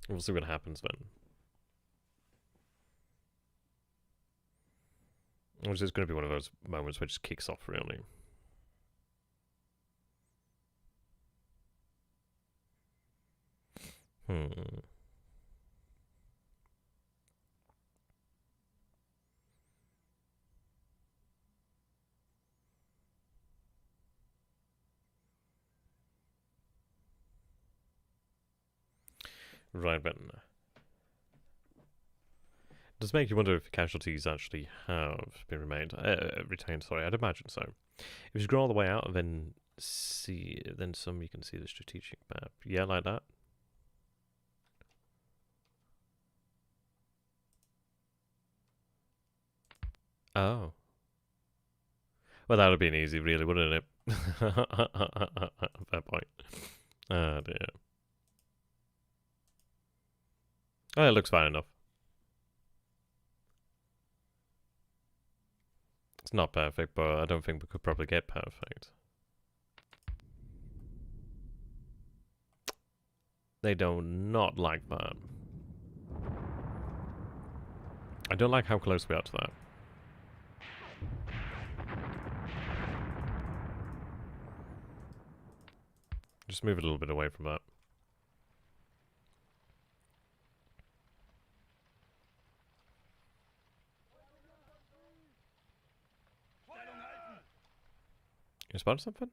We'll see what happens then. Which is going to be one of those moments where it just kicks off, really. Right, then. Does make you wonder if casualties actually have been retained. Sorry, I'd imagine so. If you scroll all the way out, then some you can see the strategic map. Yeah, like that. Oh. Well, that would have been easy, really, wouldn't it? Fair point. Oh, dear. Oh, it looks fine enough. It's not perfect, but I don't think we could probably get perfect. They do not like that. I don't like how close we are to that. Just move it a little bit away from that. You spotted something?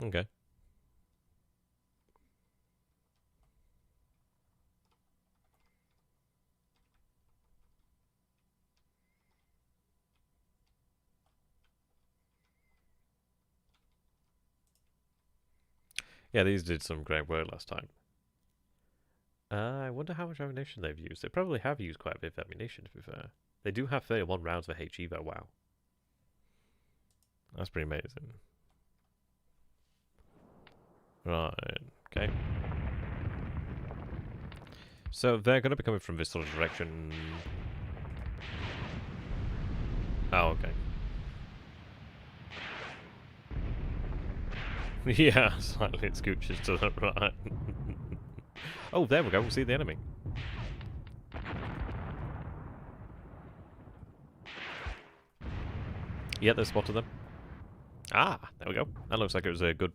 Okay. Yeah, these did some great work last time. I wonder how much ammunition they've used. They probably have used quite a bit of ammunition, to be fair. They do have 31 rounds for HE, though. Wow. That's pretty amazing. Right, okay. So they're going to be coming from this sort of direction. Oh, okay. Yeah, slightly it scooches to the right. Oh, there we go. We see the enemy. Yeah, they spotted them. Ah, there we go. That looks like it was a good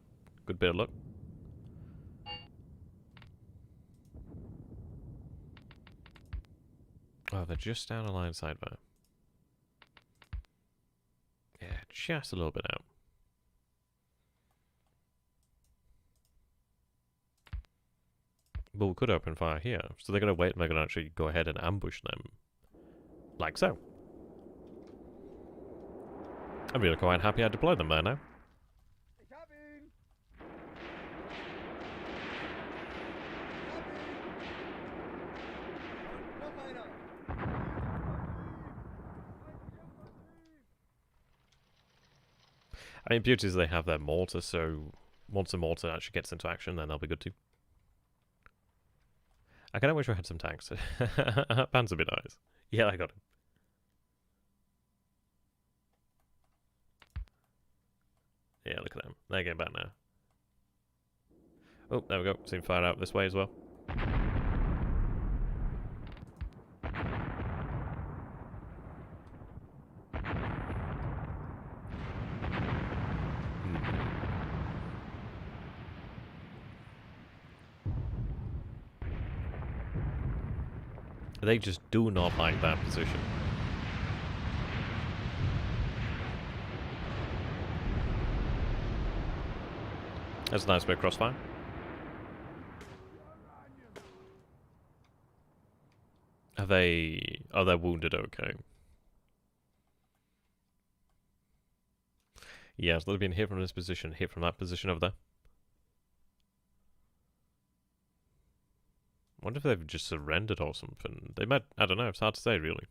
bit of luck. Oh, they're just down a line side there. Yeah, just a little bit out. But we could open fire here. So they're going to wait and they're going to actually go ahead and ambush them. Like so. I'm really quite happy I deployed them there now. I mean, beauty is they have their mortar, so once the mortar actually gets into action, then they'll be good too. I kind of wish I had some tanks. Panzer be nice. Yeah, I got him. Yeah, look at them. They're getting back now. Oh, there we go. Seen fire out this way as well. They just do not like that position. That's a nice bit of crossfire. Are they... Oh, they're wounded, okay. Yeah, so they've been hit from this position, hit from that position over there. I wonder if they've just surrendered or something. They might... I don't know, it's hard to say, really.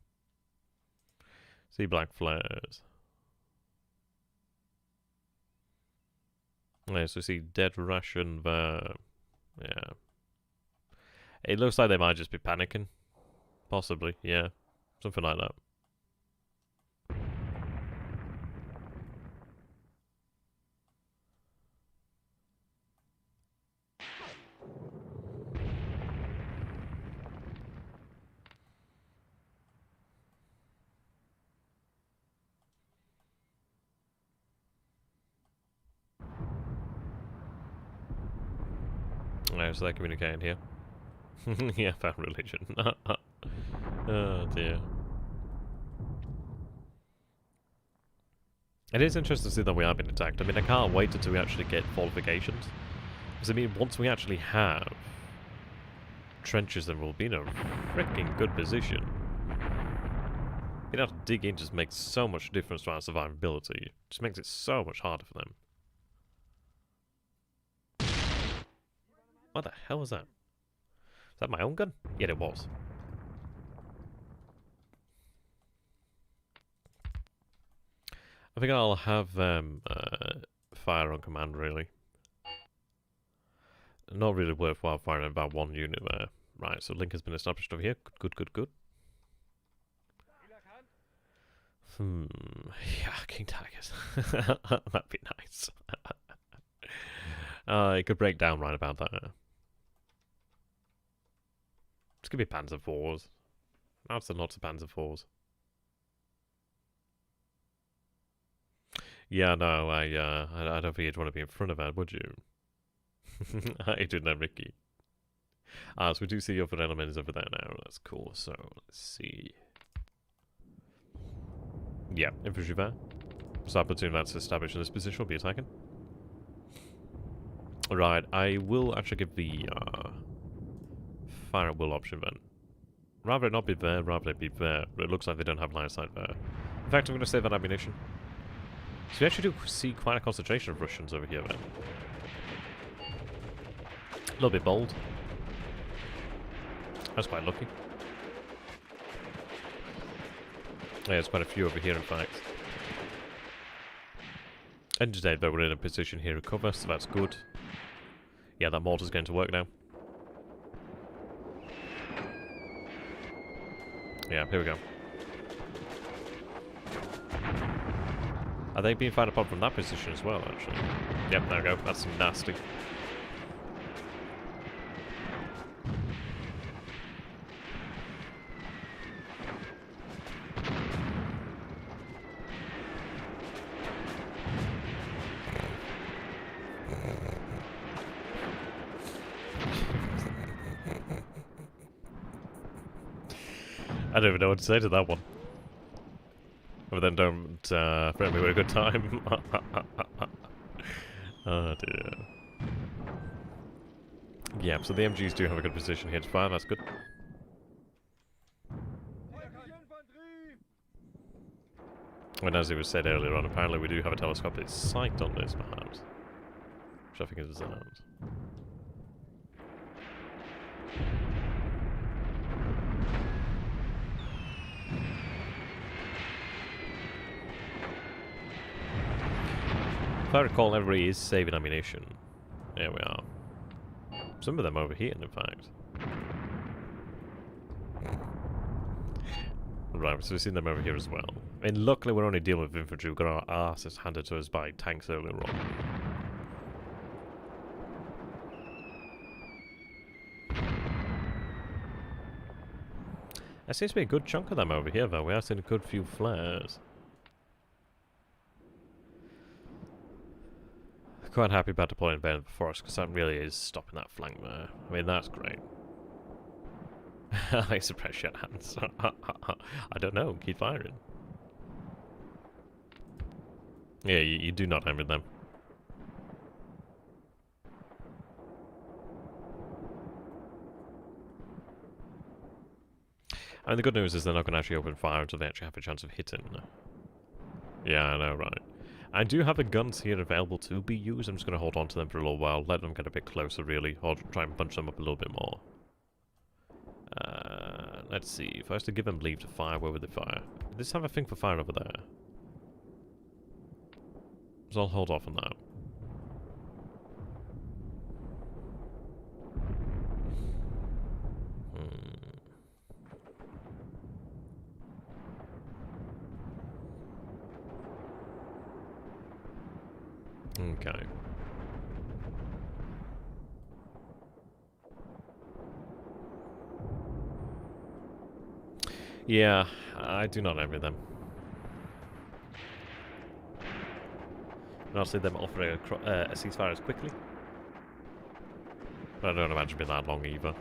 See black flares. Yeah, so we see dead Russian there. Yeah. It looks like they might just be panicking. Possibly, yeah. Something like that. Yeah, so they're communicating here. Yeah, found religion. Oh dear. It is interesting to see that we are being attacked. I mean, I can't wait until we actually get fortifications. Because, I mean, once we actually have trenches, then we'll be in a freaking good position. Being able to dig in just makes so much difference to our survivability. It just makes it so much harder for them. What the hell was that? Is that my own gun? Yeah, it was. I think I'll have fire on command, really. Not really worthwhile firing about one unit there. Right, so link has been established over here. Good, good, good, good. Yeah, King Tigers. That'd be nice. It could break down right about that. It's gonna be Panzer IVs. Lots and lots of Panzer IVs. Yeah, no, I don't think you'd want to be in front of that, would you? I do know, Ricky. So we do see other elements over there now. That's cool. So let's see. Yeah, infantry there. So our platoon that's established in this position will be attacking. Right, I will actually give the fire at will option then. Rather it not be there, rather it be there. But it looks like they don't have line of sight there. In fact, I'm going to save that ammunition. So we actually do see quite a concentration of Russians over here then. A little bit bold. That's quite lucky. Yeah, there's quite a few over here in fact. And today though we're in a position here to cover, so that's good. Yeah, that mortar's going to work now. Yeah, here we go. Are they being fired upon from that position as well, actually? Yep, there we go. That's nasty. I don't even know what to say to that one. But then don't threaten me with a good time. Oh dear. Yeah, so the MGs do have a good position here to fire, that's good. And as it was said earlier on, apparently we do have a telescopic sight on this, perhaps. Which I think is that. If I recall, everybody is saving ammunition. There we are. Some of them over here, in fact. Right, so we've seen them over here as well. And luckily we're only dealing with infantry. We've got our asses handed to us by tanks earlier on. There seems to be a good chunk of them over here, though. We are seeing a good few flares. Quite happy about deploying Bane of the Forest, because that really is stopping that flank there. I mean, that's great. I suppress your hands. I don't know. Keep firing. Yeah, you do not hammer them. I mean, the good news is they're not going to actually open fire until they actually have a chance of hitting. Yeah, I know, right. I do have the guns here available to be used. I'm just going to hold on to them for a little while, let them get a bit closer, really, or try and punch them up a little bit more. Let's see. If I was to give them leave to fire, where would they fire? Does this have a thing for fire over there? So I'll hold off on that. Okay. Yeah, I do not envy them. And I'll see them offering a ceasefire as quickly. But I don't imagine it being that long either.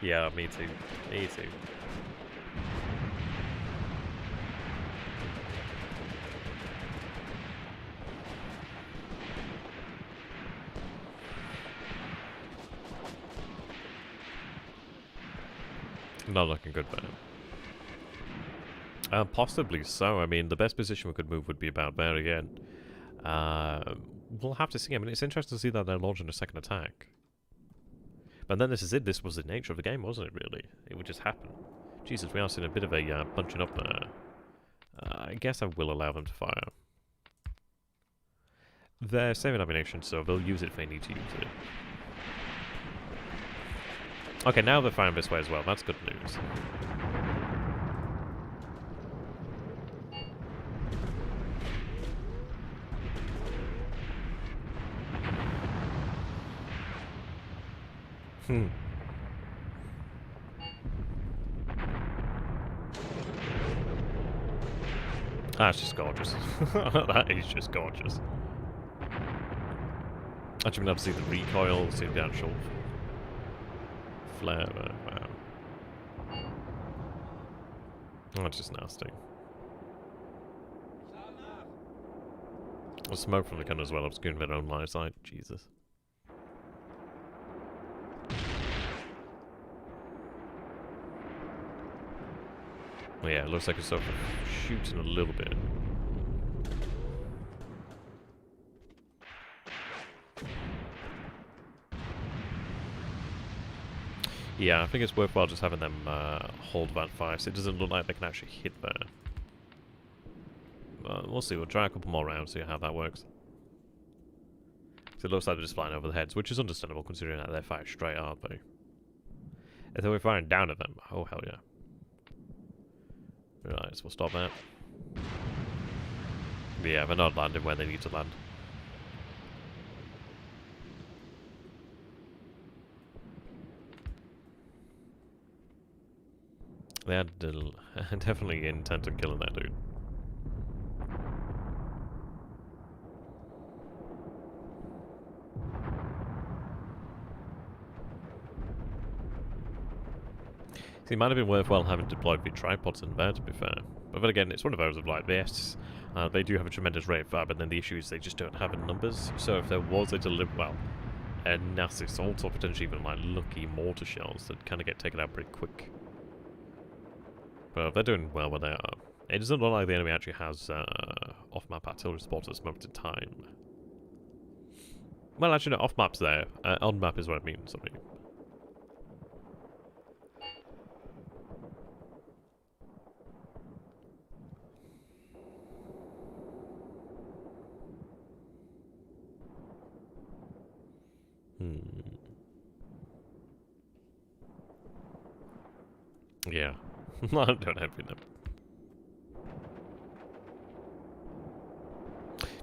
Yeah, me too. Me too. Not looking good, man. Possibly so. I mean, the best position we could move would be about there again. We'll have to see. I mean, it's interesting to see that they're launching a second attack. But then this is it. This was the nature of the game, wasn't it, really? It would just happen. Jesus, we are seeing a bit of a bunching up there. I guess I will allow them to fire. They're saving ammunition, so they'll use it if they need to use it. Okay, now they're firing this way as well. That's good news. That's just gorgeous. That is just gorgeous. Actually, we're going to see the recoil, see the actual flare. Wow. That's just nasty. The smoke from the gun as well, obscuring their own line of sight. Jesus. Yeah, it looks like it's sort of shooting a little bit. Yeah, I think it's worthwhile just having them hold that fire, so it doesn't look like they can actually hit there. We'll see, we'll try a couple more rounds, see how that works. So it looks like they're just flying over the heads, which is understandable considering that they're firing straight, aren't they? If they were firing down at them, oh hell yeah. Right, so we'll stop that. Yeah, they're not landing where they need to land. They had definitely intent on killing that dude. See, it might have been worthwhile having deployed the tripods in there, to be fair. But then again, it's one of those of like this. They do have a tremendous rate of fire, but then the issue is they just don't have in numbers. So if there was a nasty assault, or potentially even like lucky mortar shells, that kind of get taken out pretty quick. But they're doing well where they are. It doesn't look like the enemy actually has off-map artillery support at this moment in time. Well, actually, no, off-map's there. On-map is what I mean, sorry. Yeah. I don't envy them.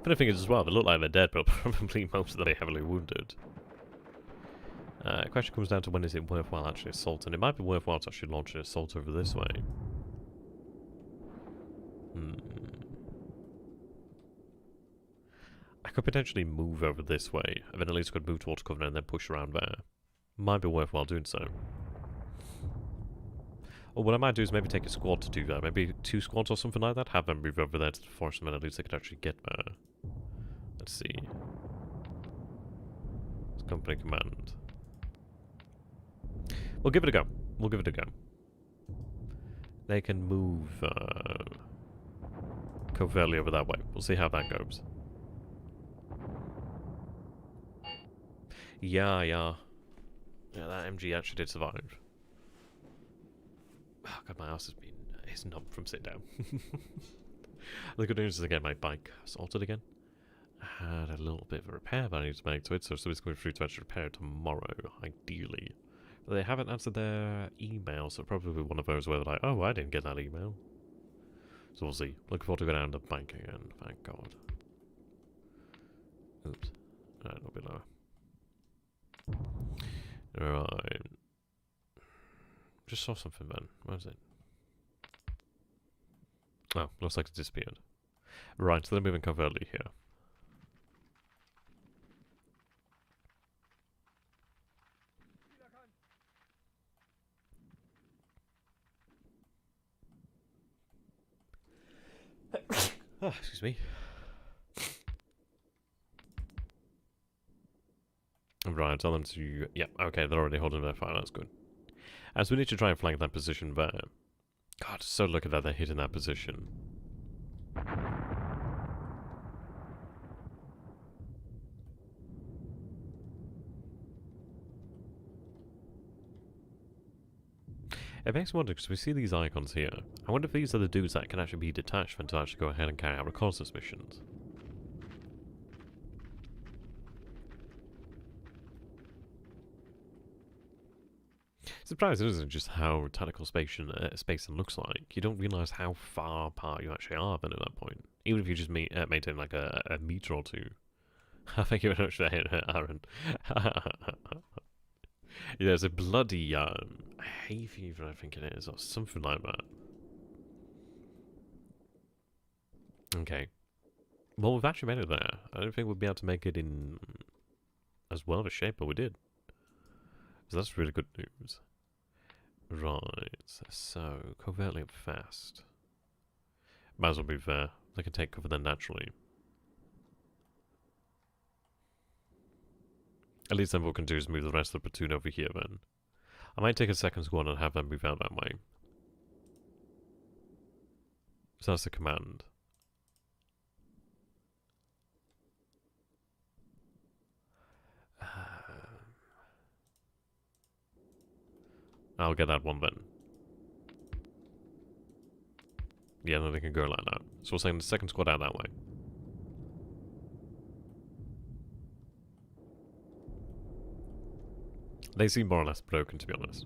Funny thing is as well, they look like they're dead, but probably most of them are heavily wounded. The question comes down to when is it worthwhile actually assaulting. It might be worthwhile to actually launch an assault over this way. I could potentially move over this way, and then at least I could move towards Covenant and then push around there. Might be worthwhile doing so. Or what I might do is maybe take a squad to do that. Maybe 2 squads or something like that. Have them move over there to the forest, and then at least they could actually get there. Let's see. It's company command. We'll give it a go. We'll give it a go. They can move covertly over that way. We'll see how that goes. Yeah, that MG actually did survive. Oh god, my ass is numb from sitting down. The good news is I get my bike sorted again. I had a little bit of a repair that I need to make to it, so it's going through to actually repair tomorrow, ideally. But they haven't answered their email, so probably one of those where they're like, oh, I didn't get that email. So we'll see. Looking forward to going down to the bank again, thank god. Oops. Alright, a little bit lower. Alright. Just saw something then. Where is it? Oh, looks like it's disappeared. Right, so they're moving covertly here. Oh, excuse me. Right, tell them to... Yeah, okay, they're already holding their fire, that's good. As we need to try and flank that position there. God, so lucky that they're hitting that position. It makes me wonder, because we see these icons here. I wonder if these are the dudes that can actually be detached and to actually go ahead and carry out reconnaissance missions. Surprising, isn't it, just how tactical Spaceon looks like? You don't realise how far apart you actually are then at that point. Even if you just maintain like a meter or two. Thank you very much for that, Aaron. Yeah, there's a bloody hay fever, I think it is, or something like that. Okay. Well, we've actually made it there. I don't think we'll be able to make it in as well of a shape, but we did. So that's really good news. Right, so covertly up fast. Might as well move there. They can take cover then naturally. At least then what we can do is move the rest of the platoon over here then. I might take a second squad and have them move out that way. So that's the command. I'll get that one then. Yeah, then they can go like that. So we'll send the second squad out that way. They seem more or less broken, to be honest.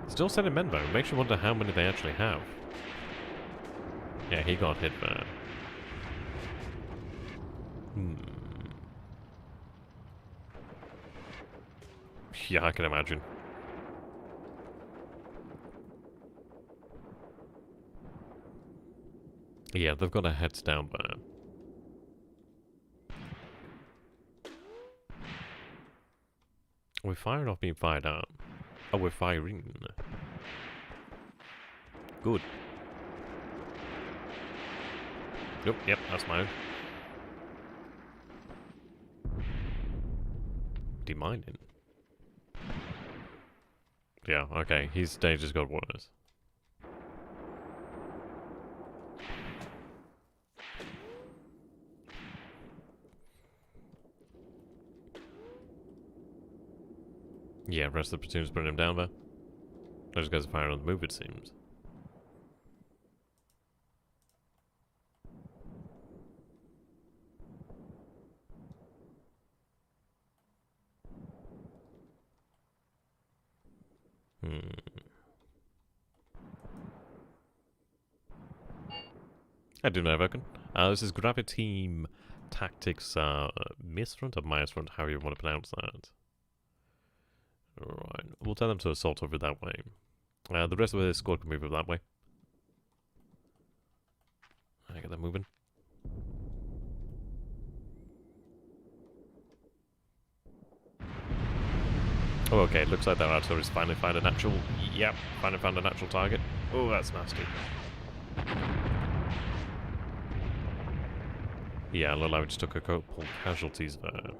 Still sending men though. Makes you wonder how many they actually have. Yeah, he got hit there. Yeah, I can imagine. Yeah, they've got their heads down there. We're firing off being fired out. Oh, we're firing. Good. Nope, yep, that's mine. Demining. Yeah, okay, his stage has got worse. Yeah, rest of the platoon's putting him down there. Those guys are firing on the move, it seems. I do know, Reckon. This is Graviteam Tactics Mius front or Mius front, however you want to pronounce that. Alright, we'll tell them to assault over that way. The rest of the squad can move over that way. They're moving. Oh, okay, looks like their artillery's finally found a natural... Yep, finally found a natural target. Oh, that's nasty. Yeah, look like we just took a couple casualties there.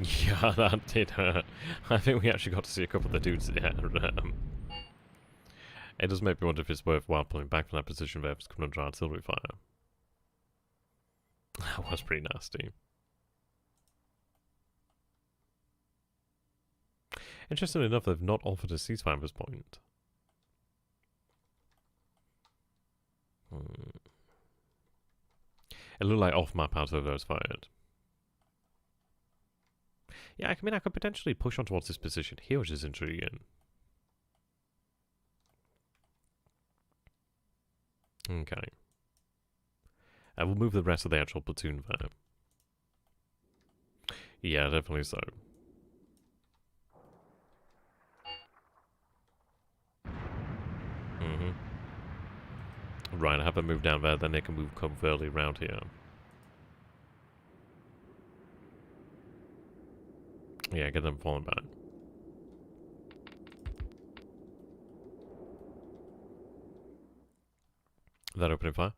Yeah, that did hurt. I think we actually got to see a couple of the dudes there. It does make me wonder if it's worthwhile pulling back from that position there if it's coming under artillery fire. That was pretty nasty. Interestingly enough, they've not offered a ceasefire at this point. It looked like off-map artillery was fired. Yeah, I mean, I could potentially push on towards this position here, which is intriguing. Okay. We'll move the rest of the actual platoon there. Yeah, definitely so. Right, I have them move down there, then they can move covertly around here. Yeah, get them falling back. That opening fire?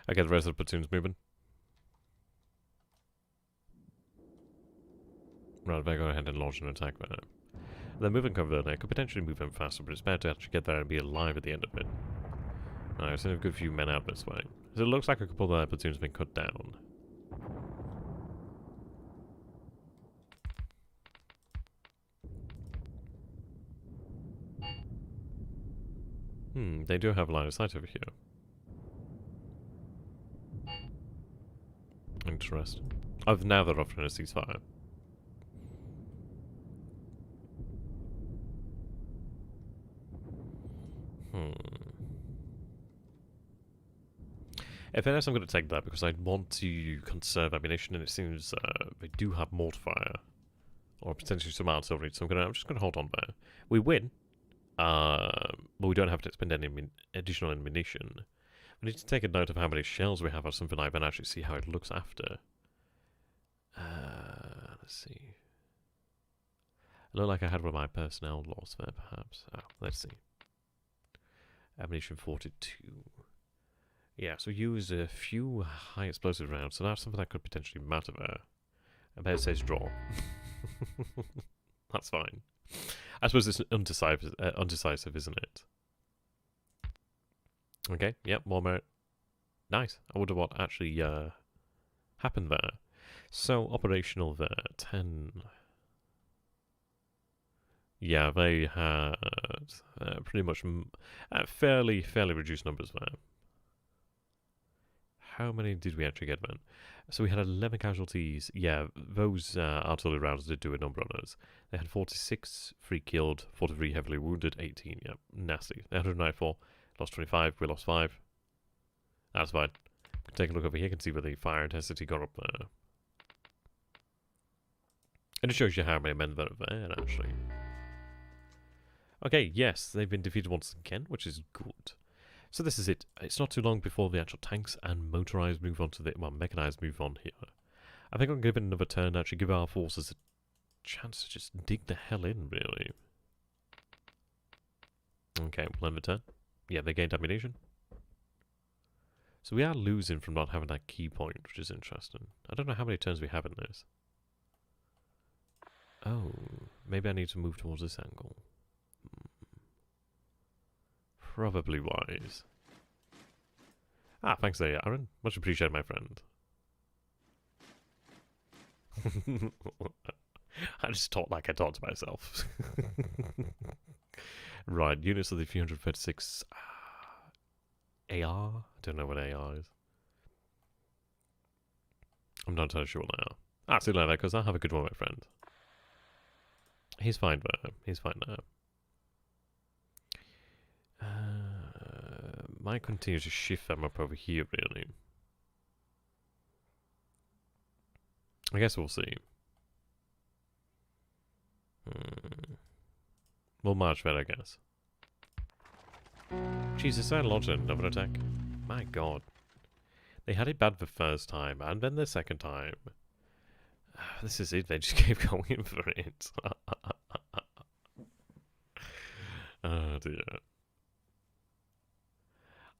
I get the rest of the platoons moving. Right, they go ahead and launch an attack there. They're moving cover there. They could potentially move them faster, but it's better to actually get there and be alive at the end of it. Alright, send a good few men out this way. So it looks like a couple of their platoons have been cut down. They do have a line of sight over here. Interesting. Oh, now they're offering a ceasefire. If anything, I'm going to take that because I want to conserve ammunition, and it seems they do have mortar fire or potentially some artillery. So I'm just going to hold on there. We win, but we don't have to spend any additional ammunition. We need to take a note of how many shells we have or something like that and actually see how it looks after. Let's see. I look like I had one of my personnel lost there, perhaps. Oh, let's see. Ammunition 42. Yeah, so use a few high explosive rounds, so that's something that could potentially matter there. I bet it says draw. That's fine. I suppose it's undecisive, isn't it? Okay, yep, more merit. Nice. I wonder what actually happened there. So, operational there, 10. Yeah, they had pretty much fairly reduced numbers there. How many did we actually get then? So we had 11 casualties. Yeah, those artillery rounds did do a number on us. They had 46, 3 killed, 43 heavily wounded, 18, yeah, nasty. 194, lost 25, we lost 5. That's fine. We can take a look over here, can see where the fire intensity got up there. And it shows you how many men there are there, actually. Okay, yes, they've been defeated once again, which is good. So this is it. It's not too long before the actual tanks and motorized move on to the... Well, mechanized move on here. I think I'm going to give it another turn, actually give our forces a chance to just dig the hell in, really. Okay, we'll end the turn. Yeah, they gained ammunition. So we are losing from not having that key point, which is interesting. I don't know how many turns we have in this. Oh, maybe I need to move towards this angle. Probably wise. Ah, thanks there, Aaron. Much appreciated, my friend. I just talk like I talk to myself. Right, units of the 336 AR? I don't know what AR is. I'm not entirely sure what they are. Ah, see you later, because I'll have a good one, my friend. He's fine there. He's fine there. might continue to shift them up over here, really. I guess we'll see. We'll march there, I guess. Jesus, I launched another attack. My god. They had it bad the first time, and then the second time. This is it, they just keep going for it. Oh dear.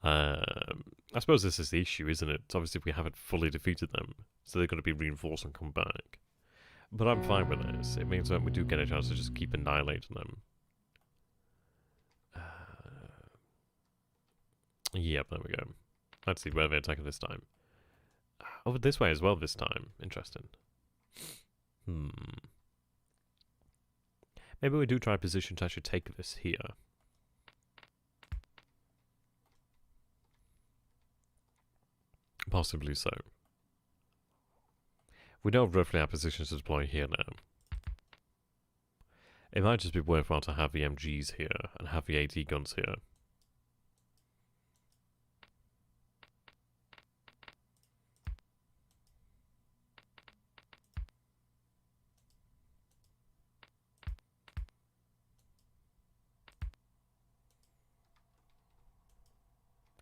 I suppose this is the issue, isn't it? Obviously we haven't fully defeated them, so they're going to be reinforced and come back. But I'm fine with this. It means that we do get a chance to just keep annihilating them. Yep, there we go. Let's see where they're attacking this time. Over this way as well this time. Interesting. Maybe we do try a position to actually take this here. Possibly so. We know roughly our positions to deploy here now. It might just be worthwhile to have the MGs here and have the AT guns here.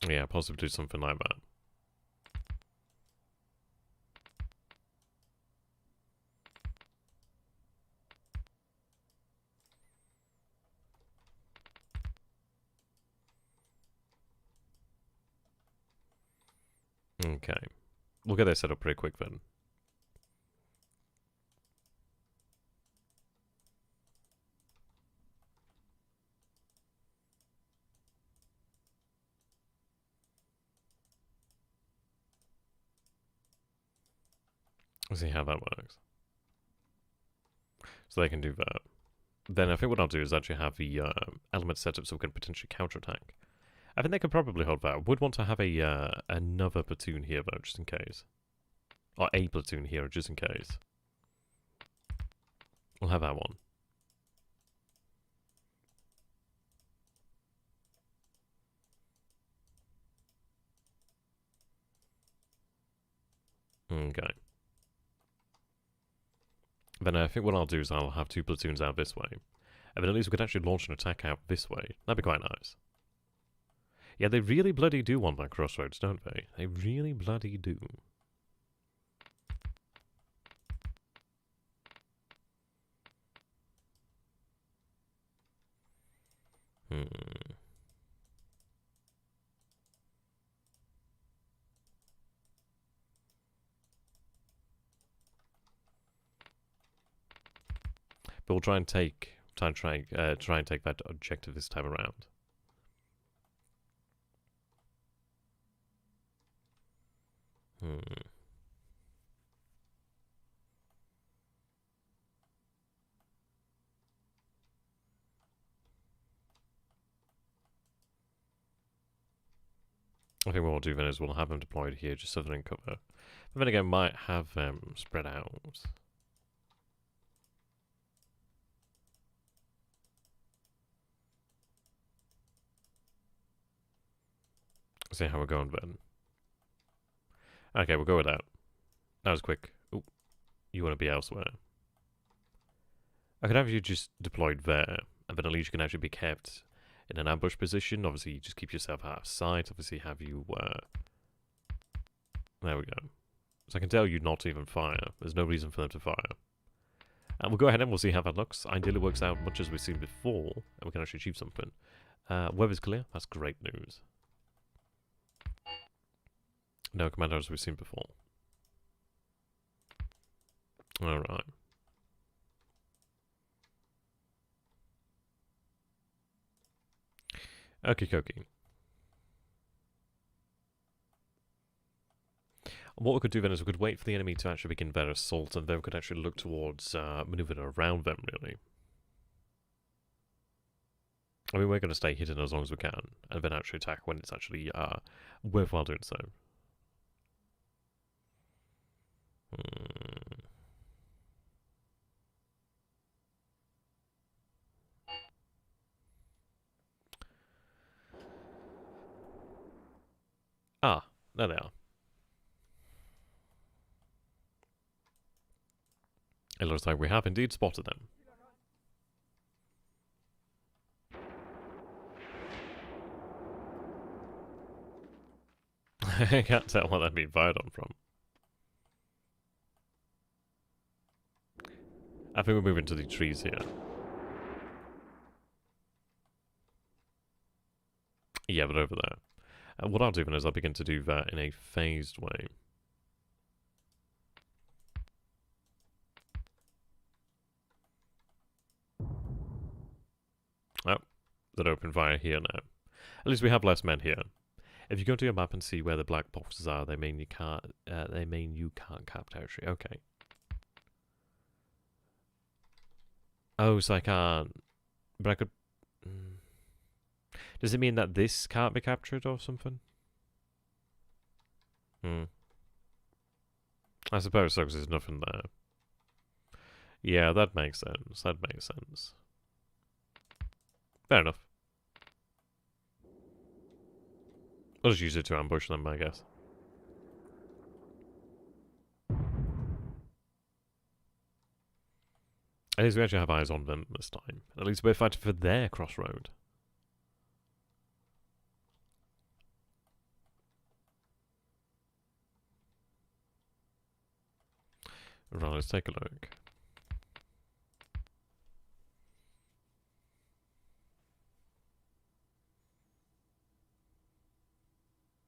Yeah, possibly do something like that. Okay. We'll get that set up pretty quick then. We'll see how that works. So they can do that. Then I think what I'll do is actually have the element set up so we can potentially counterattack. I think they could probably hold that. Would want to have a another platoon here though, just in case. Or a platoon here, just in case. We'll have that one. Okay. Then I think what I'll do is I'll have 2 platoons out this way. And then at least we could actually launch an attack out this way. That'd be quite nice. Yeah, they really bloody do want that crossroads, don't they? They really bloody do. But we'll try and take that objective this time around. I think what we'll do then is we'll have them deployed here just so they're in cover. But then again, might have them spread out. See how we're going then. Okay, we'll go with that. That was quick. Ooh, you want to be elsewhere. I could have you just deployed there, and then at least you can actually be kept in an ambush position. Obviously, you just keep yourself out of sight. Obviously, have you... There we go. So I can tell you not to even fire. There's no reason for them to fire. And we'll go ahead and we'll see how that looks. Ideally works out much as we've seen before, and we can actually achieve something. Weather's clear. That's great news. No commander as we've seen before. Alright. Erkkijuusto. What we could do then is we could wait for the enemy to actually begin their assault, and then we could actually look towards maneuvering around them, really. I mean, we're going to stay hidden as long as we can, and then actually attack when it's actually worthwhile doing so. Ah, there they are. It looks like we have indeed spotted them. I can't tell what they've been fired on from. I think we're moving to the trees here. Yeah, but over there. What I'll do then is I'll begin to do that in a phased way. Oh, that open fire here now. At least we have less men here. If you go to your map and see where the black boxes are, they mean you can't. They mean you can't cap territory. Okay. Oh, so I can't. But I could. Does it mean that this can't be captured or something? I suppose so, because there's nothing there. Yeah, that makes sense. That makes sense. Fair enough. I'll just use it to ambush them, I guess. At least we actually have eyes on them this time. At least we're fighting for their crossroad. Right, let's take a look.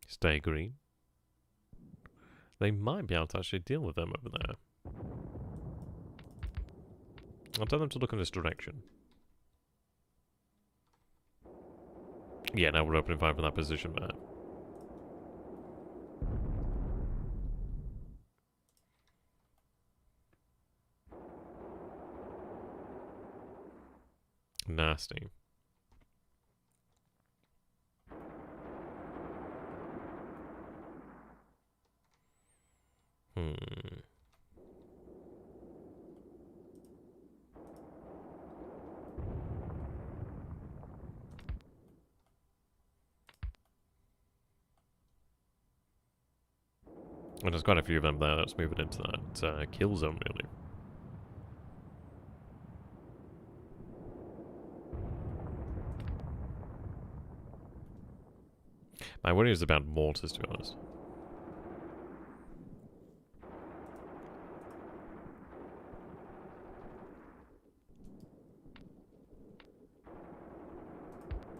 Stay green. They might be able to actually deal with them over there. I'll tell them to look in this direction. Yeah, now we're opening fire from that position there. Nasty. Well, there's quite a few of them there. Let's move it into that kill zone, really. My worry is about mortars, to be honest.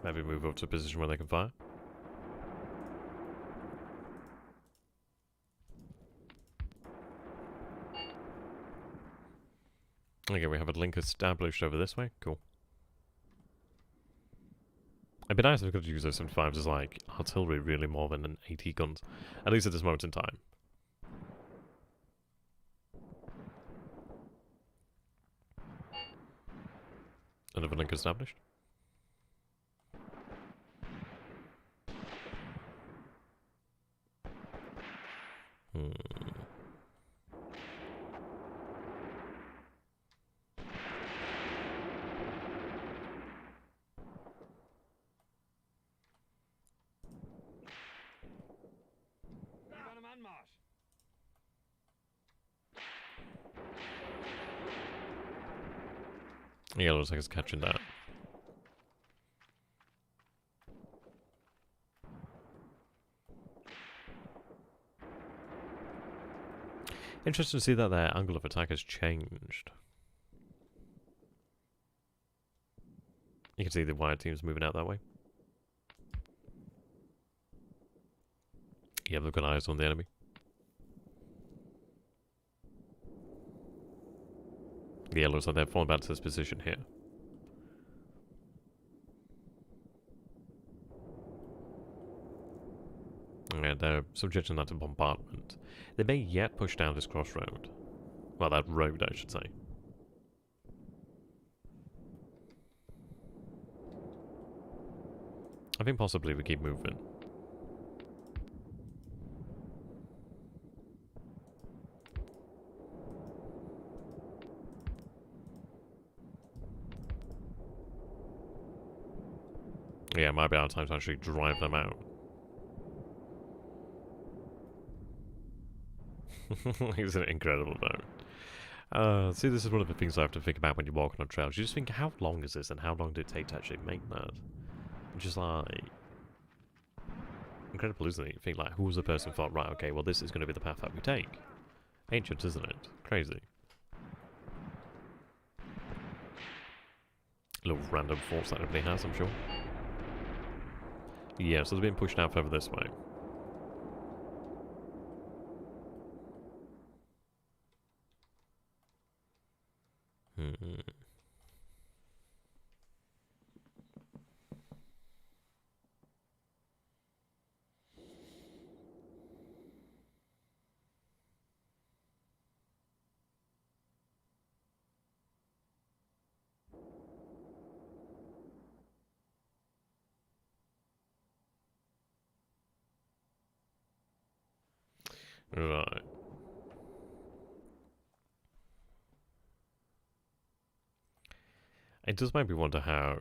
Maybe move up to a position where they can fire. Okay, we have a link established over this way. Cool. It'd be nice if we could use those 75s as like artillery really more than an 80 guns. At least at this moment in time. Another link established. Yeah, it looks like it's catching that. Interesting to see that their angle of attack has changed. You can see the wide teams moving out that way. Yeah, they've got eyes on the enemy. Yeah, looks like they're falling back to this position here. And they're subjecting that to bombardment. They may yet push down this crossroad. Well, that road, I should say. I think possibly we keep moving. Yeah, it might be our time to actually drive them out. Isn't it incredible, though? See, this is one of the things I have to think about when you're walking on trails. You just think, how long is this, and how long did it take to actually make that? Just like... incredible, isn't it? You think, like, who was the person who thought, right, okay, well, this is going to be the path that we take? Ancient, isn't it? Crazy. A little random force that everybody has, I'm sure. Yeah, so they're being pushed out further this way. Right. It does make me wonder how...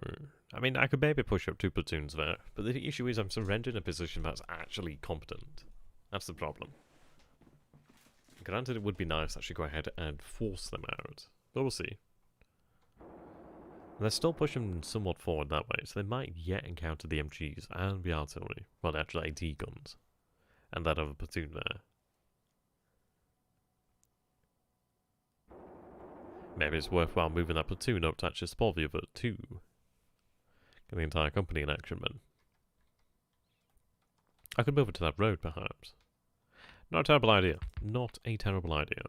I mean, I could maybe push up 2 platoons there, but the issue is I'm surrendering a position that's actually competent. That's the problem. Granted, it would be nice to actually go ahead and force them out, but we'll see. They're still pushing somewhat forward that way, so they might yet encounter the MGs and the artillery. Well, the actual AT guns. And that other platoon there. Maybe it's worthwhile moving that platoon up to actually spoil the other 2. Get the entire company in action, then. I could move it to that road, perhaps. Not a terrible idea. Not a terrible idea.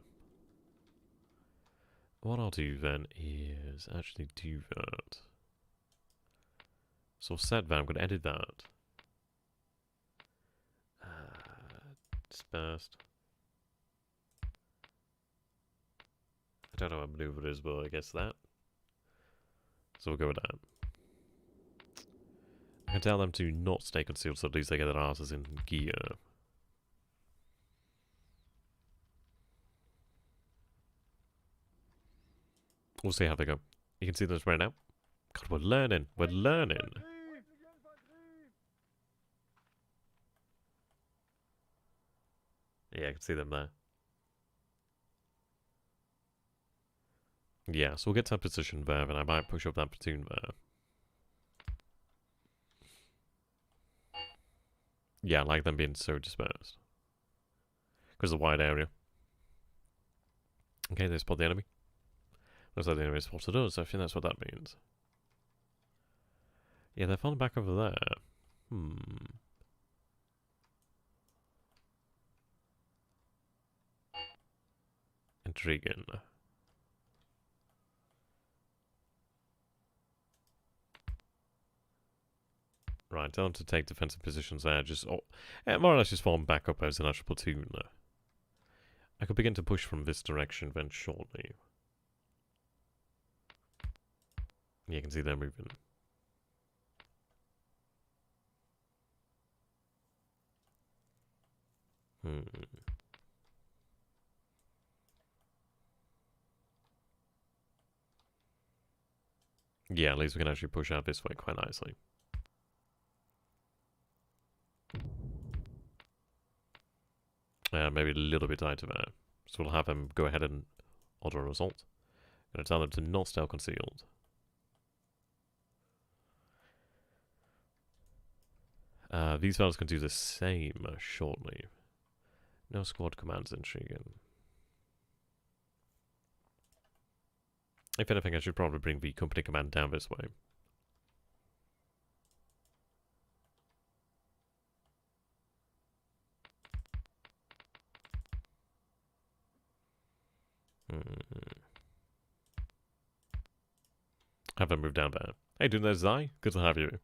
What I'll do, then, is actually do that. So set that, I'm going to edit that. Dispersed. I don't know what maneuver it is, but I guess that. So we'll go with that. I can tell them to not stay concealed, so at least they get their asses in gear. We'll see how they go. You can see them right now. God, we're learning. We're learning. Yeah, I can see them there. Yeah, so we'll get to that position there, and I might push up that platoon there. Yeah, I like them being so dispersed. Because of the wide area. Okay, they spot the enemy. Looks like the enemy spotted us, I think that's what that means. Yeah, they're falling back over there. Intriguing. Right, tell them to take defensive positions there. Just more or less just form back up as an actual platoon. I could begin to push from this direction then shortly. Yeah, you can see they're moving. Yeah, at least we can actually push out this way quite nicely. Maybe a little bit tighter there. So we'll have them go ahead and order a result. Gonna tell them to not stay concealed. These fellas can do the same shortly. No squad commands intriguing. If anything, I should probably bring the company command down this way. Have them move down there. Hey, doing that, Zai? Good to have you.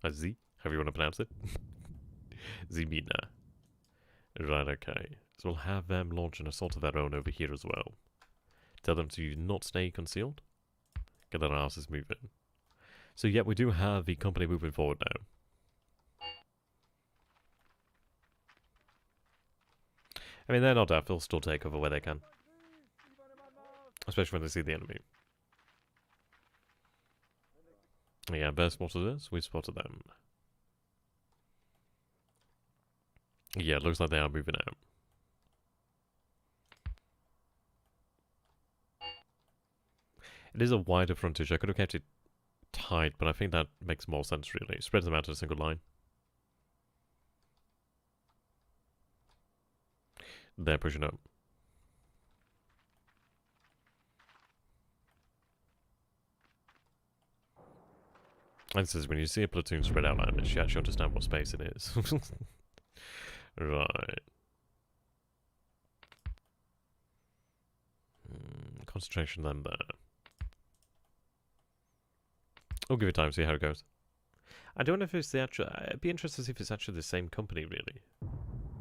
Z? However you want to pronounce it. Zimina. Right, okay. So we'll have them launch an assault of their own over here as well. Tell them to not stay concealed. Get their asses moving. So yeah, we do have the company moving forward now. I mean, they're not deaf. They'll still take over where they can. Especially when they see the enemy. Yeah, Bear spotted us. We spotted them. Yeah, it looks like they are moving out. It is a wider frontage. I could have kept it tight, but I think that makes more sense, really. It spreads them out in a single line. They're pushing up. And this is when you see a platoon spread out like this, you actually understand what space it is. Right. Concentration then there. I'll give it time to see how it goes. I don't know if it's the actual... I'd be interested to see if it's actually the same company, really,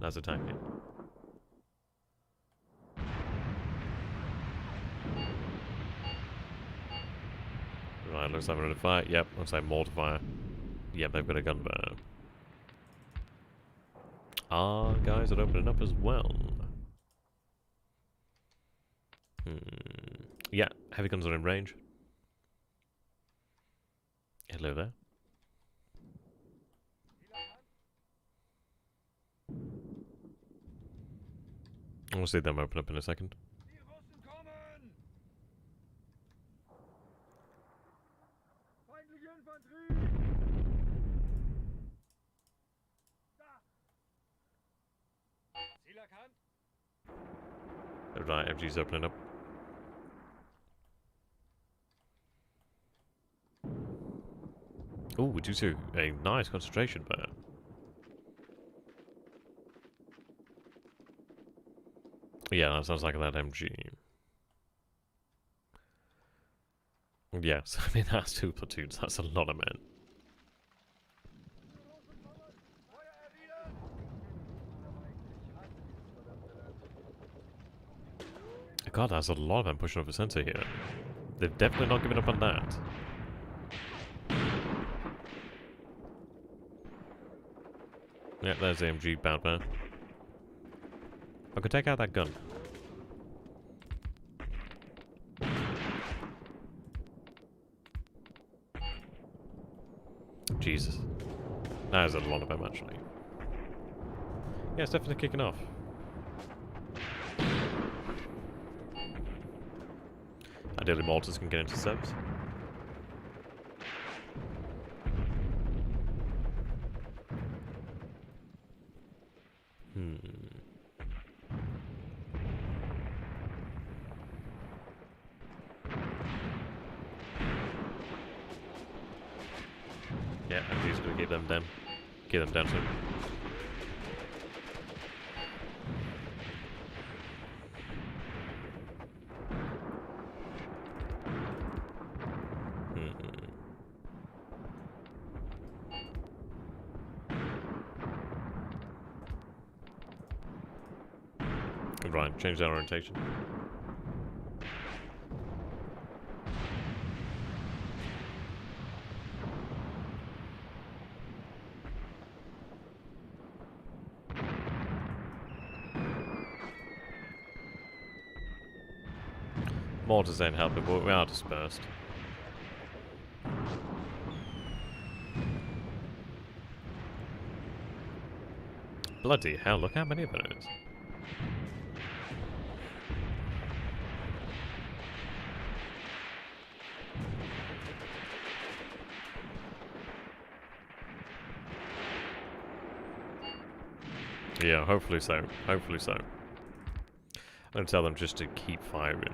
as attacking. Right, looks like we're in a fight. Yep, looks like more to fire. Yep, they've got a gun there. Our guys are opening up as well. Yeah, heavy guns are in range. Hello there. We'll see them open up in a second. Right, FG's opening up. Oh, we do see a nice concentration there. Yeah, that sounds like that MG. Yes, I mean, that's 2 platoons. That's a lot of men. God, that's a lot of them pushing over center here. They've definitely not given up on that. Yeah, there's the MG bound man. I could take out that gun. Jesus. That is a lot of them, actually. Yeah, it's definitely kicking off. Ideally, mortars can get into subs. Yeah, I'm just gonna get them down. Get them down soon. Right, change their orientation. Mortars ain't helping, but we are dispersed. Bloody hell, look how many of it is. Yeah, hopefully so. Hopefully so. I'm going to tell them just to keep firing.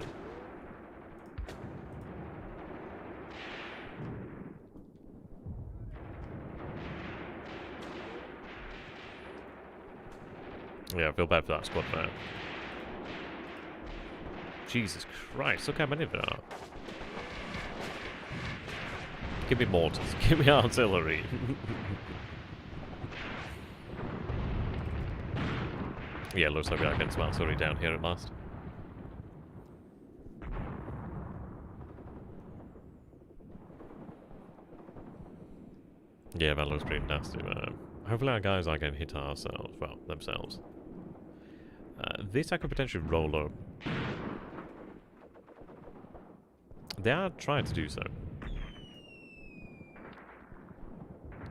Yeah, I feel bad for that squad there. Jesus Christ, look how many of there are. Give me mortars, give me artillery. Yeah, looks like we are getting some artillery down here at last. Yeah, that looks pretty nasty, but hopefully our guys are getting hit ourselves, well, themselves. This I could potentially roll up. They are trying to do so.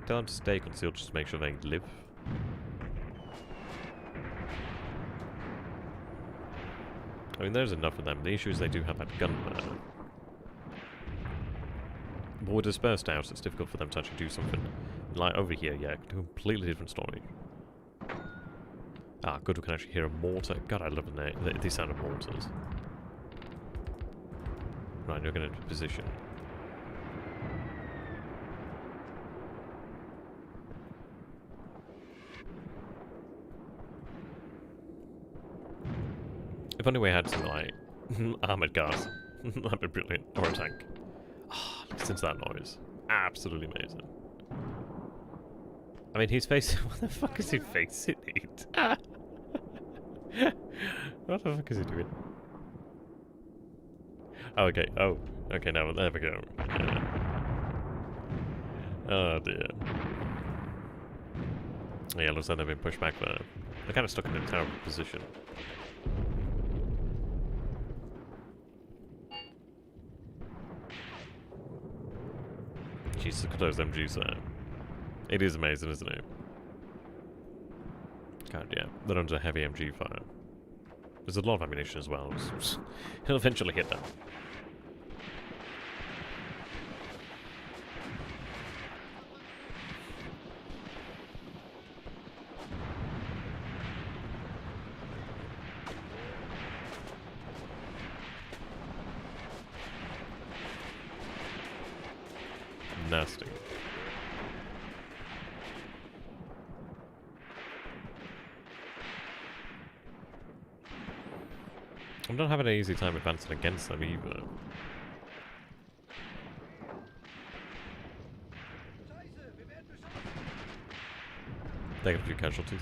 Tell them to stay concealed just to make sure they live. I mean, there's enough of them. The issue is they do have that gun there. But we're dispersed out, so it's difficult for them to actually do something. Like over here, yeah, completely different story. Ah, good, we can actually hear a mortar. God, I love the sound of mortars. Right, you're going into position. If only we had some, like, armoured cars. That'd be brilliant. Or a tank. Ah, listen to that noise. Absolutely amazing. I mean, he's facing... What the fuck is he facing it? What the fuck is he doing? Oh, okay. Oh, okay, now there we go. Yeah. Oh, dear. Yeah, looks like they've been pushed back there. They're kind of stuck in a terrible position. Jesus, look at those MGs there. It is amazing, isn't it? God, yeah. They're under heavy MG fire. There's a lot of ammunition as well. He'll eventually hit them. Nasty. I'm not having an easy time advancing against them either. They got a few casualties.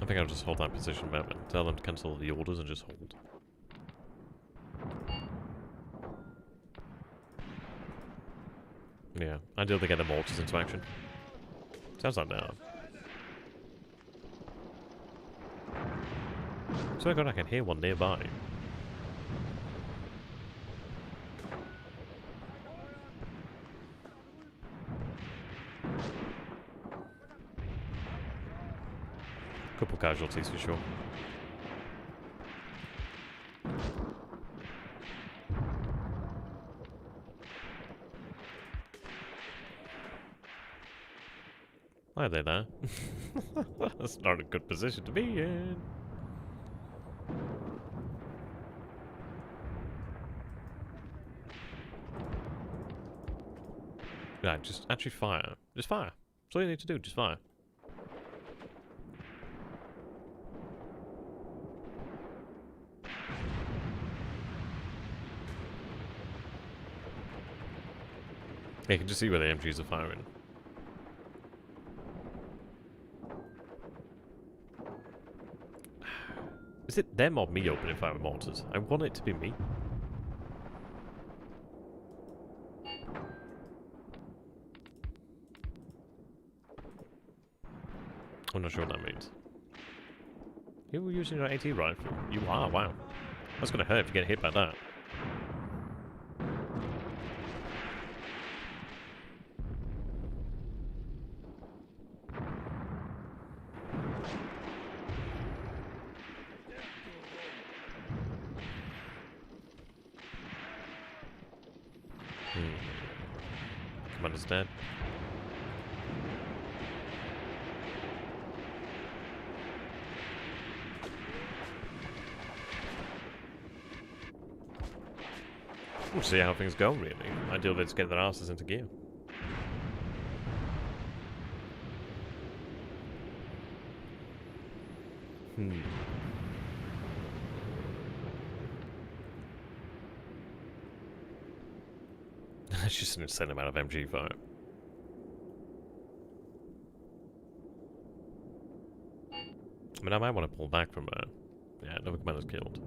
I think I'll just hold that position a moment. Tell them to cancel the orders and just hold. Yeah, ideal to get the mortars into action. Sounds like now. So I got I can hear one nearby. Couple casualties for sure. Why are they there? That's not a good position to be in. Right, just actually fire. Just fire. That's all you need to do, just fire. Yeah, you can just see where the MGs are firing. Is it them or me opening fire with mortars? I want it to be me. I'm not sure what that means. You were using your AT rifle? You are, wow. That's gonna hurt if you get hit by that. Commander's dead. We'll see how things go, really. Ideal way to get their asses into gear. That's just an insane amount of MG fire. I mean, I might want to pull back from there. Yeah, another commander's killed.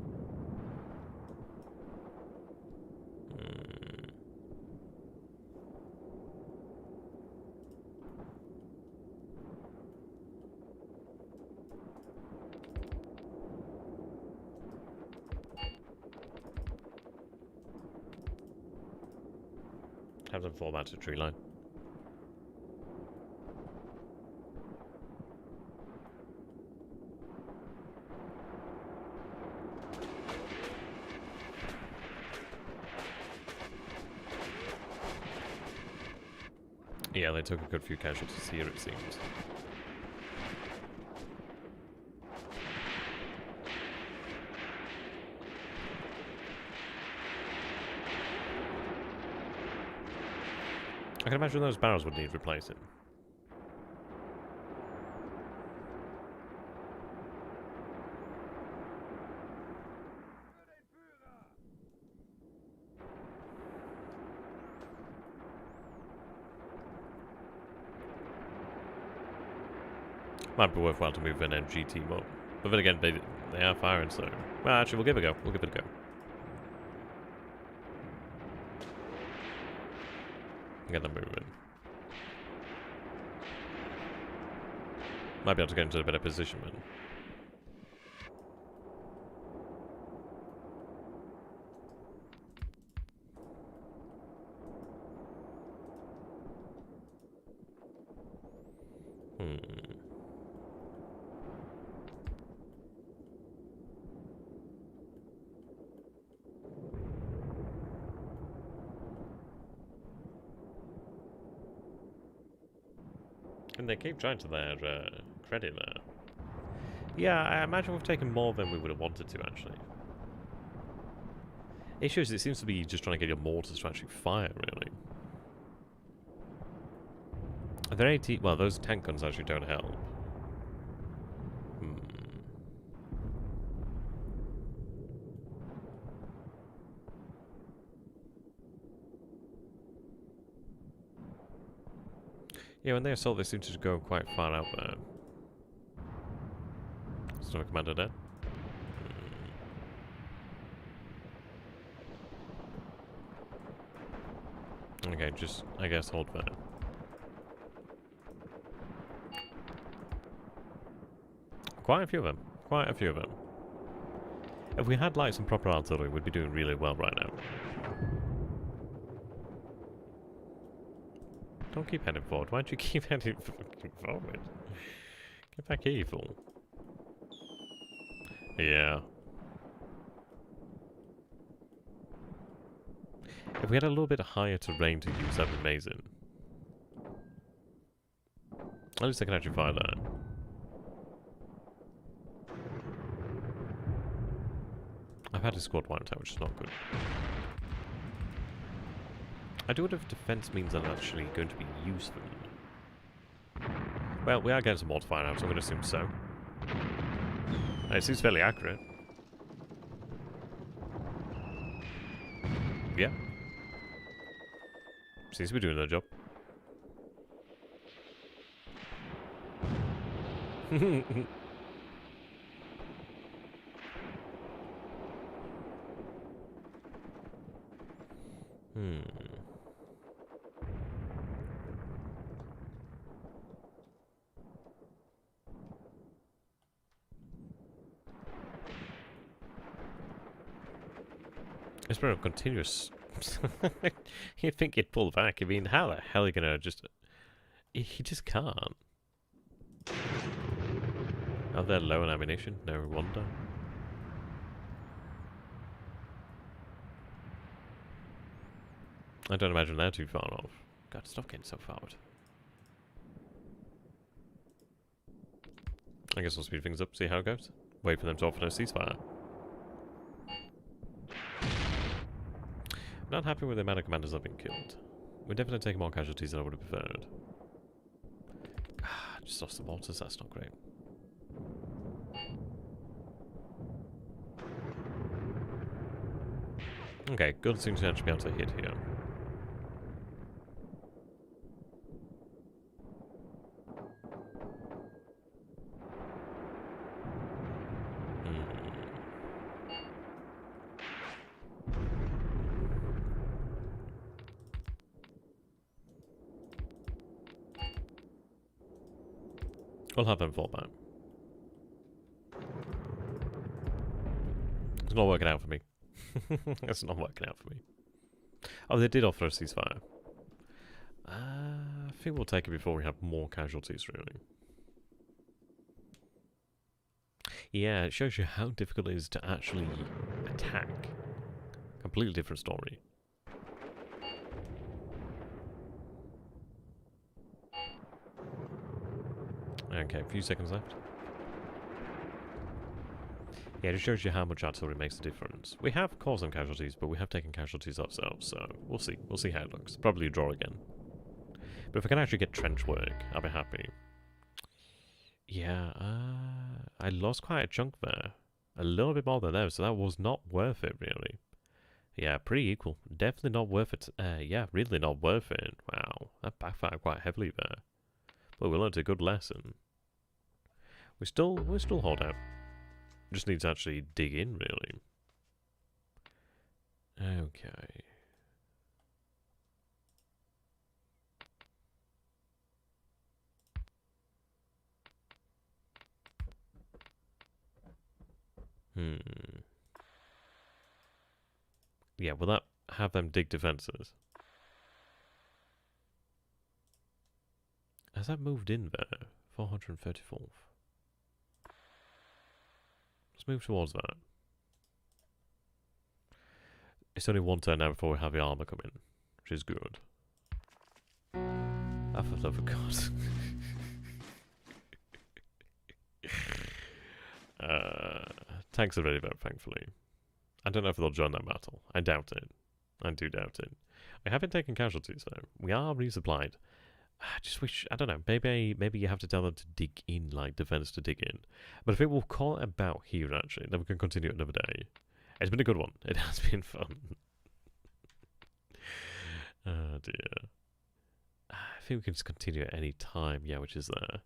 Have them fall back to the tree line. Yeah, they took a good few casualties here, it seems. I can imagine those barrels would need replacing. Might be worthwhile to move an MG team up. But then again, they are firing, so... Well, actually, we'll give it a go. We'll give it a go. Get them moving. Might be able to get into a better position then. And they keep trying to their credit there. Yeah, I imagine we've taken more than we would have wanted to, actually. Issue is, it seems to be just trying to get your mortars to actually fire, really. Are there any well, those tank guns actually don't help. Yeah, when they assault, they seem to go quite far out there. There's no commander dead. Okay, just, I guess, hold there. Quite a few of them. Quite a few of them. If we had, like, some proper artillery, we'd be doing really well right now. Don't keep heading forward. Why do you keep heading forward? Get back here, you fool. Yeah. If we had a little bit higher terrain to use, that'd be amazing. At least I can actually fire that. I've had a squad wiped out, which is not good. I do wonder if defense means I'm actually going to be useful. Well, we are getting some mortar fire out, so I'm going to assume so. It seems fairly accurate. Yeah. Seems to be doing their job. It's been a continuous... You'd think he'd pull back. I mean, how the hell are you gonna just... He just can't. Are they low on ammunition? No wonder. I don't imagine they're too far off. God, stop getting so forward. I guess we'll speed things up, see how it goes. Wait for them to offer no ceasefire. Not happy with the amount of commanders that have been killed. We're definitely taking more casualties than I would have preferred. Just lost the mortars, that's not great. Okay, good seems to actually be able to hit here. We'll have them fall back. It's not working out for me. It's not working out for me. Oh, they did offer a ceasefire. I think we'll take it before we have more casualties, really. Yeah, it shows you how difficult it is to actually attack. Completely different story. Okay, a few seconds left. Yeah, it just shows you how much artillery makes a difference. We have caused some casualties, but we have taken casualties ourselves, so we'll see. We'll see how it looks. Probably a draw again. But if I can actually get trench work, I'll be happy. Yeah, I lost quite a chunk there. A little bit more than there, so that was not worth it, really. Yeah, pretty equal. Definitely not worth it. Yeah, really not worth it. Wow, that backfired quite heavily there. But we learned a good lesson. We're still hold out. Just need to actually dig in, really. Okay. Yeah, will that have them dig defences? Has that moved in there? 434th. Let's move towards that. It's only one turn now before we have the armour come in, which is good. Oh, for the love of God. Tanks are ready though, thankfully. I don't know if they'll join that battle. I doubt it. I do doubt it. We have been taking casualties though. We are resupplied. I just wish, I don't know, maybe you have to tell them to dig in, like defense to dig in. But I think we'll call it about here actually, then we can continue another day. It's been a good one. It has been fun. Oh dear. I think we can just continue at any time, yeah, which is there.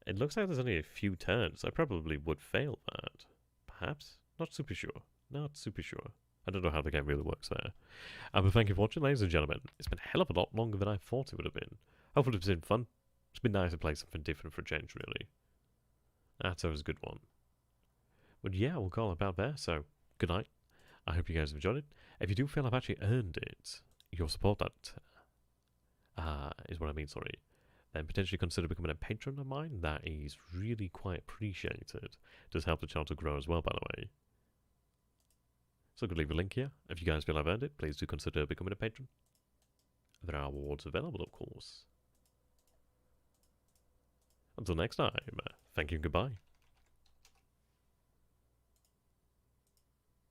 It looks like there's only a few turns. I probably would fail that. Perhaps? Not super sure. Not super sure. I don't know how the game really works there. But thank you for watching, ladies and gentlemen. It's been a hell of a lot longer than I thought it would have been. Hopefully it's been fun. It's been nice to play something different for a change, really. That's always a good one. But yeah, we'll call it about there, so good night. I hope you guys have enjoyed it. If you do feel I've actually earned it, your support that is what I mean, sorry. Then potentially consider becoming a patron of mine. That is really quite appreciated. Does help the channel to grow as well, by the way. So I could leave a link here. If you guys feel I've earned it, please do consider becoming a patron. There are rewards available, of course. Until next time, thank you and goodbye.